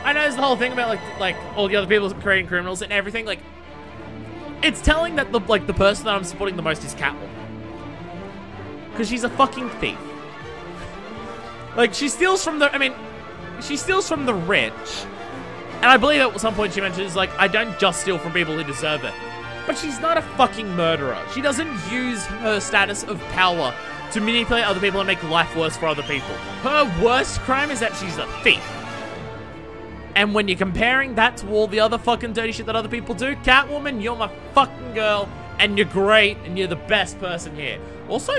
I know there's the whole thing about, like all the other people creating criminals and everything, like, it's telling that, the person that I'm supporting the most is Catwoman. Because she's a fucking thief. Like, she steals from the rich. And I believe at some point she mentions, like, I don't just steal from people who deserve it. But she's not a fucking murderer. She doesn't use her status of power to manipulate other people and make life worse for other people. Her worst crime is that she's a thief. And when you're comparing that to all the other fucking dirty shit that other people do, Catwoman, you're my fucking girl, and you're great, and you're the best person here. Also,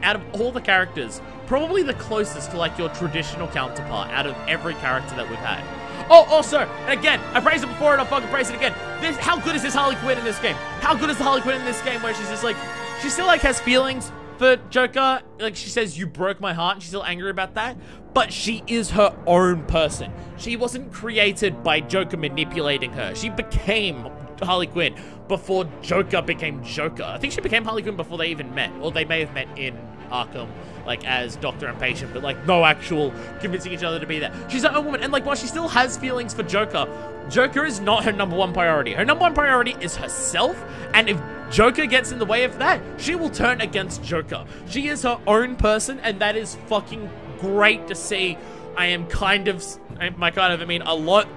out of all the characters, probably the closest to, like, your traditional counterpart out of every character that we've had. Oh, also, and again, I praised it before and I'll fucking praise it again. How good is this Harley Quinn in this game? How good is the Harley Quinn in this game where she's just like, she still, like, has feelings for Joker. Like, she says, you broke my heart, and she's still angry about that. But she is her own person. She wasn't created by Joker manipulating her. She became Harley Quinn before Joker became Joker. I think she became Harley Quinn before they even met. Or they may have met in Arkham, like, as doctor and patient, but, like, no actual convincing each other to be that. She's her own woman, and, like, while she still has feelings for Joker, Joker is not her #1 priority. Her #1 priority is herself, and if Joker gets in the way of that, she will turn against Joker. She is her own person, and that is fucking great to see. I am a lot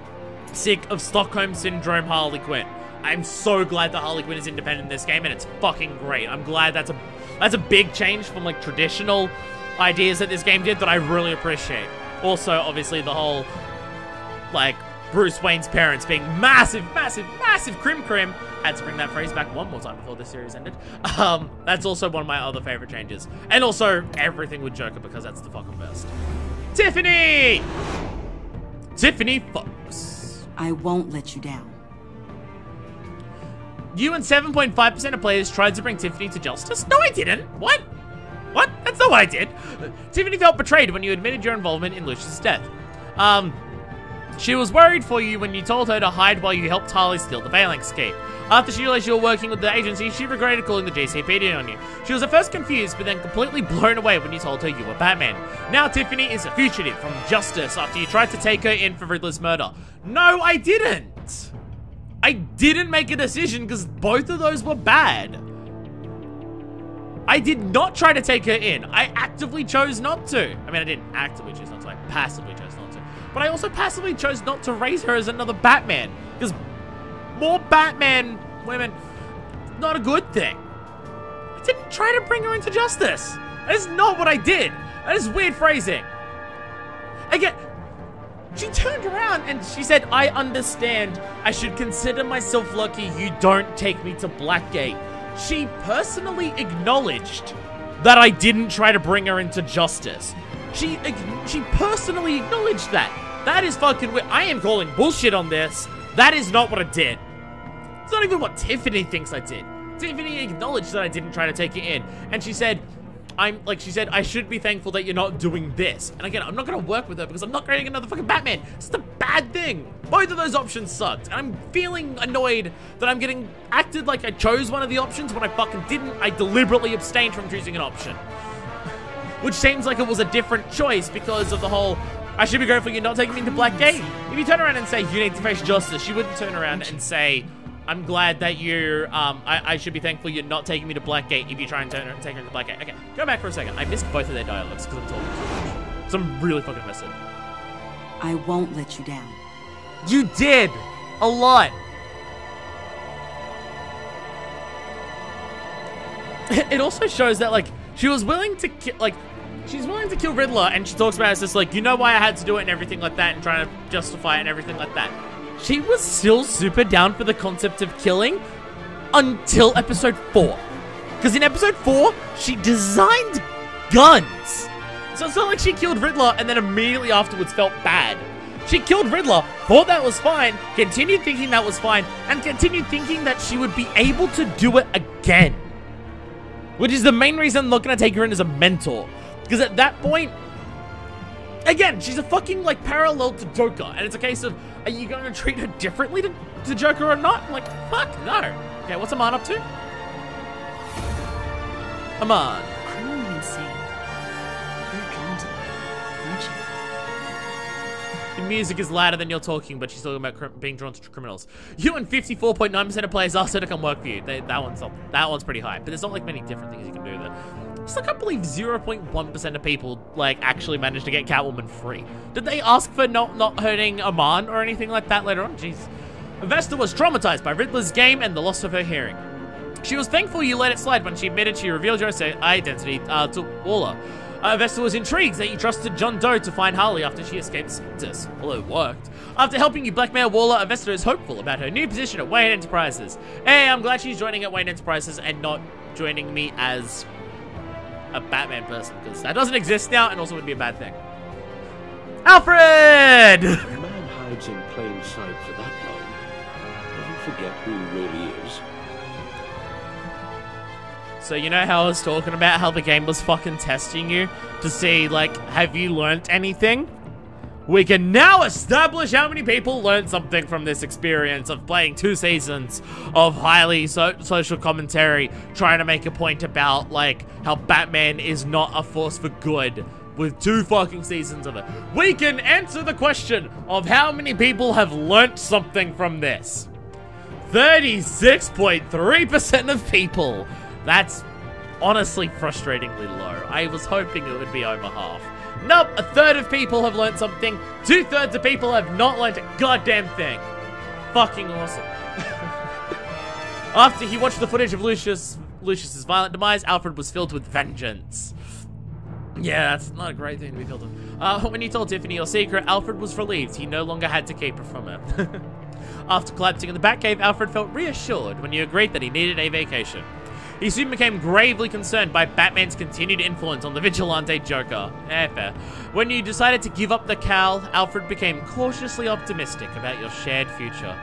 sick of Stockholm Syndrome Harley Quinn. I'm so glad that Harley Quinn is independent in this game, and it's fucking great. I'm glad that's a big change from like traditional ideas that this game did that I really appreciate. Also, obviously, the whole like Bruce Wayne's parents being massive crim. Had to bring that phrase back one more time before this series ended. That's also one of my other favorite changes. And also everything with Joker, because that's the fucking best. Tiffany Fox. I won't let you down. You and 7.5% of players tried to bring Tiffany to justice? No, I didn't. What? That's not what I did. Tiffany felt betrayed when you admitted your involvement in Lucius' death. She was worried for you when you told her to hide while you helped Harley steal the Phalanx key. After she realized you were working with the agency, she regretted calling the GCPD on you. She was at first confused, but then completely blown away when you told her you were Batman. Now Tiffany is a fugitive from justice after you tried to take her in for Riddler's murder. No, I didn't. I didn't make a decision because both of those were bad. I did not try to take her in. I actively chose not to. I mean, I didn't actively choose not to. I passively chose not to. But I also passively chose not to raise her as another Batman. Because more Batman women, not a good thing. I didn't try to bring her into justice. That is not what I did. That is weird phrasing. Again, she turned around and she said, I understand. I should consider myself lucky you don't take me to Blackgate. She personally acknowledged that I didn't try to bring her into justice. She personally acknowledged that. That is fucking weird. I am calling bullshit on this. That is not what I did. It's not even what Tiffany thinks I did. Tiffany acknowledged that I didn't try to take it in. And she said, I should be thankful that you're not doing this. And again, I'm not going to work with her because I'm not creating another fucking Batman. It's the bad thing. Both of those options sucked. And I'm feeling annoyed that I'm getting acted like I chose one of the options when I fucking didn't. I deliberately abstained from choosing an option. Which seems like it was a different choice because of the whole, I should be grateful you're not taking me to Blackgate. If you turn around and say you need to face justice, you wouldn't turn around and say, I'm glad that you're, I should be thankful you're not taking me to Blackgate if you try and take her to Blackgate. Okay, go back for a second. I missed both of their dialogues because I'm talking too much. So I'm really fucking missing. I won't let you down. You did! A lot! It also shows that, like, she was willing to she's willing to kill Riddler, and she talks about it as just like, you know why I had to do it and everything like that, and trying to justify it and everything like that. She was still super down for the concept of killing until episode 4. Because in episode 4, she designed guns. So it's not like she killed Riddler and then immediately afterwards felt bad. She killed Riddler, thought that was fine, continued thinking that was fine, and continued thinking that she would be able to do it again. Which is the main reason I'm not going to take her in as a mentor. Because at that point, again, she's a fucking, like, parallel to Joker. And it's a case of, are you going to treat her differently to Joker or not? I'm like, fuck, no. Okay, what's Aman up to? Aman. Criminally insane. You're drawn to that, aren't you? The music is louder than you're talking, but she's talking about being drawn to criminals. You and 54.9% of players asked her to come work for you. That one's pretty high. But there's not, like, many different things you can do there. Just, I can't believe 0.1% of people, like, actually managed to get Catwoman free. Did they ask for not hurting Aman or anything like that later on? Jeez. Vesta was traumatized by Riddler's game and the loss of her hearing. She was thankful you let it slide when she admitted she revealed your identity to Waller. Vesta was intrigued that you trusted John Doe to find Harley after she escaped Spectres, although it worked. After helping you blackmail Waller, Vesta is hopeful about her new position at Wayne Enterprises. Hey, I'm glad she's joining at Wayne Enterprises and not joining me as a Batman person, because that doesn't exist now and also would be a bad thing. Alfred! If a man hides in plain sight for that long, does he forget who he really is? So you know how I was talking about how the game was fucking testing you to see, like, have you learnt anything? We can now establish how many people learned something from this experience of playing 2 seasons of highly social commentary, trying to make a point about, like, how Batman is not a force for good with 2 fucking seasons of it. We can answer the question of how many people have learnt something from this. 36.3% of people. That's honestly frustratingly low. I was hoping it would be over half. Nope, 1/3 of people have learned something. 2/3 of people have not learned a goddamn thing. Fucking awesome. After he watched the footage of Lucius's violent demise, Alfred was filled with vengeance. Yeah, that's not a great thing to be filled with. When he told Tiffany your secret, Alfred was relieved. He no longer had to keep it from her. After collapsing in the Batcave, Alfred felt reassured when he agreed that he needed a vacation. He soon became gravely concerned by Batman's continued influence on the vigilante Joker. Fair. When you decided to give up the cowl, Alfred became cautiously optimistic about your shared future.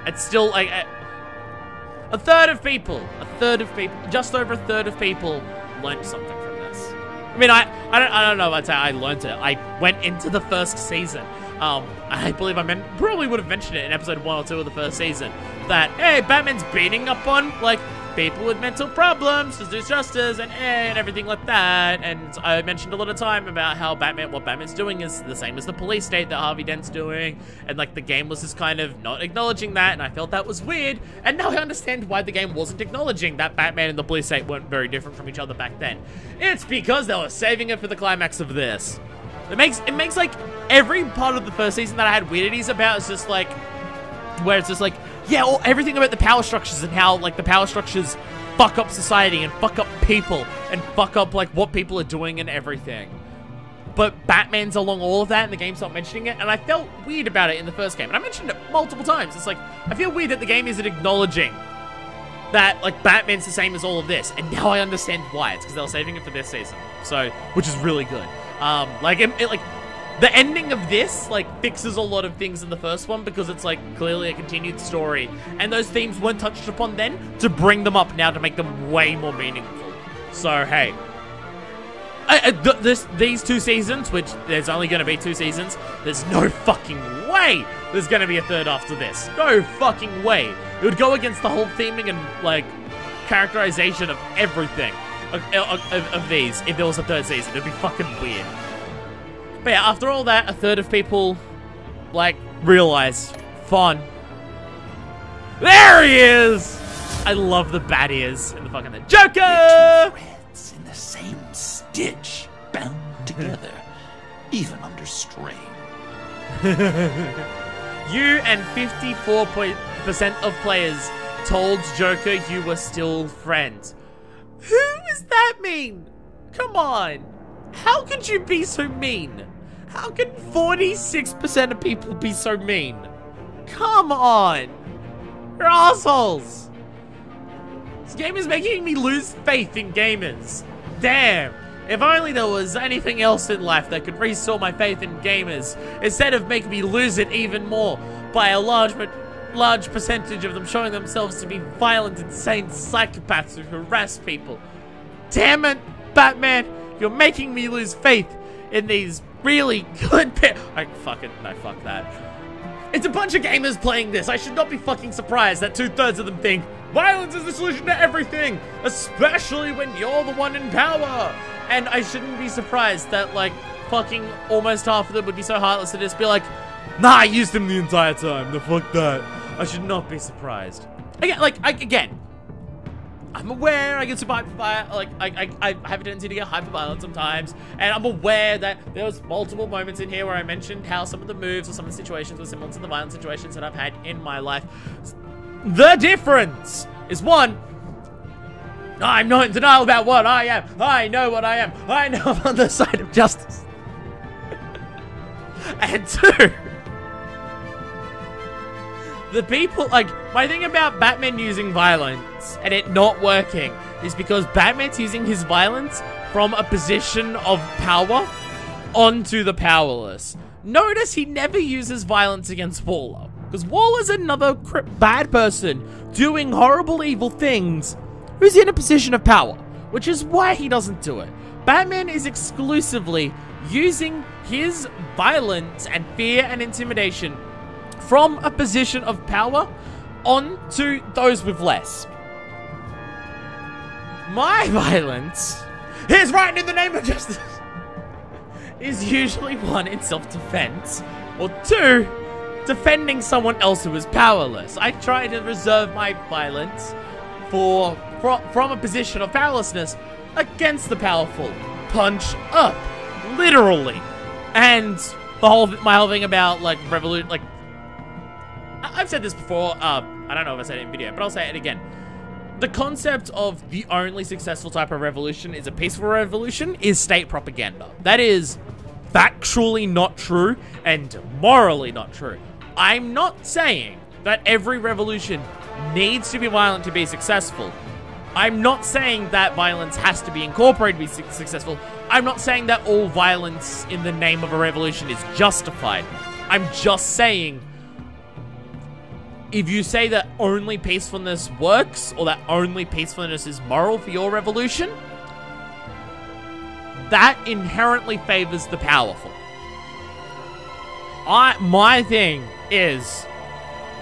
It's still like a third of people, just over a third of people learned something from this. I mean, I don't know if I'd say I learned it. I went into the first season. I believe probably would have mentioned it in episode 1 or 2 of the first season that, hey, Batman's beating up on, like, people with mental problems to do justice and everything like that. And I mentioned a lot of time about how what Batman's doing is the same as the police state that Harvey Dent's doing. And like the game was just kind of not acknowledging that, and I felt that was weird. And now I understand why the game wasn't acknowledging that Batman and the police state weren't very different from each other back then. It's because they were saving it for the climax of this. It makes like every part of the first season that I had weirdities about is just like, where it's just like, yeah, everything about the power structures and how, like, the power structures fuck up society and fuck up people and fuck up, like, what people are doing and everything. But Batman's along all of that and the game's not mentioning it, and I felt weird about it in the first game. And I mentioned it multiple times. It's like, I feel weird that the game isn't acknowledging that, like, Batman's the same as all of this. And now I understand why. It's because they were saving it for this season. So, which is really good. The ending of this, like, fixes a lot of things in the first one because it's, like, clearly a continued story. And those themes weren't touched upon then to bring them up now to make them way more meaningful. So, hey. These 2 seasons, which there's only going to be 2 seasons, there's no fucking way there's going to be a third after this. No fucking way. It would go against the whole theming and, like, characterization of everything of these if there was a 3rd season. It'd be fucking weird. But yeah, after all that, a third of people, like, realized, fun. There he is! I love the bat ears in the fucking thing. Joker! Threads in the same stitch, bound together, even under strain. You and 54% of players told Joker you were still friends. Who does that mean? Come on. How could you be so mean? How can 46% of people be so mean? Come on. You're assholes. This game is making me lose faith in gamers. Damn. If only there was anything else in life that could restore my faith in gamers, instead of making me lose it even more by a large percentage of them showing themselves to be violent, insane psychopaths who harass people. Damn it, Batman. You're making me lose faith in these really good fuck that. It's a bunch of gamers playing this. I should not be fucking surprised that 2/3 of them think violence is the solution to everything, especially when you're the one in power. And I shouldn't be surprised that, like, fucking almost half of them would be so heartless to just be like, nah, I used him the entire time. The fuck that. I should not be surprised. Again, I'm aware I get super I have a tendency to get hyper-violent sometimes, and I'm aware that there was multiple moments in here where I mentioned how some of the moves or some of the situations were similar to the violent situations that I've had in my life. The difference is, one, I'm not in denial about what I am. I know what I am. I know I'm on the side of justice. And 2, the people, like, my thing about Batman using violence and it not working is because Batman's using his violence from a position of power onto the powerless. Notice he never uses violence against Waller, because Waller's another bad person doing horrible, evil things who's in a position of power, which is why he doesn't do it. Batman is exclusively using his violence and fear and intimidation from a position of power onto those with less. My violence is right in the name of justice is usually 1 in self-defense, or 2, defending someone else who is powerless. I try to reserve my violence from a position of powerlessness against the powerful. Punch up, literally. And my whole thing about, like, I've said this before, I don't know if I said it in video, but I'll say it again. The concept of the only successful type of revolution is a peaceful revolution is state propaganda. That is factually not true and morally not true. I'm not saying that every revolution needs to be violent to be successful. I'm not saying that violence has to be incorporated to be successful. I'm not saying that all violence in the name of a revolution is justified. I'm just saying, if you say that only peacefulness works, or that only peacefulness is moral for your revolution, that inherently favors the powerful. My thing is,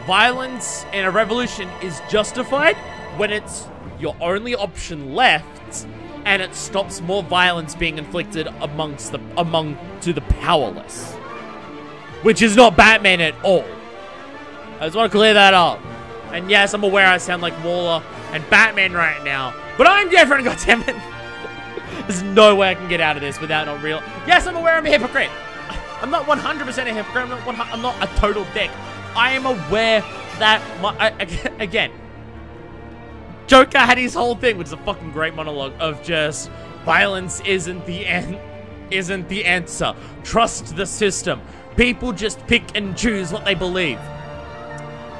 violence in a revolution is justified when it's your only option left, and it stops more violence being inflicted among the powerless. Which is not Batman at all. I just want to clear that up. And yes, I'm aware I sound like Waller and Batman right now, but I'm different, goddammit. There's no way I can get out of this without not real. Yes, I'm aware I'm a hypocrite. I'm not 100% a hypocrite. I'm not a total dick. I am aware that again, Joker had his whole thing, which is a fucking great monologue of just violence isn't the answer. Trust the system. People just pick and choose what they believe.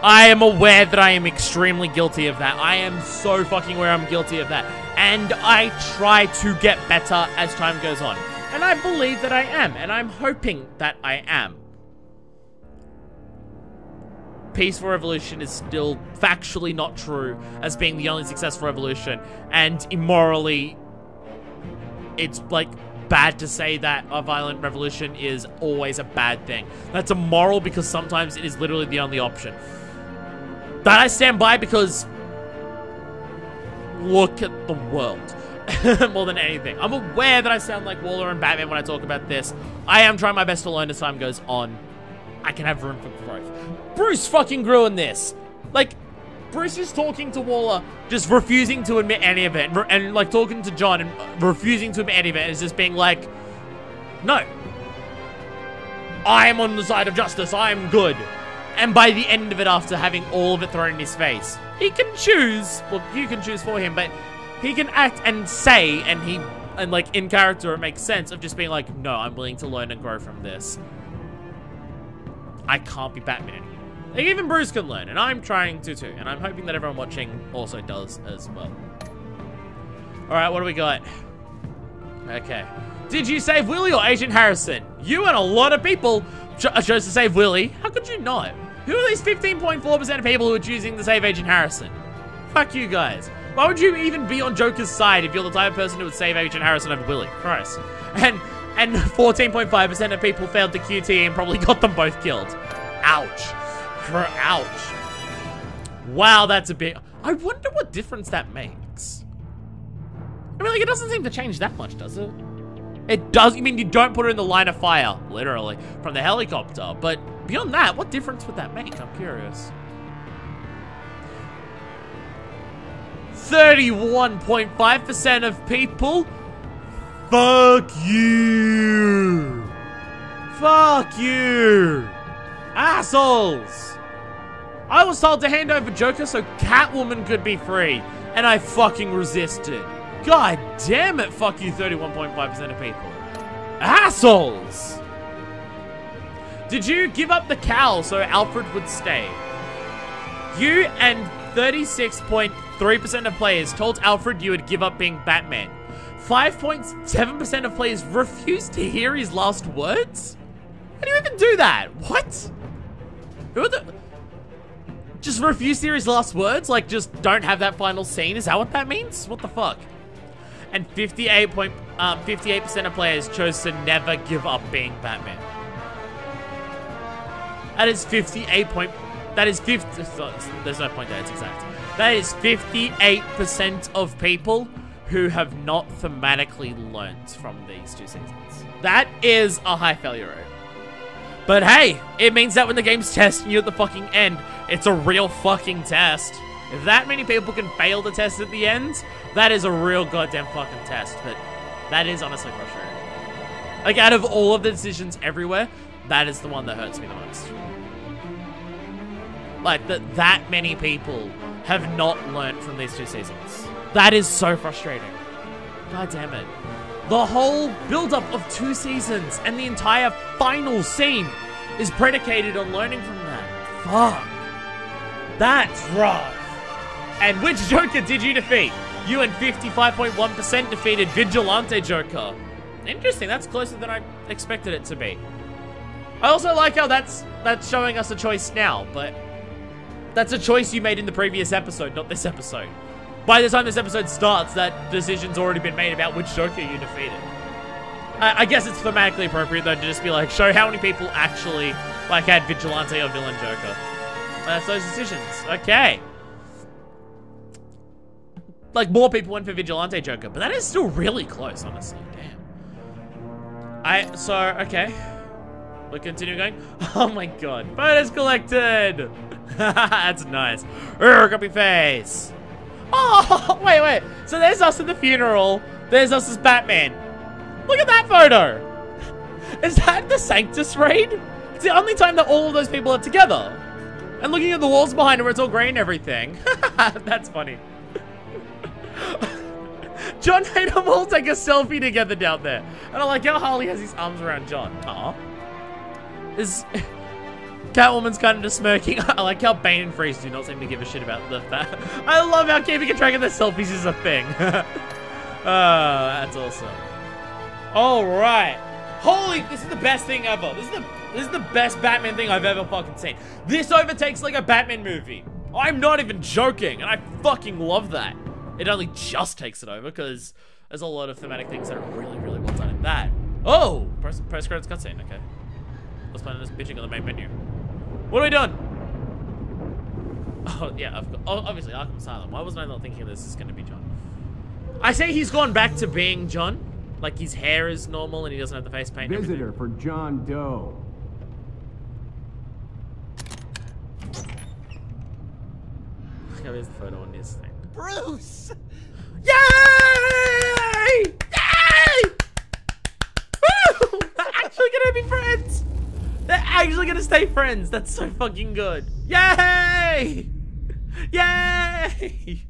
I am aware that I am extremely guilty of that. I am so fucking aware I'm guilty of that. And I try to get better as time goes on. And I believe that I am. And I'm hoping that I am. Peaceful revolution is still factually not true as being the only successful revolution. And immorally, it's like bad to say that a violent revolution is always a bad thing. That's immoral because sometimes it is literally the only option. That I stand by because look at the world more than anything. I'm aware that I sound like Waller and Batman when I talk about this. I am trying my best to learn as time goes on. I can have room for growth. Bruce fucking grew in this. Like, Bruce is talking to Waller, just refusing to admit any of it. And like talking to John and refusing to admit any of it. Is just being like, no. I am on the side of justice. I am good. And by the end of it, after having all of it thrown in his face, he can choose. Well, you can choose for him, but he can act and say, and like in character, it makes sense of just being like, no, I'm willing to learn and grow from this. I can't be Batman anymore. Like, even Bruce can learn, and I'm trying to too. And I'm hoping that everyone watching also does as well. Alright, what do we got? Okay. Did you save Willie or Agent Harrison? You and a lot of people chose to save Willie. How could you not? Who are these 15.4% of people who are choosing to save Agent Harrison? Fuck you guys. Why would you even be on Joker's side if you're the type of person who would save Agent Harrison over Willie? Christ. And 14.5% of people failed the QT and probably got them both killed. Ouch. Ouch. Wow, that's a bit... I wonder what difference that makes. I mean, like, it doesn't seem to change that much, does it? It does. I mean, you don't put her in the line of fire, literally, from the helicopter. But beyond that, what difference would that make? I'm curious. 31.5% of people... Fuck you. Fuck you. Assholes. I was told to hand over Joker so Catwoman could be free, and I fucking resisted. God damn it, fuck you, 31.5% of people. Assholes! Did you give up the cowl so Alfred would stay? You and 36.3% of players told Alfred you would give up being Batman. 5.7% of players refused to hear his last words? How do you even do that? What? Who are the... Just refuse to hear his last words? Like, just don't have that final scene? Is that what that means? What the fuck? And 58% of players chose to never give up being Batman. That is 58 that is 50... There's no point there, it's exact. That is 58% of people who have not thematically learned from these two seasons. That is a high failure rate. But hey, it means that when the game's testing you at the fucking end, it's a real fucking test. If that many people can fail the test at the end, that is a real goddamn fucking test. But that is honestly frustrating. Like, out of all of the decisions everywhere, that is the one that hurts me the most. Like, that many people have not learnt from these 2 seasons. That is so frustrating. God damn it. The whole build-up of 2 seasons and the entire final scene is predicated on learning from that. Fuck. That's rough. And which Joker did you defeat? You and 55.1% defeated Vigilante Joker. Interesting, that's closer than I expected it to be. I also like how that's showing us a choice now, but that's a choice you made in the previous episode, not this episode. By the time this episode starts, that decision's already been made about which Joker you defeated. I guess it's thematically appropriate, though, to just be like, show how many people actually, like, had Vigilante or Villain Joker. That's those decisions. Okay. Like, more people went for Vigilante Joker, but that is still really close, honestly. Damn. Okay. We'll continue going. Oh my god. Photos collected! That's nice. Grumpy face. Oh, wait. So there's us at the funeral. There's us as Batman. Look at that photo. Is that the Sanctus raid? It's the only time that all of those people are together. And looking at the walls behind her, where it's all grey and everything. That's funny. John made them all take a selfie together down there. And I like how Harley has his arms around John. Aw. Catwoman's kind of just smirking. I like how Bane and Freeze do not seem to give a shit about that. I love how keeping a track of their selfies is a thing. That's awesome. Alright. Holy, this is the best thing ever. This is the best Batman thing I've ever fucking seen. This overtakes like a Batman movie. I'm not even joking, and I fucking love that. It only just takes it over, because there's a lot of thematic things that are really, really well done in that. Oh! Post-credits cutscene, okay. Let's play this bitching on the main menu. What are we doing? Oh, yeah, obviously, Arkham Asylum. Why wasn't I not thinking this is going to be John? I say he's gone back to being John. Like, his hair is normal and he doesn't have the face paint. Visitor for John Doe. Look how there's the photo on this thing. Bruce! Yay! Yay! Woo! They're actually gonna be friends! They're actually gonna stay friends. That's so fucking good. Yay! Yay!